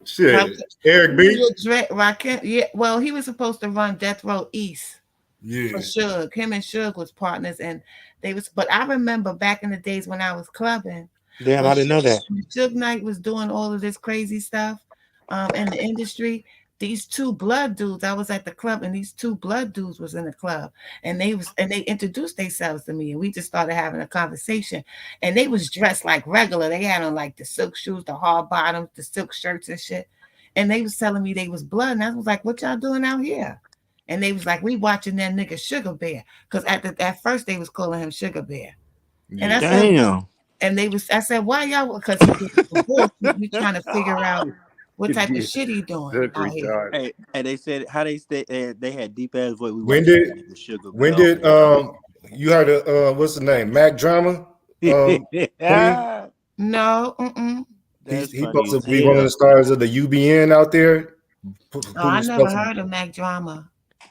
Shit, Eric B. Rakim, yeah, well, he was supposed to run Death Row East Yeah, for Suge. Him and Suge was partners, and they was. But I remember back in the days when I was clubbing. Damn, I didn't know that. Suge Knight was doing all of this crazy stuff in the industry. These two blood dudes, I was at the club, and these two blood dudes was in the club, and they introduced themselves to me, and we just started having a conversation. And they was dressed like regular. They had on like the silk shoes, the hard bottoms, the silk shirts and shit. And they was telling me they was blood, and I was like, "What y'all doing out here?" And they was like, "We watching that nigga Sugar Bear," because at first they was calling him Sugar Bear, and I said. Damn. And I said, why y'all? Because he did divorce. We trying to figure out what type of shit he doing Look out here. retarded. Hey, and they said how they said they had deep ass voice. We When watched did- that nigga Sugar when Bell. did you heard of what's the name? Mac Drama. Yeah. No, That's He's funny supposed to as be one of hell. the stars of the UBN out there. I never heard of Mac Drama.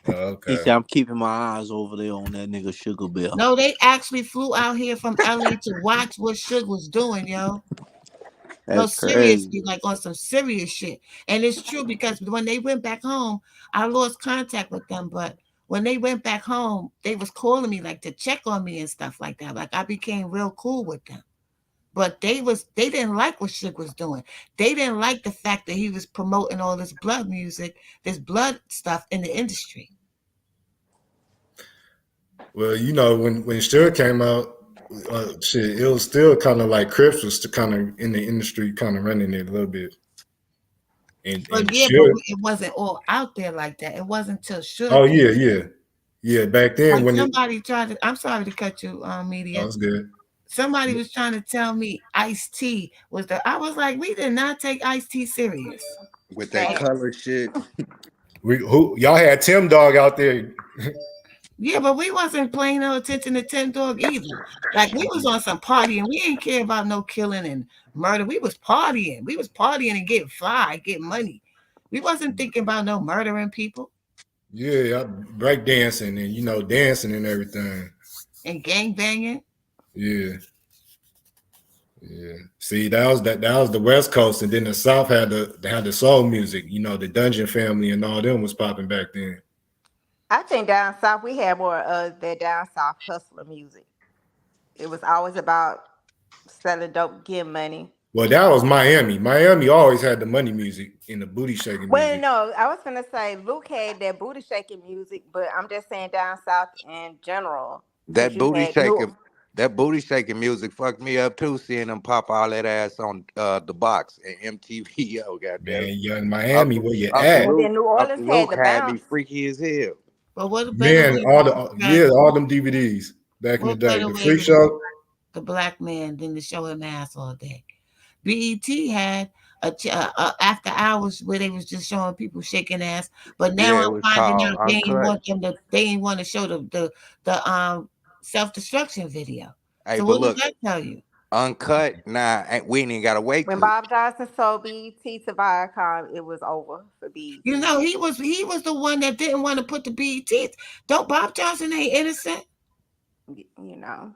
Oh, He okay. said, "I'm keeping my eyes over there on that nigga Sugar Bell." No, they actually flew out here from LA to watch what Suge was doing, yo. No, That's seriously, crazy. like on some serious shit. And it's true because when they went back home, I lost contact with them. But when they went back home, they was calling me like to check on me and stuff like that. Like I became real cool with them. But they didn't like what Suge was doing. They didn't like the fact that he was promoting all this blood music, this blood stuff in the industry. Well, when Suge came out, shit, it was still kind of like Crips was kind of in the industry, kind of running it a little bit. And But Suge, it wasn't all out there like that. It wasn't until Suge. oh yeah. Back then like when somebody tried to. I'm sorry to cut you, media. that was good. Somebody was trying to tell me Ice-T was the. I was like, we did not take Ice-T serious. With that color shit. Y'all had Tim Dog out there. Yeah, but we wasn't paying no attention to Tim Dog either. Like we was on some partying. We didn't care about no killing and murder. We was partying. We was partying and getting fly, getting money. We wasn't thinking about no murdering people. Yeah, break dancing and dancing and everything. And gang banging. Yeah. See, that was the West Coast, and then the South had the soul music. The Dungeon Family and all them was popping back then. I think down south we had more of that down south hustler music. It was always about selling dope, getting money. Well, that was Miami. Miami always had the money music and the booty shaking Well, music. no, I was gonna say Luke had that booty shaking music, but I'm just saying down south in general. That you booty had shaking, that booty shaking music fucked me up too. Seeing them pop all that ass on the box and MTV. Yo, goddamn. Man, you're in Miami, where you Uncle at? And then New Orleans Uncle had Luke the had me bounce. freaky as hell. But what a Man, better way all them DVDs back in the what day. better The way Freak to Show. the black man than to show him ass all day. BET had a after hours where they was just showing people shaking ass, but now Yeah, it I'm was finding called out they ain't Uncut. want them to. They ain't want to show the self-destruction video. Hey, So but what look, does that tell you? Uncut. Nah, we ain't even gotta wait. When Bob Johnson sold BET to Viacom, it was over for BET. You know, he was the one that didn't want to put the BET. Don't Bob Johnson ain't innocent? You know.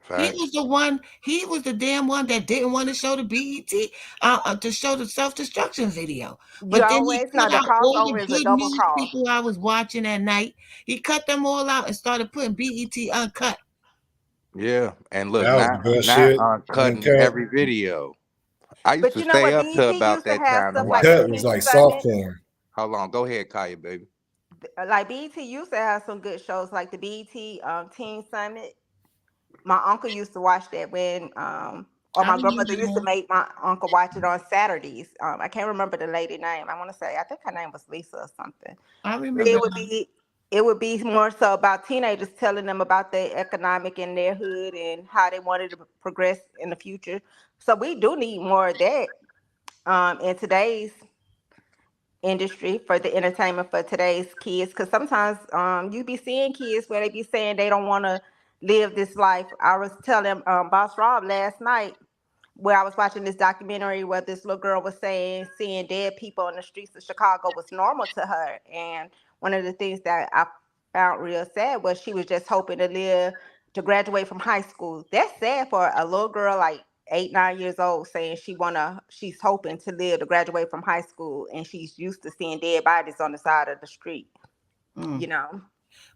He Facts. was the one. He was the damn one that didn't want to show the BET to show the self-destruction video. You But then he always know cut the out all the crossover is a good double news cross. people I was watching at night. He cut them all out and started putting BET uncut. Yeah, and look, That was the now best now shit. I'm cutting Uncut. every video. I used But to you know stay what? up to BET about used to that have time to stuff watch like the Uncut it. was Teen like soft Summit. porn. Hold on, go ahead, Kaya, baby. Like BET used to have some good shows, like the BET Teen Summit. My uncle used to watch that or I my remember grandmother used to that. make my uncle watch it on Saturdays. I can't remember the lady name. I think her name was Lisa or something. I But remember. it would be more so about teenagers telling them about their economic in their hood and how they wanted to progress in the future. So we do need more of that in today's industry for the entertainment for today's kids, because sometimes you be seeing kids where they be saying they don't want to live this life. I was telling Boss Rob last night where I was watching this documentary where this little girl was saying seeing dead people on the streets of Chicago was normal to her. And one of the things that I found real sad was she was just hoping to graduate from high school. That's sad for a little girl like 8, 9 years old saying she's hoping to live to graduate from high school, and she's used to seeing dead bodies on the side of the street. Mm. You know,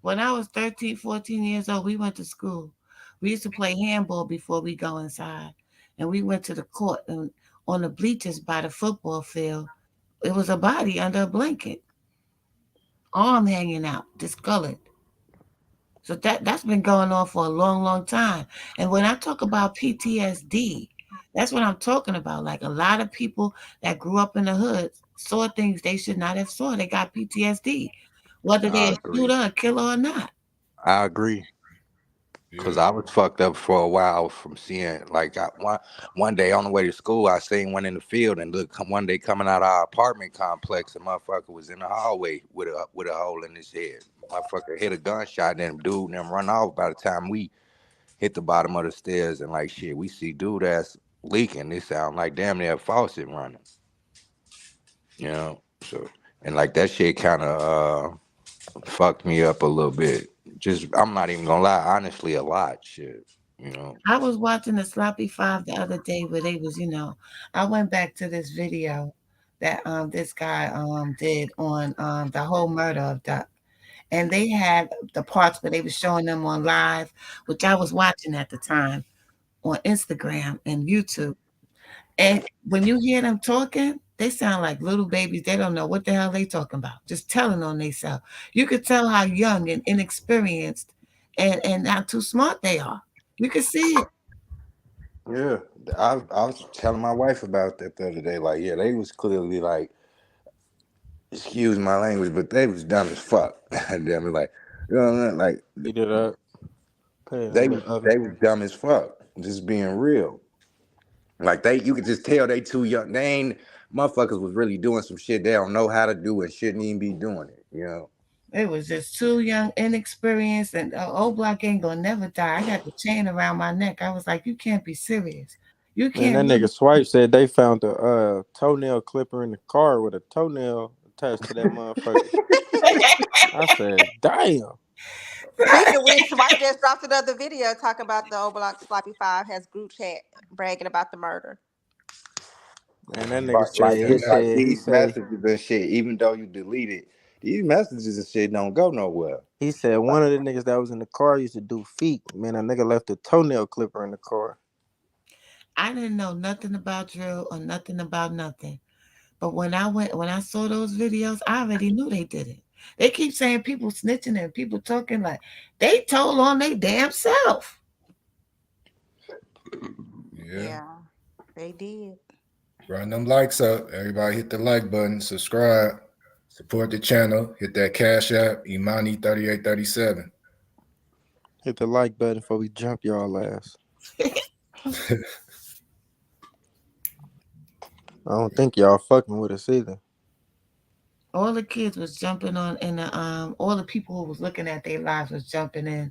When I was 13, 14 years old, we went to school. We used to play handball before we go inside. And we went to the court, and on the bleachers by the football field, it was a body under a blanket, arm hanging out, discolored. So that's been going on for a long, long time. And when I talk about PTSD, that's what I'm talking about. Like a lot of people that grew up in the hood saw things they should not have saw. They got PTSD, whether I they're a agree. shooter, a killer, or not. I agree. Cause Yeah. I was fucked up for a while from seeing one day on the way to school, I seen one in the field, and look, one day coming out of our apartment complex, a motherfucker was in the hallway with a hole in his head. Motherfucker hit a gunshot, and dude and them run off. By the time we hit the bottom of the stairs, and like shit, we see dude ass leaking. It sound like damn near a faucet running. You know, so and like that shit kind of fucked me up a little bit. Just I'm not even gonna lie, honestly, a lot. Shit, you know. I was watching the Sloppy Five the other day where they was, I went back to this video that this guy did on the whole murder of Duck. And they had the parts where they were showing them on live, which I was watching at the time on Instagram and YouTube. And when you hear them talking, they sound like little babies. They don't know what the hell they talking about. Just telling on themselves. You could tell how young and inexperienced and not too smart they are. You could see it. Yeah, I was telling my wife about that the other day. Like, yeah, they was clearly like, excuse my language, but they was dumb as fuck. Damn it, like, you know what I mean? Like, Heat it up. Put it they in was the oven. they was dumb as fuck. Just being real. Like you could just tell they too young. They ain't motherfuckers was really doing some shit they don't know how to do and shouldn't even be doing it. You know. It was just too young, inexperienced, and old block ain't gonna never die. I got the chain around my neck. I was like, you can't be serious. You Man, can't that really. nigga Swipe said they found a toenail clipper in the car with a toenail attached to that motherfucker. I said, damn. speaking of which, Swipe just dropped another video talking about the Overlock Sloppy Five has group chat bragging about the murder. And that nigga Like said, it's like he these said messages and shit. Even though you delete it, these messages and shit don't go nowhere. one of the niggas that was in the car used to do feet. Man, a nigga left a toenail clipper in the car. I didn't know nothing about drill or nothing about nothing. But when I saw those videos, I already knew they did it. They keep saying people snitching and people talking like they told on their damn self. Yeah. They did. Run them likes up. Everybody hit the like button, subscribe, support the channel, hit that Cash App, Imani3837. Hit the like button before we jump y'all ass. I don't think y'all fucking with us either. All the kids was jumping on, and all the people who was looking at their lives was jumping in,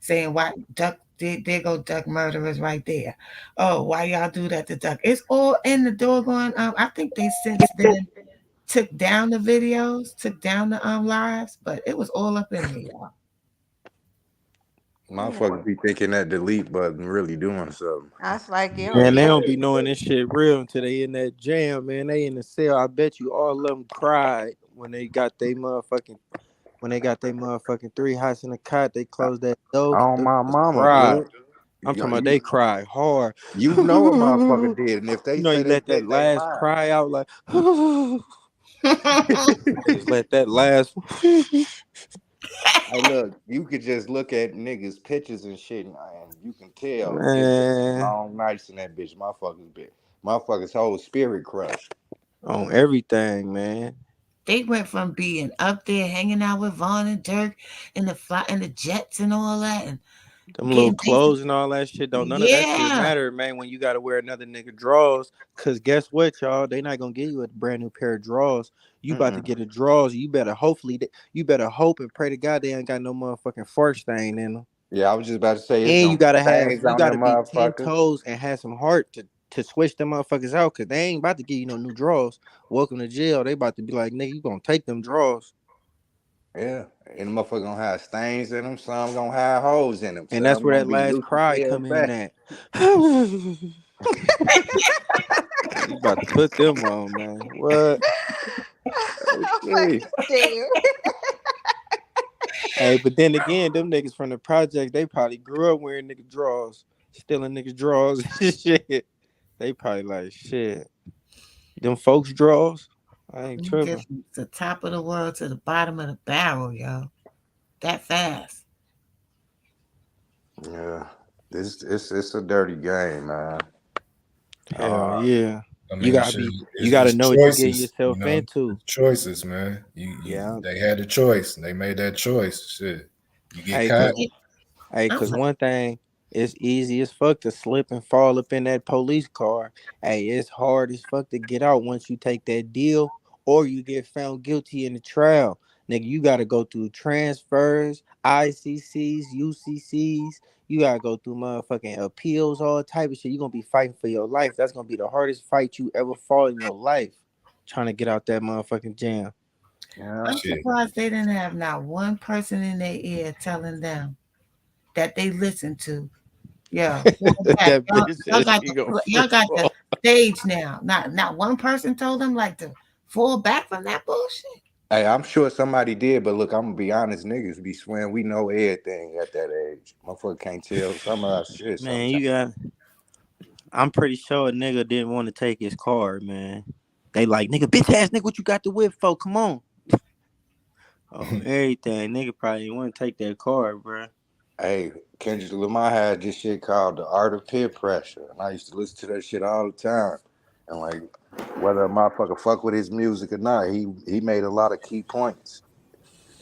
saying, "Why Duck? There go Duck murderers right there. Oh, why y'all do that to Duck?" It's all in the doggone. I think they since then took down the videos, took down the lives, but it was all up in there, y'all. Motherfuckers be thinking that delete button really doing something. I was like, you Man, they know, don't be knowing this shit real until they in that jam, man. They in the cell. I bet you all of them cried when they got they motherfucking 3 hots in the cot. They closed that door. On Them my niggas mama, cried. dude. I'm talking about they cried hard. You know a motherfucker did, and if they You know, say you they let that did, they last lying. cry out like, just let that last. Hey, look, you could just look at niggas' pictures and shit, and you can tell it's Man, long nights in that bitch. Motherfuckers whole spirit crushed. on everything, man. They went from being up there hanging out with Vaughn and Dirk and the Jets and all that, and Them getting little clothes and all that shit, don't none of that shit Yeah. matter, man, when you gotta wear another nigga drawers. Cause guess what, y'all? They not gonna give you a brand new pair of drawers. You about to get a drawers. You better hope and pray to God they ain't got no motherfucking fart stain in them. Yeah, I was just about to say, it's And you gonna gotta stains on them be 10 motherfuckers. toes and have some heart to switch them motherfuckers out, cause they ain't about to give you no new drawers. Welcome to jail. They about to be like, nigga, you gonna take them drawers. Yeah, and the motherfucker gonna have stains in them. Some gonna have holes in them. And that's Some where gonna that be last loose cry as hell come in back. at. You about to put them on, man. What? Okay. Hey, but then again, them niggas from the project, they probably grew up wearing nigga drawers, stealing niggas drawers and shit. They probably like, shit. Them folks drawers? I ain't You tripping. get from the top of the world to the bottom of the barrel, yo. That fast. Yeah, it's a dirty game, man. Hell yeah. I You mean, gotta shit, you gotta it's know what you're getting choices, yourself into. choices, man. Yeah. They had a choice. They made that choice. Shit, you get Hey, caught. cause one thing, it's easy as fuck to slip and fall up in that police car. Hey, it's hard as fuck to get out once you take that deal or you get found guilty in the trial. Nigga, you gotta go through transfers, ICCs, UCCs. You gotta go through motherfucking appeals, all type of shit. You're gonna be fighting for your life. That's gonna be the hardest fight you ever fought in your life. Trying to get out that motherfucking jam. Yeah. I'm surprised they didn't have not one person in their ear telling them that they listened to. Yeah, That bitch y'all said got she gonna the stage now. Not one person told them like to fall back from that bullshit. Hey, I'm sure somebody did, but look, I'm gonna be honest, niggas be swearing we know everything at that age. Motherfucker can't tell some of that shit. Man, you got. I'm pretty sure a nigga didn't want to take his card, man. They like, nigga, bitch ass nigga, what you got the whip for? Come on. Oh, everything. Nigga probably didn't want to take that card, bro. Hey, Kendrick Lamar had this shit called The Art of Peer Pressure, and I used to listen to that shit all the time. And like, whether a motherfucker fuck with his music or not, he made a lot of key points.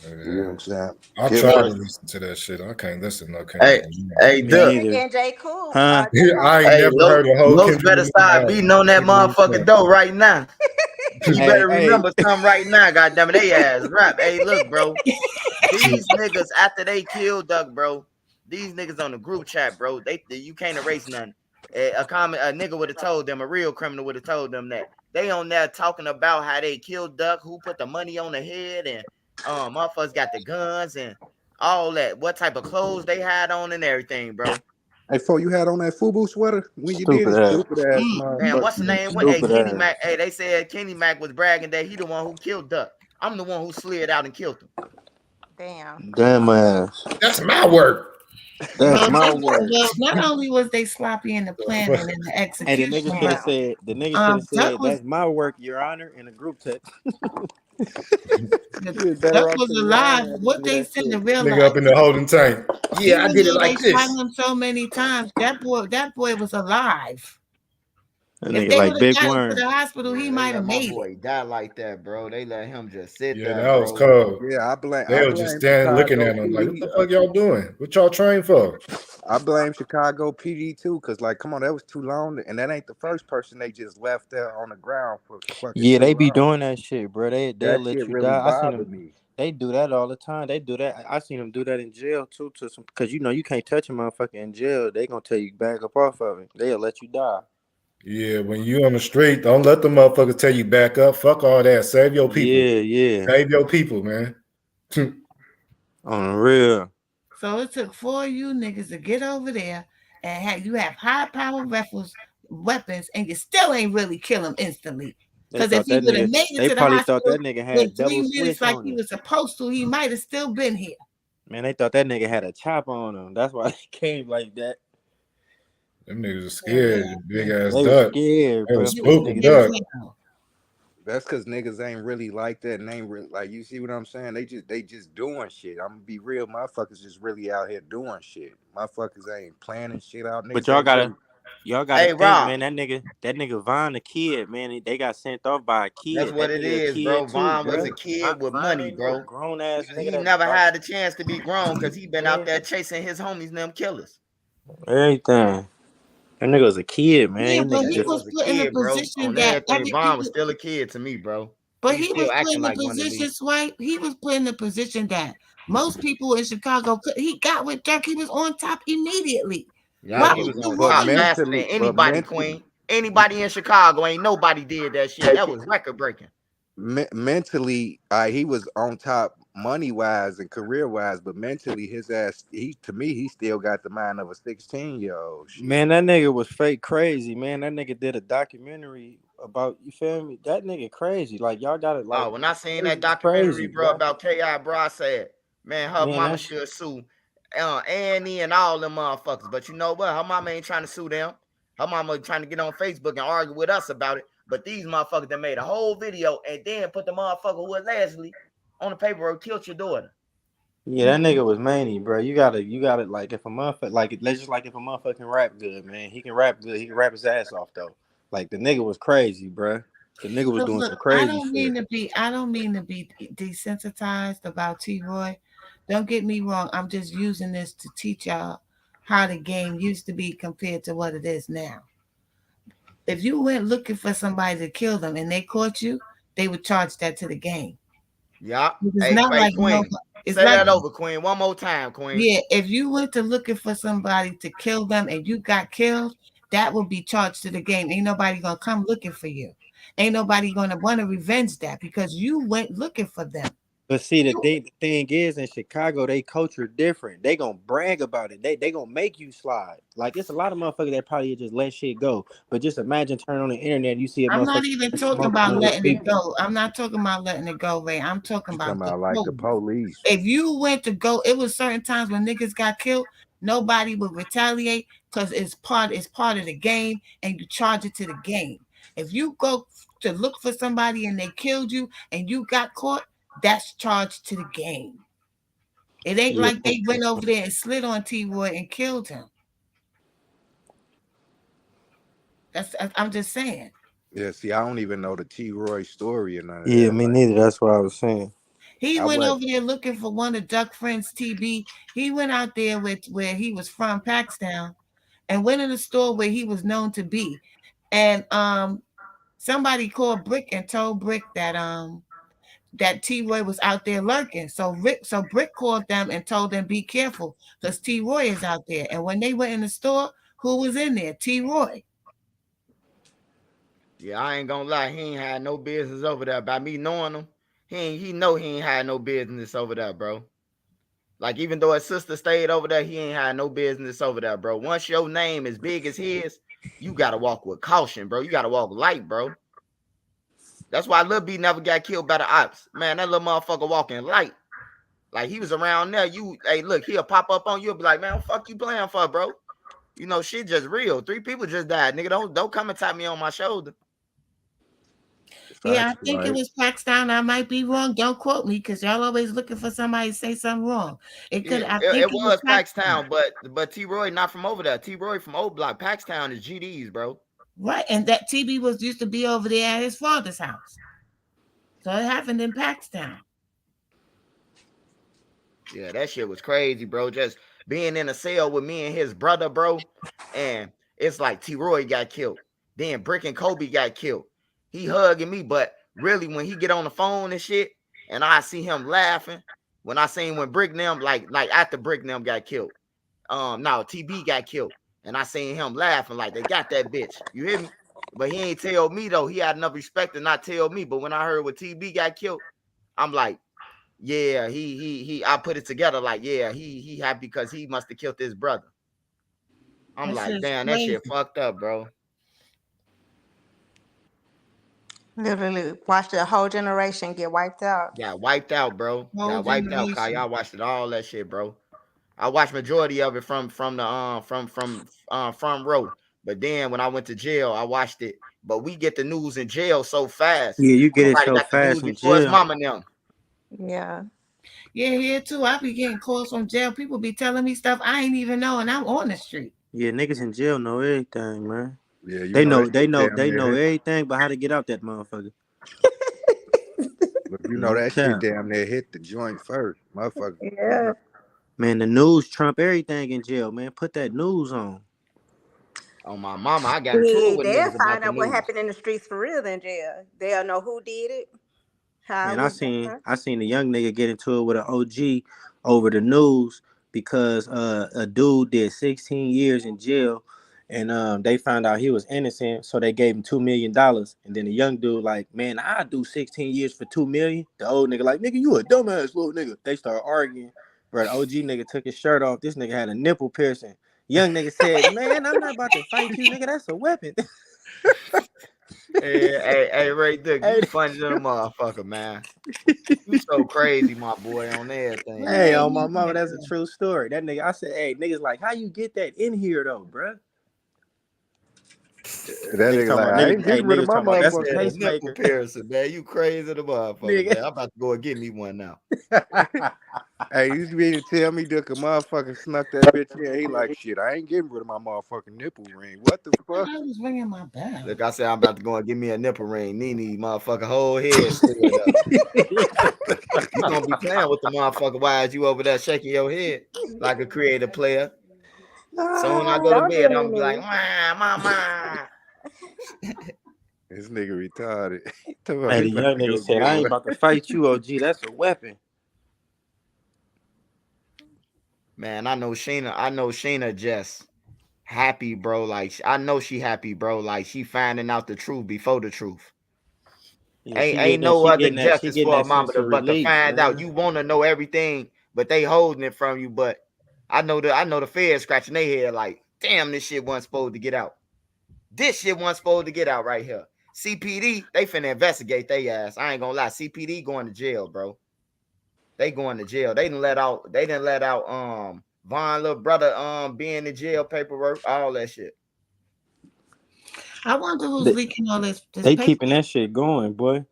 You know what I'm saying? I tried to listen to that shit. I can't listen to no Kendrick. Hey, Me Duck. neither. and J. Cool. Huh? I ain't Hey, never heard a whole Los Kendrick better start Lamar beating on that album. motherfucking door right now. You Hey, better hey. remember something right now, goddammit. They ass rap. Hey, look, bro. These niggas after they killed Duck, bro. These niggas on the group chat, bro. You can't erase nothing. A nigga would have told them, a real criminal would have told them that they on there talking about how they killed Duck, who put the money on the head, and motherfuckers got the guns and all that. What type of clothes they had on and everything, bro. Hey, Fo, you had on that FUBU sweater when you did Stupid it? ass. Stupid ass Damn, motherfucker. what's the name? Hey, Stupid Kenny ass. Mac. Hey, they said Kenny Mac was bragging that he the one who killed Duck. I'm the one who slid out and killed him. Damn ass. That's my work. That's my word. Well, not only was they sloppy in the planning and the Hey, execution, the nigga should have said, Duck was- that's my work, Your Honor, in a group text. Duck was alive. What they said in real Nigga life. up in the holding tank. Yeah, I Even did it though like they this. shot him so many times. That boy was alive. That If nigga they like would Big have got him Worm. to the hospital, he might have My made boy it. died like that, bro. They let him just sit Yeah, there. that was bro. cold. Yeah, I blame. They were just standing looking at him like, what the fuck y'all doing? What y'all trained for? I blame Chicago PD too, cause like, come on, that was too long, and that ain't the first person they just left there on the ground for fucking. Yeah, they too be long. doing that shit, bro. They'll That let shit you really die. I seen bothered them. me. They do that all the time. They do that. I seen them do that in jail too, because you know you can't touch a motherfucker in jail. They gonna tell you back up off of it. They'll let you die. Yeah, when you on the street, don't let the motherfuckers tell you back up. Fuck all that. Save your people. Yeah. Save your people, man. On the real. So it took 4 of you niggas to get over there and you have high power weapons and you still ain't really kill him instantly. They Because if thought he that would have nigga. made it They to the probably thought hospital that nigga in had 3 double minutes switch like on he him. was supposed to, he might have still been here. Man, they thought that nigga had a chop on him. That's why they came like that. Them niggas are scared. Big ass They was duck. scared, They bro. was You spooked would to get duck. killed. That's because niggas ain't really like that, and ain't really like, you see what I'm saying? They just doing shit. I'm gonna be real, motherfuckers just really out here doing shit. Motherfuckers ain't planning shit out. But Niggas y'all ain't gotta, really. y'all gotta Hey, think, Rob, man. That nigga Von the kid, man. They got sent off by a that's kid. what That it nigga a is, bro. kid too, Vaughn was bro. a kid with Von money, ain't no bro. grown ass nigga. He That never like had the chance to be grown because he been out man, there chasing his homies and them killers. everything. That nigga was a kid, Yeah, man. That but nigga That he nigga just. was was a put in a kid, bro. position On that everything, Vaughn was still a kid to me, bro. but He's he was still put acting in a like one to me. position, Swipe. He was put in a position that most people in Chicago he got with Dirk. He was on top immediately. Yeah, Why he would was you on want top him? faster than anybody, Queen. Anybody in Chicago, ain't nobody did that shit. That was record breaking. Mentally, he was on top money wise and career wise, but mentally, his ass, to me, he still got the mind of a 16-year-old. Man, that nigga was fake crazy, man. That nigga did a documentary about, you feel me? That nigga crazy. Like, y'all got it, like, Oh, when I seen that crazy, documentary, bro, bro. about K.I., bro, I said, man, her Man, mama that's should sue A&E and all them motherfuckers. But you know what? Her mama ain't trying to sue them. Her mama trying to get on Facebook and argue with us about it. But these motherfuckers that made a whole video and then put the motherfucker who was Leslie on the paperwork, killed your daughter. yeah, that nigga was manny, bro. You gotta like if a motherfucker like let's just like if a motherfucker can rap good, man. He can rap good. He can rap his ass off though. Like the nigga was crazy, bro. The nigga was So doing look, some crazy shit. I don't mean to be desensitized about T-Roy. Don't get me wrong. I'm just using this to teach y'all how the game used to be compared to what it is now. If you went looking for somebody to kill them and they caught you, they would charge that to the game. Yeah. It's Hey, not hey, like Queen. it's Say like that over, Queen. One more time, Queen. yeah, if you went to looking for somebody to kill them and you got killed, that would be charged to the game. Ain't nobody gonna come looking for you. Ain't nobody gonna want to revenge that because you went looking for them. But see, the thing is, in Chicago, they culture different. They gonna brag about it. They gonna make you slide. Like it's a lot of motherfuckers that probably just let shit go. But just imagine turning on the internet, and you see a I'm not motherfucker even talking smoking about one of his letting it people. go. I'm not talking about letting it go, Ray. I'm talking You talking about the about like the code. police? If you went to go, it was certain times when niggas got killed, nobody would retaliate because it's part of the game and you charge it to the game. If you go to look for somebody and they killed you and you got caught, that's charged to the game. It ain't Yeah. like they went over there and slid on T-Roy and killed him. I'm just saying. Yeah, see, I don't even know the T-Roy story or none of Yeah, that. me Like, neither. That's what I was saying. He I went went. over there looking for one of Duck Friend's TB. He went out there with where he was from, Paxtown, and went in the store where he was known to be. And somebody called Brick and told Brick that that T-Roy was out there lurking. So Brick called them and told them be careful because T-Roy is out there. And when they went in the store, who was in there? T-Roy. Yeah, I ain't gonna lie, he ain't had no business over there. By me knowing him, he know he ain't had no business over there, bro. Like even though his sister stayed over there, he ain't had no business over there, bro. Once your name is big as his, you gotta walk with caution, bro. You gotta walk light, bro. That's why Lil B never got killed by the ops. Man, that little motherfucker walking light. Like he was around there. Hey, look, he'll pop up on you and be like, man, fuck you playing for, bro. You know, shit just real. 3 people just died. Nigga, don't come and tap me on my shoulder. Yeah, I Facts, think it right? was Paxtown. I might be wrong. Don't quote me because y'all always looking for somebody to say something wrong. It Yeah, could. I think it it was was Paxtown. Paxtown, but T-Roy not from over there. T-Roy from Old Block. Paxtown is GD's, bro. Right, and that TB was used to be over there at his father's house. So it happened in Paxtown. Yeah, that shit was crazy, bro. Just being in a cell with me and his brother, bro. And it's like T-Roy got killed. Then Brick and Kobe got killed. He hugging me, but really when he get on the phone and shit, and I see him laughing, when I seen when Brick them, like after Brick them got killed. Now TB got killed. And I seen him laughing like they got that bitch. You hear me? But he ain't tell me though. He had enough respect to not tell me. But when I heard when TB got killed, I'm like, Yeah, he. I put it together like, yeah, he happy because he must have killed his brother. I'm That like, shit's damn, that shit crazy. fucked up, bro. Literally watched a whole generation get wiped out. Got wiped out, bro. Whole Got wiped out, Kyle. generation. I watched it all that shit, bro. I watched majority of it from the front row. But then when I went to jail, I watched it. But we get the news in jail so fast. Yeah, you get it Somebody so got the news fast in before his jail. mama and them. Yeah. Yeah, here too. I be getting calls from jail. People be telling me stuff I ain't even know, and I'm on the street. Yeah, niggas in jail know everything, man. Yeah, you They know know, that they shit know, damn they near know hit. everything but how to get out that motherfucker. Look, you know No that shit cap. damn near hit the joint first, motherfucker. Yeah. Man, the news trump everything in jail, man. Put that news on. Oh my mama, I got into it Yeah, with they'll niggas about find the out what news. happened in the streets for real in jail. They'll know who did it, how it Man, I was seen done. I seen a young nigga get into it with an OG over the news because a dude did 16 years in jail and they found out he was innocent, so they gave him $2 million. And then the young dude like, man, I do 16 years for $2 million. The old nigga like, nigga, you a dumbass little nigga. They start arguing. Bro, the OG nigga took his shirt off. This nigga had a nipple piercing. Young nigga said, man, I'm not about to fight you, nigga. That's a weapon. Hey, Ray Dick, Hey, you funny than a motherfucker, man. You so crazy, my boy, on everything, What hey, man. made on my you mama, get that's a there? true story. That nigga, I said, hey, niggas like, how you get that in here though, bruh? That Niggas nigga talking like, about I ain't niggas. Hey, getting rid of niggas my talking about Nigga that's a said a motherfucker. nipple pacemaker, piercing, man. You crazy the motherfucker, nigga. man. I'm about to go and get me one now. Hey, you used to be to tell me that a motherfucker snuck that bitch in. He like, shit, I ain't getting rid of my motherfucking nipple ring. What the fuck? I was ringing my bell. Look, I said I'm about to go and give me a nipple ring. Nene, motherfucker, whole head stood up. You gonna be playing with the motherfucker while you over there shaking your head like a creative player. Soon I go to Don't do bed, it, I'm gonna be like, Nene. mama. This nigga retarded. He told me Hey, he the about young to go nigga said, get I ain't one. about to fight you, OG. That's a weapon. Man, I know Sheena just happy, bro. Like I know she happy, bro. Like she finding out the truth before the truth. Yeah, Ain't no other she justice getting for a that mama sense of but to relief, find out. man. You want to know everything, but they holding it from you. But I know the feds scratching their head like, damn, this shit wasn't supposed to get out. This shit wasn't supposed to get out right here. CPD, they finna investigate they ass. I ain't gonna lie. CPD going to jail, bro. They going to jail. They didn't let out Von little brother being in jail paperwork, all that shit. I wonder who's They, leaking all this they paper. keeping that shit going, boy.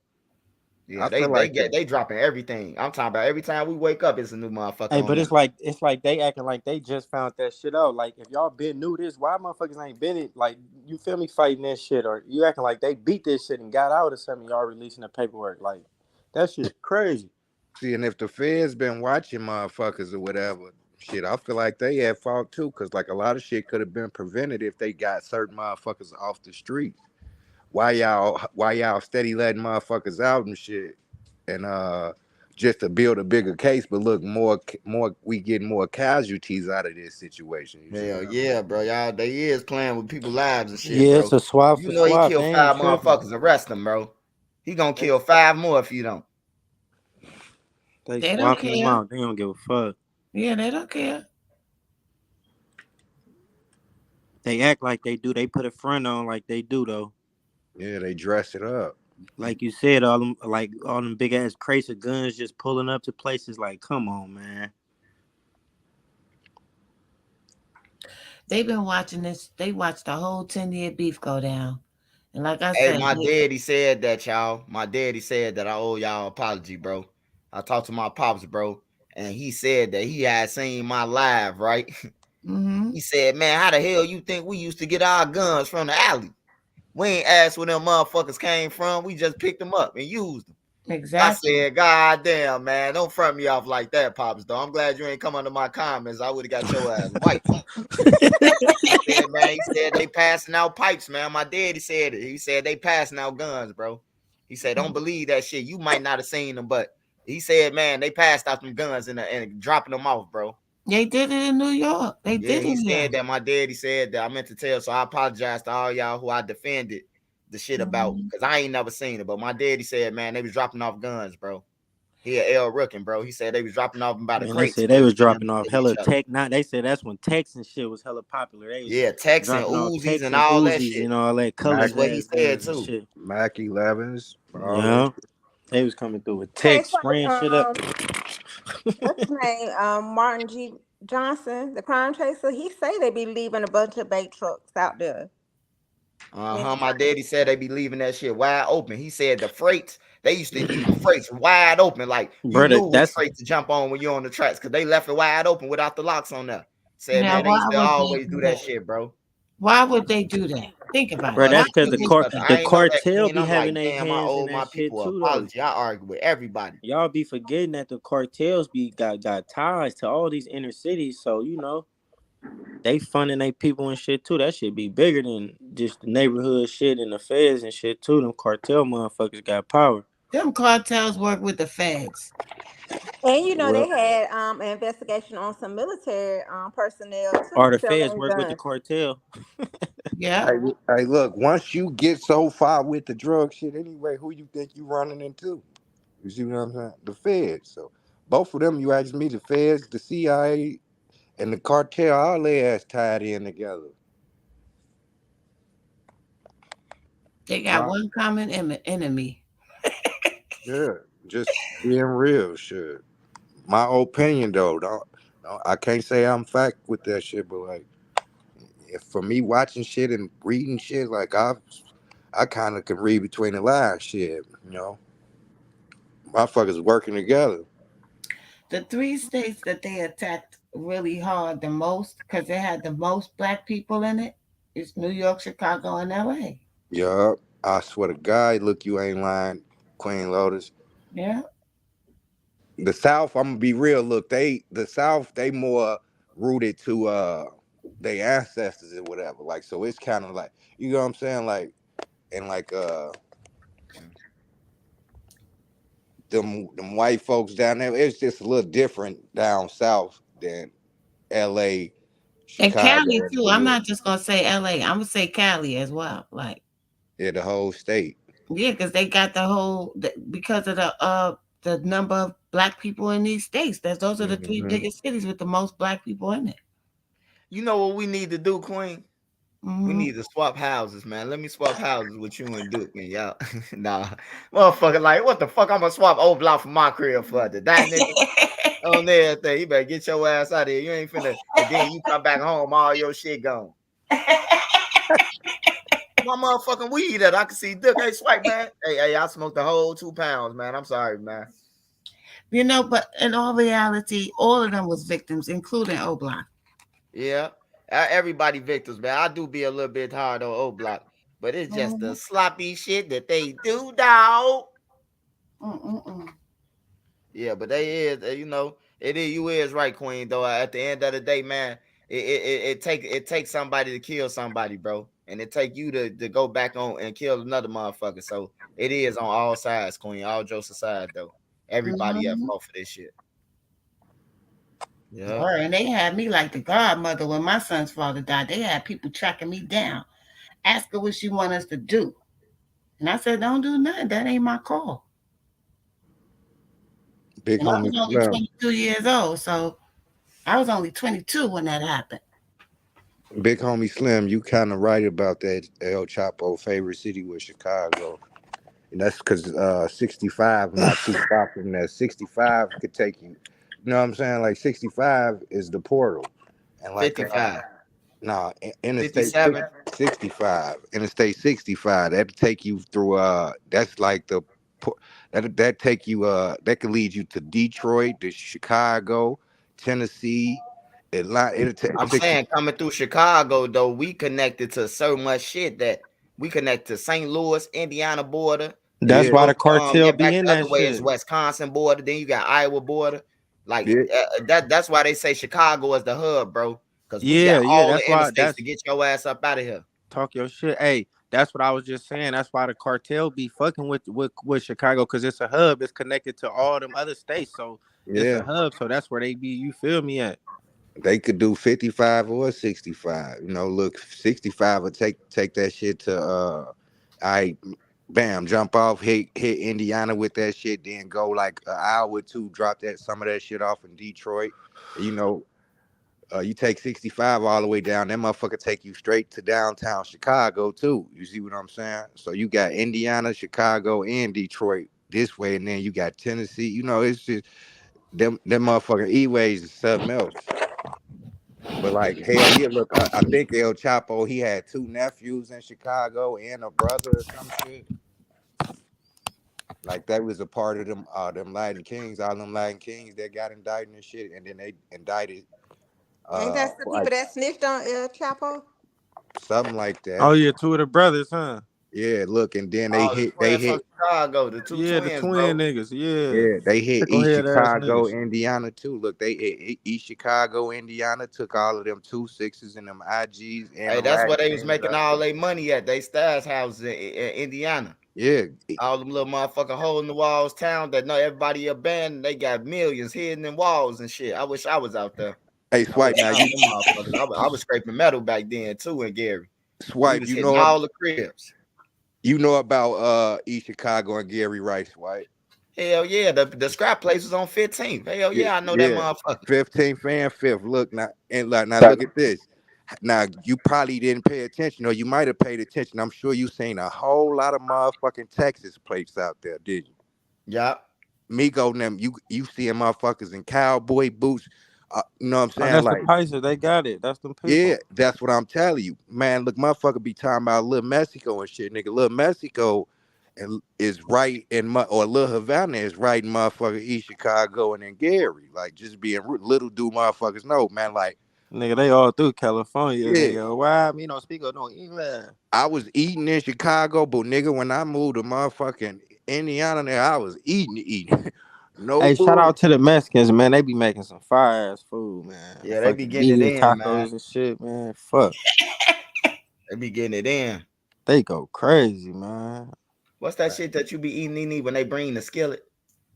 Yeah, I feel like they dropping everything. I'm talking about every time we wake up, it's a new motherfucker Hey, on but there. it's like they acting like they just found that shit out. Like if y'all been knew this, why motherfuckers ain't been it? Like you feel me fighting that shit, or you acting like they beat this shit and got out or something? Y'all releasing the paperwork, like that shit crazy. see, and if the feds been watching motherfuckers or whatever, shit, I feel like they at fault too, cause like a lot of shit could have been prevented if they got certain motherfuckers off the street. Why y'all steady letting motherfuckers out and shit, and just to build a bigger case, but look more we getting more casualties out of this situation. You see Hell what I yeah, mean? bro. Y'all they is playing with people's lives and shit, Yeah, it's bro. a swap You for know he swap. They killed ain't 5 tripping. motherfuckers. Arrest him, bro. He gonna They, kill 5 more if you don't. they They don't swapping them care. out. They don't give a fuck. Yeah, they don't care. They act like they do. They put a front on like they do though. Yeah, they dress it up. Like you said, all them big ass crates of guns just pulling up to places. Like, come on, man. They've been watching this. They watched the whole 10-year beef go down. And like I Hey, said, my daddy said that, y'all. My daddy said that I owe y'all apology, bro. I talked to my pops, bro, and he said that he had seen my live, right? He said, man, how the hell you think we used to get our guns from the alley? We ain't asked where them motherfuckers came from. We just picked them up and used them. exactly. I said, God damn, man, don't front me off like that, Pops, though. I'm glad you ain't come under my comments. I would have got your ass white. He said, man, he said they passing out pipes, man. My daddy said it. He said they passing out guns, bro. He said, don't believe that shit. You might not have seen them, but he said, man, they passed out them guns and dropping them off, bro. They did it in New York. They Yeah, did he it here. said that. My daddy said that. I meant to tell, so I apologize to all y'all who I defended the shit about, because I ain't never seen it. But my daddy said, man, they was dropping off guns, bro. He a L Rookin, bro. He said they was dropping off by the Man, they crates. said they was for them dropping to off kill hella each other. tech. Now they said that's when Texan shit was hella popular. They was Yeah, Texan dropping off Uzis Texan and all that Uzis shit. and all that color That's what he gas said guns and too. shit. Mac 11s. All Yeah, that. they was coming through with Okay, tech, spraying shit up. what's his name? Martin G. Johnson, the crime chaser. He say they be leaving a bunch of bait trucks out there. My daddy said they be leaving that shit wide open. He said the freights, they used to leave the freights wide open. Like you Brother, knew which freight to jump on when you're on the tracks because they left it wide open without the locks on there. Said, Now, man, they why used to would they always do do that that? shit, bro. Why would they do that? Think about bro, it. that's Why because would they do that? I the ain't know that, cartel Queen. be I'm having like, their damn, I hands in owe my that shit people too, though. apology. I argue with everybody. Y'all be forgetting that the cartels got ties to all these inner cities, so you know they funding their people and shit too. That shit be bigger than just the neighborhood shit and the feds and shit too. Them cartel motherfuckers got power. Them cartels work with the feds. And you know Well, they had an investigation on some military personnel too or the feds selling work with the guns. cartel. Yeah. Hey, look, once you get so far with the drug shit anyway, who you think you running into? You see what I'm saying? The feds. So both of them, you ask me, the feds, the CIA, and the cartel, all their ass tied in together. They got Right. one common enemy. Yeah, just being real shit. My opinion though, don't I can't say I'm fact with that shit, but like if for me watching shit and reading shit, like I kind of can read between the lines shit, you know. Motherfuckers working together. The three states that they attacked really hard the most, because they had the most black people in it, is New York, Chicago, and LA. Yup. I swear to God, look, you ain't lying, Queen Lotus. Yeah. The South, I'm gonna be real. Look, the South, they more rooted to their ancestors or whatever. Like, so it's kind of like, you know what I'm saying? Like, and like them white folks down there, it's just a little different down south than LA, And Chicago, Cali and too. New I'm York. not just gonna say LA. I'm gonna say Cali as well. Like, Yeah, the whole state. yeah, because they got because of the number of black people in these states. Those are the three Mm-hmm. biggest cities with the most black people in it. You know what we need to do, Queen? We need to swap houses, man. Let me swap houses with you and Duke and y'all. Nah, motherfucker, like what the fuck? I'm gonna swap old block from my crib for the that nigga on everything. You better get your ass out of here. You ain't finna. And then you come back home, all your shit gone. My motherfucking weed that I can see Duke. Hey, swipe, man. Hey, I smoked the whole 2 pounds, man. I'm sorry, man. You know, but in all reality, all of them was victims, including O Block. Yeah, everybody victims, man. I do be a little bit hard on O Block, but it's just the sloppy shit that they do, dog. Yeah, but they is, you know, it is. You is right, Queen. Though at the end of the day, man, it takes somebody to kill somebody, bro, and it take you to go back on and kill another motherfucker. So it is on all sides, Queen. All jokes aside, though, everybody at fault for this shit. Yeah, And they had me like the godmother when my son's father died. They had people tracking me down, ask her what she want us to do, and I said, "Don't do nothing. That ain't my call." Big And I homie was only Slim. 22 years old, so I was only 22 when that happened. Big homie Slim, you kind of right about that. El Chapo favorite city was Chicago. And that's because 65 not too far from that. 65 could take you. You know what I'm saying? Like 65 is the portal. And like 55. Interstate 57. 65. Interstate 65. That'd take you through that's like that take you that could lead you to Detroit, to Chicago, Tennessee, Atlanta. I'm saying coming through Chicago, though, we connected to so much shit that we connect to St. Louis, Indiana border. That's why the cartel Back be in the other that way is shit. Wisconsin border. Then you got Iowa border. Like Yeah. that's why they say Chicago is the hub, bro. Because we Yeah, got all that's the why. interstates to get your ass up out of here. Talk your shit. Hey, that's what I was just saying. That's why the cartel be fucking with Chicago, because it's a hub. It's connected to all them other states, so it's a hub. So that's where they be. You feel me at? They could do 55 or 65. You know, look, 65 would take that shit to bam, jump off, hit Indiana with that shit, then go like an hour or two, drop some of that shit off in Detroit. You know, you take 65 all the way down, that motherfucker take you straight to downtown Chicago too. You see what I'm saying? So you got Indiana, Chicago, and Detroit this way, and then you got Tennessee. You know, it's just them motherfucking E-ways is something else. But like hell yeah, look, I think El Chapo, he had 2 nephews in Chicago and a brother or some shit. Like that was a part of them Latin Kings, all them Latin Kings that got indicted and shit, and then they indicted Ain't that the like people that snitched on El Chapo? something like that. Oh yeah, 2 of the brothers, huh? Yeah, look, and then Oh, the twins from Chicago, the 2 Yeah, twins, the twin bro. niggas. Yeah. Yeah, they hit East Picklehead ass Chicago, niggas. Indiana too. Look, they hit East Chicago, Indiana, took all of them 2-6s and them IGs. And Hey, that's where they was making all their money at. They stash houses in Indiana. Yeah. All them little motherfucking hole in the walls town that know everybody abandoned. They got millions hidden in walls and shit. I wish I was out there. Hey, Swipe, now you I was scraping metal back then too in Gary. Swipe, you know all the cribs. You know about East Chicago and Gary Rice, right? Hell yeah, the scrap place was on 15th. Hell yeah, I know that motherfucker. 15th and 5th. Look now, look at this. Now you probably didn't pay attention, or you might have paid attention. I'm sure you seen a whole lot of motherfucking Texas plates out there, did you? Yeah. Migo and them, you seeing motherfuckers in cowboy boots. You know what I'm saying? That's like the Pacer, they got it. That's them people. Yeah, that's what I'm telling you, man. Look, motherfucker be talking about Little Mexico and shit, nigga. Little Mexico is right in or Little Havana is right in motherfucker East Chicago and then Gary. Like just being little do motherfuckers know, man. Like nigga, they all through California. Yeah. Nigga. Why me no speak no English? I was eating in Chicago, but nigga, when I moved to motherfucking Indiana, there I was eating. No. Hey, shout out to the Mexicans, man. They be making some fire ass food, man. Yeah, they be getting it in, tacos man. and shit, man. Fuck. They be getting it in. They go crazy, man. What's that shit that you be eating, Nene, when they bring the skillet?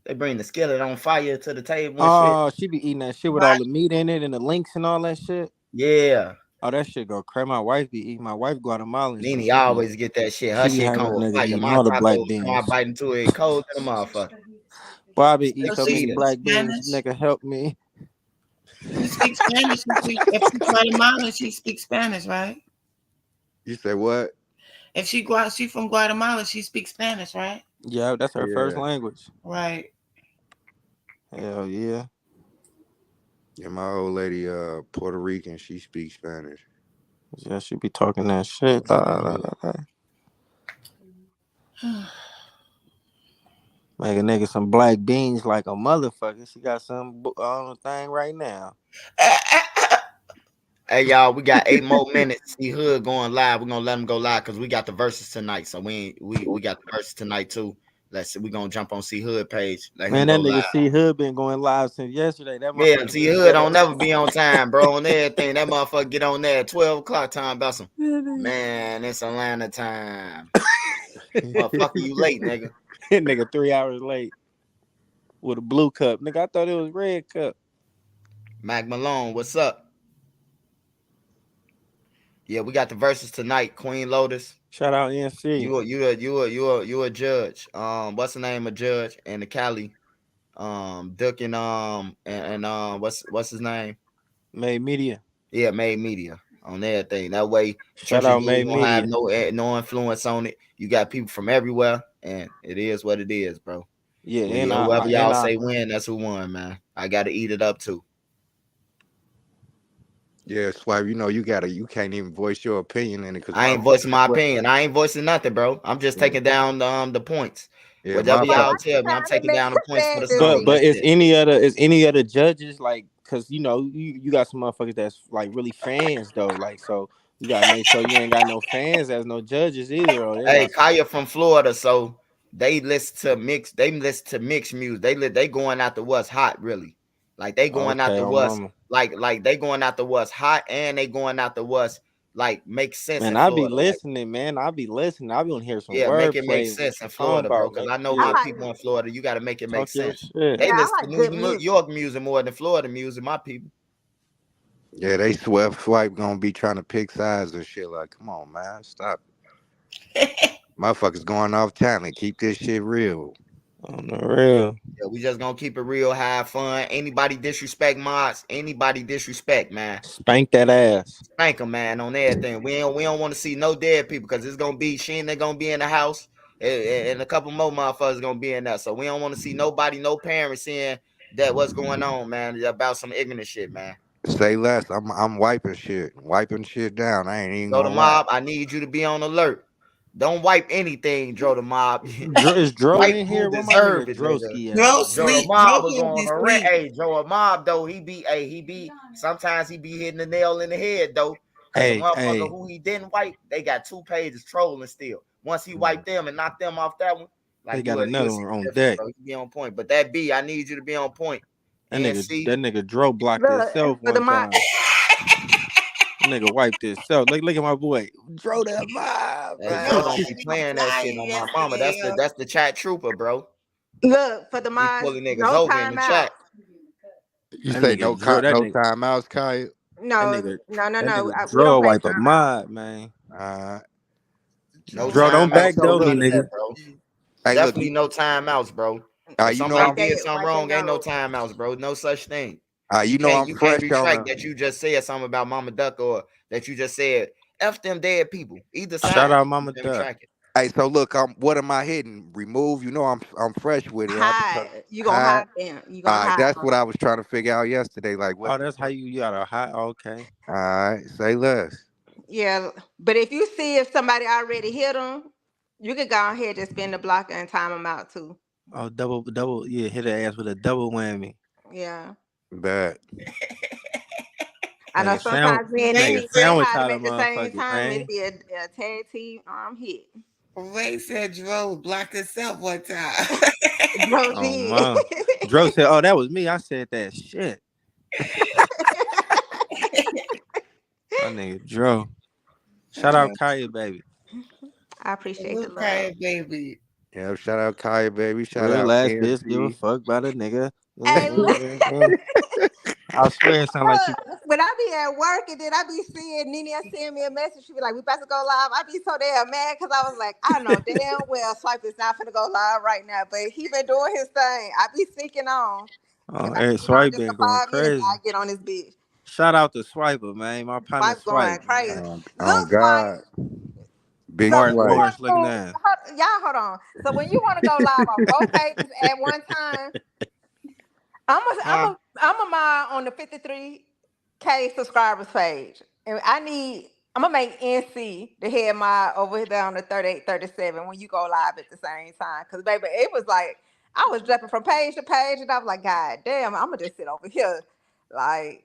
They bring the skillet on fire to the table and shit. She be eating that shit with all the meat in it and the links and all that shit. Yeah. Oh, that shit go crazy. My wife be eating. My wife Guatemalan. Nene always get that shit. Her shit come with fire. My tacos, I bite into it cold in the motherfucker. Bobby eat so many black beans. Nigga, help me. She speaks Spanish. If she's Guatemalan, she speaks Spanish, right? You say what? If she from Guatemala, she speaks Spanish, right? Yeah, that's her first language. Right. Hell yeah. Yeah, my old lady, Puerto Rican, she speaks Spanish. Yeah, she be talking that shit. Make a nigga some black beans like a motherfucker. She got some on the thing right now. Hey y'all, we got 8 more minutes. See Hood going live. We're gonna let him go live because we got the verses tonight. So we got the verses tonight too. We're gonna jump on C Hood page. Man, that nigga C Hood been going live since yesterday. That C Hood don't never be on time, bro. On everything. That motherfucker get on there at 12 o'clock time about some. Man, it's Atlanta time. Motherfucker, you late, nigga. Nigga 3 hours late with a blue cup. Nigga, I thought it was red cup. Mac Malone, what's up? Yeah, we got the verses tonight. Queen Lotus. Shout out NC. You a judge. What's the name of judge and the Cali? Duck and what's his name? Made Media. Yeah, Made Media on everything. That way, shout out Made Media. Have no influence on it. You got people from everywhere, and it is what it is, bro. Yeah, and whoever y'all say win, that's who won, man. I got to eat it up too. Yeah, Swipe, you can't even voice your opinion in it. I ain't voicing my opinion. I ain't voicing nothing, bro. I'm just taking down the points. Yeah, whatever y'all tell me, I'm taking down the points for the song. But is any other judges like, cause you got some motherfuckers that's like really fans though, like, so you gotta make sure you ain't got no fans as no judges either. Hey, Kaya from Florida, so they listen to mixed music. They going after what's hot, really. Like they going after what's like they going after what's hot, and they going after what's like makes sense. Man, I be listening, man. I be listening. I be on here some make it make sense in Florida, bro. Because I know my people in Florida, you got to make it make sense. They listen to New York music more than Florida music. My people. Yeah, they Swipe gonna be trying to pick sides and shit. Like, come on, man, stop. Motherfuckers going off talent. Keep this shit real. On the real. Yeah, we just gonna keep it real, have fun. Anybody disrespect mods, anybody disrespect, man. Spank that ass. Spank them, man, on everything. We don't want to see no dead people because it's gonna be Sheen. They're gonna be in the house, and a couple more motherfuckers gonna be in there. So we don't want to see nobody, no parents seeing that what's going on, man, about some ignorant shit, man. Say less. I'm wiping shit down. I ain't even Joe the gonna lie. Mob, I need you to be on alert. Don't wipe anything, Joe the Mob. Is Dro Wipe in who here? Where my deserve nigga it, nigga. Droski Bro, at? Joe sleep. Mob Bro, was on be a rent. sleep. Hey, Joe Mob though, he be sometimes he be hitting the nail in the head though. Cause Hey, the motherfucker hey. who he didn't wipe, they got 2 pages trolling still. Once he wiped them and knocked them off that one, They like got you'll another see one the on difference, deck. bro. You be on point. But that B, I need you to be on point. That And see, nigga Dro blocked Look, himself for the one mod. time. Nigga wiped himself. Look at my boy. Dro that mob, hey, man. Joe don't be playing that shit on my mama. That's the chat trooper, bro. Look, for the He mods, pulling niggas no over in the chat. timeout. You That say nigga Dro, that no nigga, timeouts, Kyle. No, that no. nigga We don't Dro play wipe a timeout. mod, man. No Dro, don't timeouts, back no door me, none of that, nigga. bro. Hey, look, Definitely no timeouts, bro. If you know somebody I'm did something wipe wrong, their ain't no nose. timeouts, bro. No such thing. you know I'm You can't fresh on retract the. that you just said something about Mama Duck or that you just said F them dead people. Either side. Shout out You Mama can Duck. retract it. Hey, so look, what am I hitting? Remove. You know I'm fresh with it. Hide. You gonna hide them. You All gonna right, hide that's them. what I was trying to figure out yesterday. Like, what? Oh, that's how you got a hot. Okay. All right, say less. Yeah, but if you see if somebody already hit them, you could go ahead and just spin the blocker and time them out too. Oh, double. Yeah, hit her ass with a double whammy. Yeah. Bad. I know Nigga, sometimes me and Nigga, Nene sandwich hide out them of at the same motherfuckers, time. man. It'd be a tag team hit. Ray said Dro blocked himself one time. Bro, Oh, did. man. Dro said, "Oh, that was me." I said that shit. My nigga Dro. Shout out Kaya, baby. I appreciate the love. Okay, baby. Yeah, shout out Kaya, baby. Shout Real out ass bitch, give a KMC. fuck about a nigga. Hey, look. I swear it sound like she. Look, when I be at work and then I be seeing Nene send me a message, she be like, "We about to go live." I be so damn mad because I was like, I know damn well Swipe is not gonna go live right now, but he been doing his thing. I be sneaking on. Oh, I hey, be Swipe just been for going 5 minutes. crazy. I get on this bitch. Shout out to Swiper, man. My partner Swipe going Swipe. crazy. Man. Oh Look, Swipe. God, big So Martin when you Swipe. Lawrence want looking to, at. hold on. So when you want to go live on both pages at one time, I'm a mod on the 53K subscribers page, and I'm gonna make NC the head mod over there on the 38, 37 when you go live at the same time. Cause baby, it was like I was jumping from page to page, and I was like, God damn, I'm gonna just sit over here, like.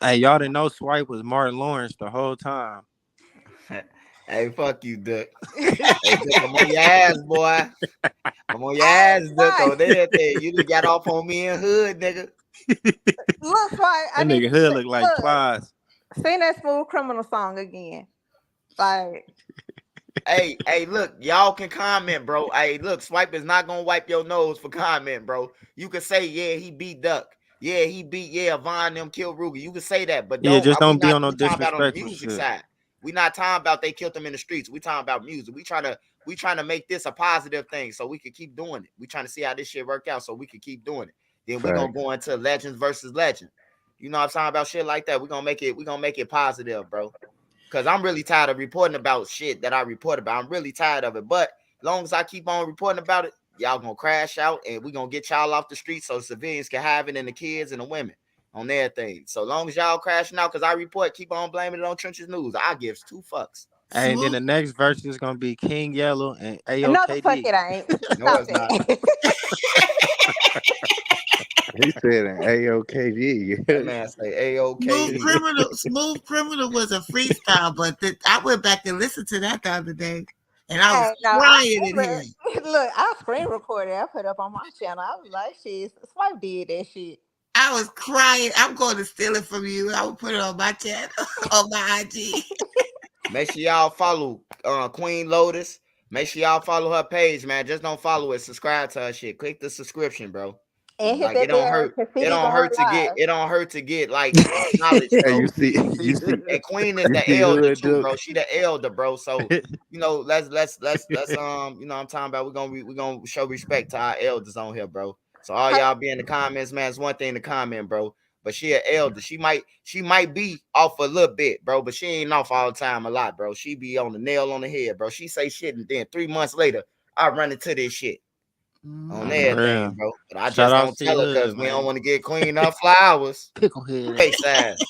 Hey, y'all didn't know Swipe was Martin Lawrence the whole time. Hey, fuck you, Duck. Hey, Duck, I'm on your ass, boy. I'm on your ass, Duck. On everything. You done got off on me in hood, nigga. Look, Swipe. That nigga hood look like Plies. Sing that Smooth Criminal song again. Like, hey, look, y'all can comment, bro. Hey, look, Swipe is not gonna wipe your nose for comment, bro. You can say, yeah, he beat Duck. Yeah, he beat, Von them killed Ruger. You can say that, but don't be on no we talking about on the disrespectful music shit. side. We not talking about they killed him in the streets. We talking about music. We trying to make this a positive thing so we can keep doing it. We trying to see how this shit work out so we can keep doing it. Then we're gonna go into legends versus legend. You know what I'm talking about? Shit like that. We're gonna make it positive, bro. Cause I'm really tired of reporting about shit that I report about. I'm really tired of it. But as long as I keep on reporting about it, y'all gonna crash out and we're gonna get y'all off the street so civilians can have it and the kids and the women on everything. So long as y'all crashing out, because I report, keep on blaming it on Trenches News. I give 2 fucks. Hey, and then the next verse is gonna be King Yellow and AOKD. no, the fuck it ain't. No, it's not. He said an AOKG. That man say AOKD. Smooth Criminal was a freestyle, but I went back and listened to that the other day, and I was crying in here. Look, I screen recorded. I put up on my channel. I was like, shit, Swipe did that shit. I was crying. I'm going to steal it from you. I will put it on my channel, on my IG. Make sure y'all follow Queen Lotus. Make sure y'all follow her page, man. Just don't follow it. Subscribe to her shit. Click the subscription, bro. And his Like it don't hurt. It graffiti don't going hurt to get. live. It don't hurt to get like acknowledged, Hey, bro. you see, And Queen is you the see elder Hood too, Duke. bro. She the elder, bro. So you know, let's you know, I'm talking about we're gonna show respect to our elders on here, bro. So all y'all be in the comments, man. It's one thing to comment, bro. But she an elder. She might be off a little bit, bro. But she ain't off all the time a lot, bro. She be on the nail on the head, bro. She say shit, and then 3 months later, I run into this shit on For everything, real. bro. But I Shout just out don't to tell her Hood, because we man. don't want to get Queen her flowers. Picklehead. Face ass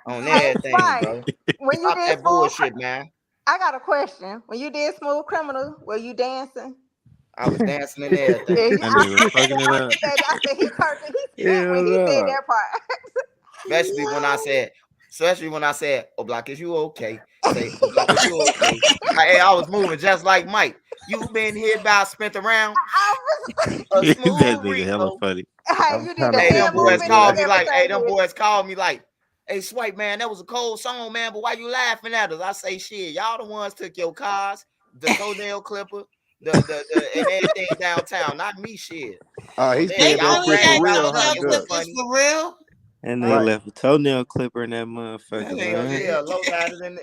on Hey, everything, Spike, bro. when you Stop did that Smooth, bullshit, man. I got a question. When you did Smooth Criminal, were you dancing? I was dancing and everything. Yeah, That nigga was fucking it up. I said he turned it. He spit Hell when he said no. that part. Especially when I said, "Oh, Block, is you okay?" Say, "Oh, Block, is you okay?" I was moving just like Mike. You been here about spent around I a That smooth nigga hella Rico. funny. Hey, I'm you did trying the to Hey, put hand them boys this movement. You called did me like, everything. them boys called me like, "Hey, Swipe, man, that was a cold song, man. But why you laughing at us?" I say, "Shit, y'all the ones took your cars, the toenail clipper, the and everything downtown, not me, shit." Oh, he On there, They said that y'all really shit bragged for had about real, us like huh, toenail it was Gus? clippers funny. for real? And they Right. left a toenail clipper in that That motherfucker, ain't man. yeah,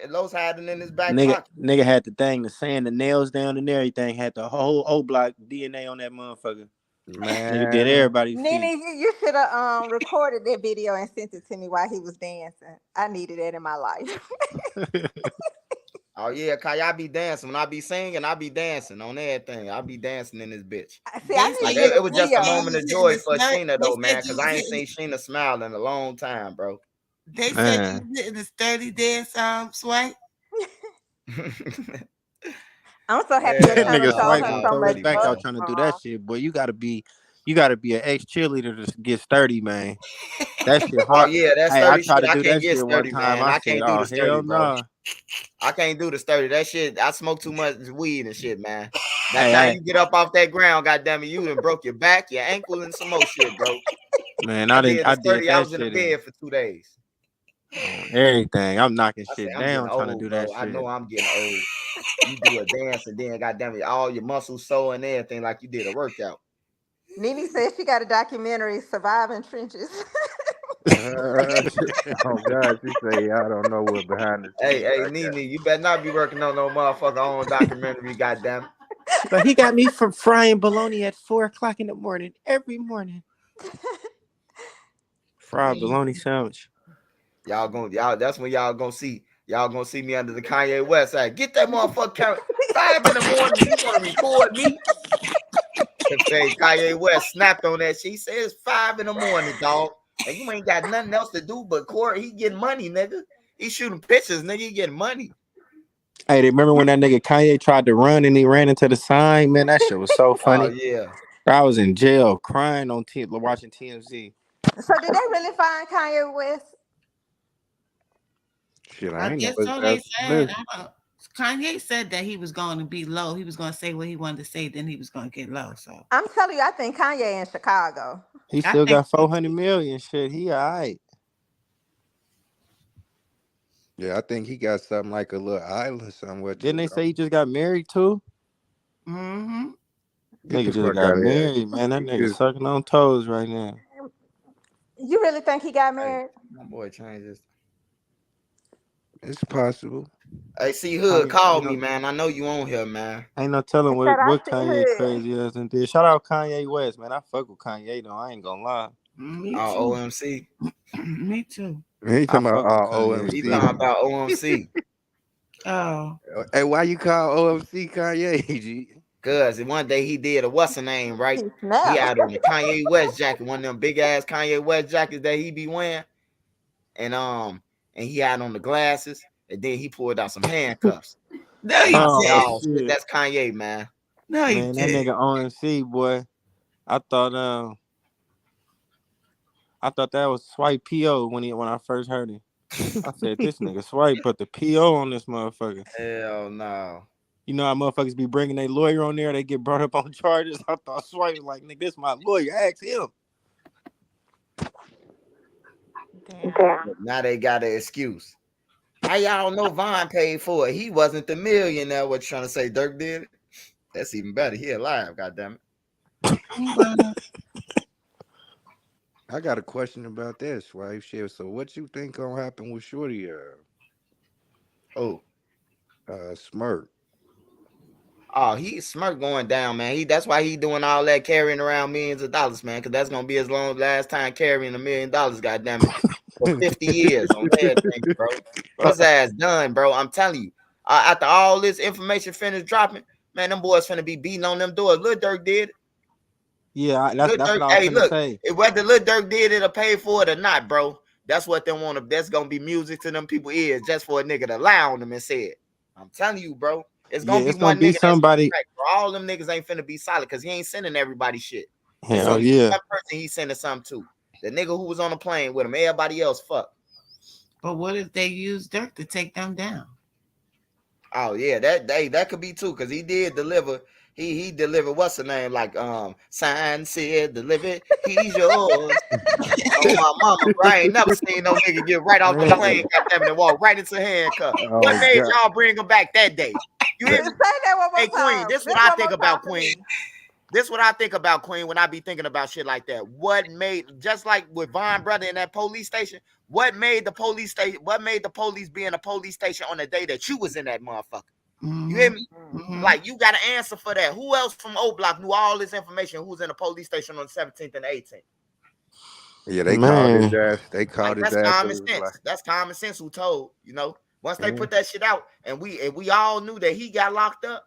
Los had it in his back Nigga, pocket. nigga had the thing, the sand, the nails down and everything. Had the whole O Block DNA on that motherfucker. Nigga did Man. everybody's Nene, feet. you should have recorded that video and sent it to me while he was dancing. I needed that in my life. Oh yeah, Kai, I be dancing. When I be singing, I be dancing on everything. I be dancing in this bitch. See, They I said need Like to get a it was just a you video. moment was of hitting joy the for skirt. Sheena They though, man, said you because was I ain't hitting. seen Sheena smile in a long time, bro. They said you Man. was hitting the sturdy dance, Swipe. I'm so happy your That Hell turtle nigga no, told Swipe her gonna y'all so throw his much funny, back out man. trying to do that more. shit. Boy, you gotta be an ex cheerleader to get sturdy, man. That shit Oh hard. yeah, that Hey, I sturdy tried shit. to I do can't that get shit one sturdy, time. man. I I said, can't do oh the sturdy, hell bro. no. I can't do the sturdy. That shit, I smoke too much weed and shit, man. By the Hey, time you get up off that ground, goddamn it, you done broke your back, your ankle, and some more shit, bro. man, I did the I did sturdy. I that was in the shit in bed for 2 days. everything. I'm knocking I say shit I'm getting down trying to old, do that bro. I shit. know I'm getting old. You do a dance and then goddamn it, all your muscles sore and everything like you did a workout. Nene says she got a documentary, Surviving Trenches. Oh God, she say I don't know what behind the Hey, scenes hey, I got. Nene, you better not be working on no motherfucker own documentary, goddamn. She's like, he got me from frying bologna at 4:00 in the morning every morning. Fried bologna sandwich. Y'all. That's when y'all gonna see me under the Kanye West side. Get that motherfucker camera 5 in the morning. You gonna record me? Say Kanye West snapped on that shit. He says 5 in the morning, dog, and you ain't got nothing else to do but court. He getting money, nigga. He shooting pictures, nigga. He getting money. Hey, remember when that nigga Kanye tried to run and he ran into the sign? Man, that shit was so Oh funny. yeah. I was in jail crying on watching TMZ. So did they really find Kanye West? Shit, I I ain't guess never so. They said. listen. Kanye said that he was going to be low. He was going to say what he wanted to say. Then he was going to get low. So I'm telling you, I think Kanye in Chicago. He I still think got 400 million. Shit, he all right. Yeah, I think he got something like a little island somewhere too. Didn't they say he just got married too? Mm-hmm. Get Nigga the just fuck got out of here. married, man. That He nigga just- sucking on toes right now. You really think he got Hey, married? my boy changes. It's possible. Hey, see Hood, Kanye, call ain't me, no, man. I know you on here, man. ain't no telling Shout out what to Kanye Hood. crazy ass and did. Shout out Kanye West, man. I fuck with Kanye though. I ain't gonna lie. Me too. OMC. Me too. He I talking fuck with about Kanye He still. talking OMC. about OMC. Oh, Hey, why you call OMC Kanye? G? Cause one day he did a what's the name, right? He He snapped. had on the Kanye West jacket, one of them big ass Kanye West jackets that he be wearing, and he had on the glasses, and then he pulled out some handcuffs. no, And he I said, did. "Oh shit, shit. that's Kanye, man." No, he Man, that did. nigga OMC, boy. I thought that was Swipe PO when I first heard him. I said, this nigga Swipe put the PO on this motherfucker. Hell no. You know how motherfuckers be bringing their lawyer on there, they get brought up on charges. I thought Swipe was like, nigga, this my lawyer. Ask him. Damn. Now they got an excuse. How y'all know Vaughn paid for it? He wasn't the millionaire. What you trying to say? Dirk did it. That's even better. He alive. Goddamn it. He was. I got a question about that, Swipe. Shit. So what you think gonna happen with Shorty Oh, Smirk? oh, he's Smirk going down, man. That's why he doing all that carrying around millions of dollars, man. Because that's gonna be his long last time carrying $1 million. Goddamn it, for 50 years on everything, bro. His ass done, bro. I'm telling you. After all this information finished dropping, man, them boys finna be beating on them doors. Lil Durk did. Yeah, Lil that's Durk, what I was hey, gonna look, say. whether Lil Durk did it or paid for it or not, bro, that's what they want to. That's gonna be music to them people ears just for a nigga to lie on them and say it. I'm telling you, bro. It's Yeah, gonna be it's gonna one be nigga that's somebody. correct, bro. All them niggas ain't finna be solid because he ain't sending everybody shit. It's Hell only yeah. one person he's sending something to. The nigga who was on the plane with him. Everybody else, fuck. But what if they use Dirk to take them down? Oh yeah, that could be too, because he did deliver. He delivered what's the name? Like sign said delivered, he's yours. Oh my mama, bro. I ain't never seen no nigga get right off the plane, goddamn it, and walk right into handcuff. What Oh made God. y'all bring him back that day? You hear me? Say that one more Hey Queen, time. this Just what I one think more about time for Queen. me. This what I think about Queen when I be thinking about shit like that. What made, just like with Von Brother in that police station, what made the police station? What made the police be in a police station on the day that you was in that motherfucker? You hear me? Mhm. Like, you got to answer for that. Who else from O Block knew all this information? Who was in the police station on the 17th and the 18th? Yeah, they called his Man, ass. They called Like, his that's ass. common It was like, sense. That's common sense. Who told? You know, once they yeah. put that shit out, and we all knew that he got locked up.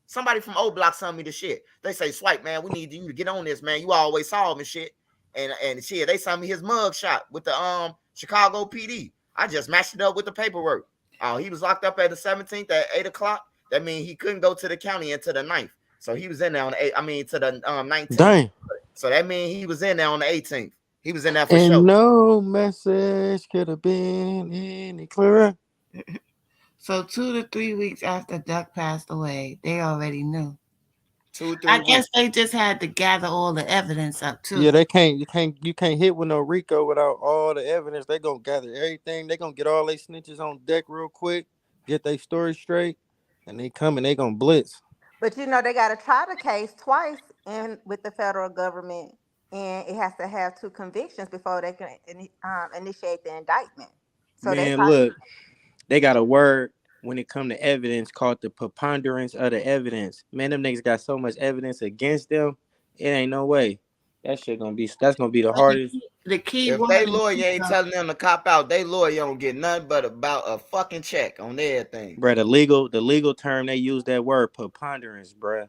Somebody from O Block sent me the shit. They say, Swipe, man, we need you to get on this, man. You always saw him and shit. And shit, they sent me his mug shot with the Chicago PD. I just matched it up with the paperwork. Oh, he was locked up at the 17th at 8 o'clock. That means he couldn't go to the county until the 9th. So he was in there on the 8th, to the 19th. dang. So that means he was in there on the 18th. He was in there for And sure. no message could have been any clearer. So 2 to 3 weeks after Duck passed away, they already knew. 2-3 I weeks. guess they just had to gather all the evidence up too. Yeah, they can't. You can't hit with no Rico without all the evidence. They gonna gather everything. They gonna get all their snitches on deck real quick, get their story straight, and they come and they gonna blitz. But you know they got to try the case twice in with the federal government, and it has to have 2 convictions before they can initiate the indictment. So they Man, probably, look, they got a word when it come to evidence called the preponderance of the evidence. Man, them niggas got so much evidence against them. It ain't no way. That's gonna be the hardest. The key If word they is, lawyer ain't telling them to cop out, they lawyer don't get nothing but about a fucking check on everything. Bruh, the legal term they use that word preponderance, bruh.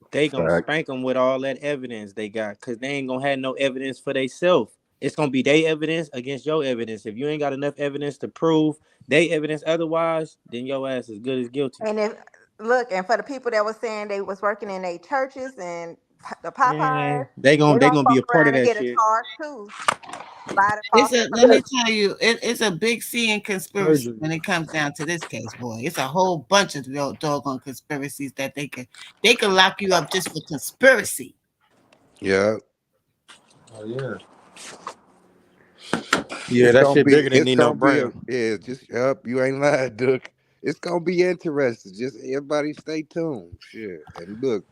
They gonna Fact. spank them with all that evidence they got, cause they ain't gonna have no evidence for theyself. It's gonna be their evidence against your evidence. If you ain't got enough evidence to prove they evidence otherwise, then your ass is good as guilty. and if look, and for the people that was saying they was working in their churches and the Popeyes, Man, they they gonna gonna be a fuck part of around and that get a shit. charge too. Let let me tell you, it's a big C in conspiracy Perjury. when it comes down to this case, boy. It's a whole bunch of doggone conspiracies that they can lock you up just for conspiracy. Yeah. Oh yeah. Yeah, It's that gonna shit be. bigger than It's Nino gonna be a. Brown. Yeah. Just up. You ain't lying, Duke. It's gonna be interesting. Just everybody stay tuned. Shit. And look.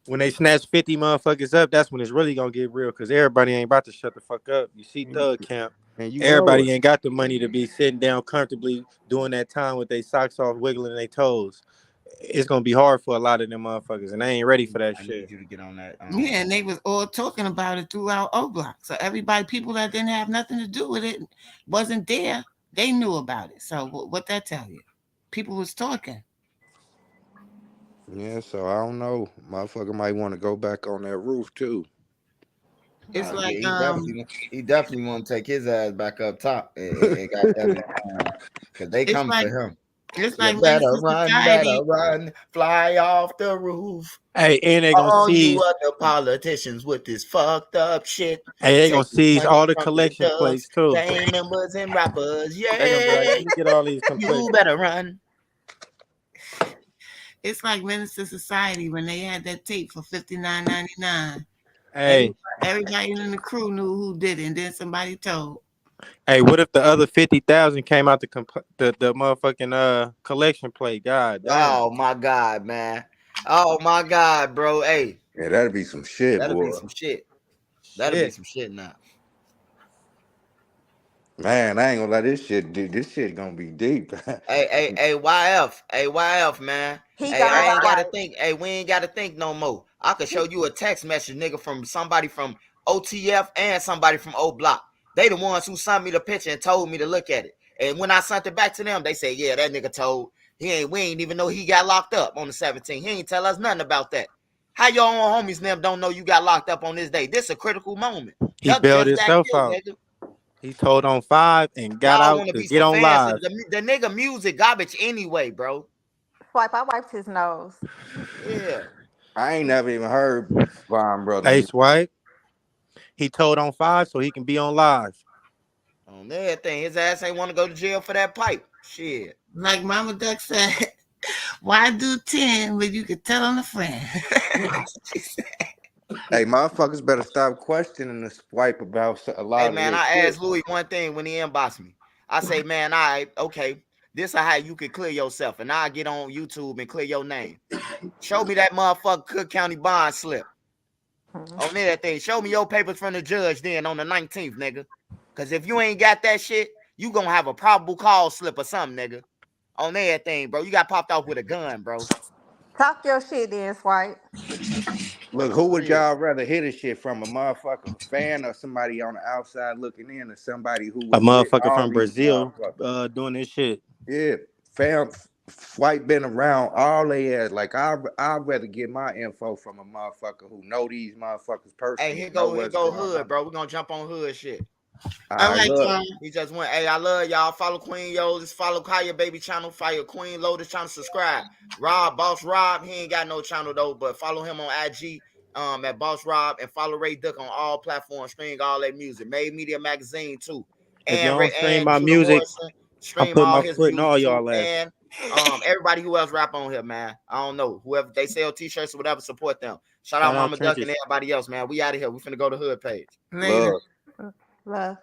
When they snatch 50 motherfuckers up, that's when it's really gonna get real, cause everybody ain't about to shut the fuck up. You see Thug Camp. And you know Everybody it. ain't got the money to be sitting down comfortably doing that time with their socks off, wiggling their toes. It's gonna be hard for a lot of them motherfuckers, and they ain't ready for that I shit. need you to get on that. Yeah, and they was all talking about it throughout O Block. So everybody, people that didn't have nothing to do with it, wasn't there, they knew about it. So what that tell you? People was talking. Yeah. So I don't know. Motherfucker might want to go back on that roof too. It's Yeah, like he definitely want to take his ass back up top and got that because they it's come like for him. it's You like better Society. run, fly off the roof. Hey, and they gonna All you seize. other politicians with this fucked up shit. Hey, they gonna Taking seize money all the from the collection thugs, plates too. gang members and rappers. They gonna be like, Yeah, let me get all these you complaints. better run. It's like Minister Society when they had that tape for $59.99. Hey, Everybody in the crew knew who did it, and then somebody told. hey, what if the other 50,000 came out the motherfucking collection plate? God damn. Oh my God, man. Oh my God, bro. Hey, Yeah, that'd be some shit, that'll boy. be some shit. That'll be Shit. some shit now. Man, I ain't gonna let this shit do. This shit gonna be deep. Hey, YF, man. He Hey, I gone, ain't gotta right? think. Hey, we ain't gotta think no more. I could show you a text message, nigga, from somebody from OTF and somebody from O Block. They the ones who sent me the picture and told me to look at it. And when I sent it back to them, they say, yeah, that nigga told. We ain't even know he got locked up on the 17th. He ain't tell us nothing about that. How your own homies them don't know you got locked up on this day? This a critical moment. He Duck bailed just got himself killed, out. nigga. He told on 5 and got Y'all out want to to be get some on fans. live. The nigga music garbage anyway, bro. Swipe, I wiped his nose. Yeah. I ain't never even heard Von Brother Hey, music. Swipe. He told on 5 so he can be on live. On everything. His ass ain't want to go to jail for that pipe. Shit. Like Mama Duck said, why do 10 when you could tell on a friend? She said, Hey, motherfuckers better stop questioning the Swipe about a Hey, lot of man, this I shit. asked Louis one thing when he inboxed me. I say, man, okay, this is how you can clear yourself. And I get on YouTube and clear your name. Show me that motherfucker Cook County bond slip. On everything. Show me your papers from the judge then on the 19th, nigga. Because if you ain't got that shit, you gonna have a probable cause slip or something, nigga. On everything, bro. You got popped off with a gun, bro. Talk your shit then, Swipe. Look, who would y'all rather hear this shit from? A motherfucker fan or somebody on the outside looking in, or somebody who A was with motherfucker all from these Brazil motherfuckers? doing this shit. Yeah, fam, Swipe been around all they ass. Like I'd rather get my info from a motherfucker who know these motherfuckers Hey, personally, here know go what's going Hood, on. bro. We're gonna jump on Hood shit. all I right, look. He just went, hey, I love y'all. Follow Queen Yoldis, follow Kaya Baby channel, follow Queen Lotus channel, subscribe. Boss Rob, he ain't got no channel though, but follow him on IG at Boss Rob, and follow Ray Duck on all platforms, stream all that music. Made Media Magazine too. If And y'all don't stream and my Judah music, Morrison, I'm stream putting all my his foot in all music too. y'all ass. And everybody who else rap on here, man. I don't know. Whoever they sell t-shirts or whatever, support them. Shout out Shout out Mama Duck and Trenches. everybody else, man. We out of here. We finna go to Hood page. later. Love. Love.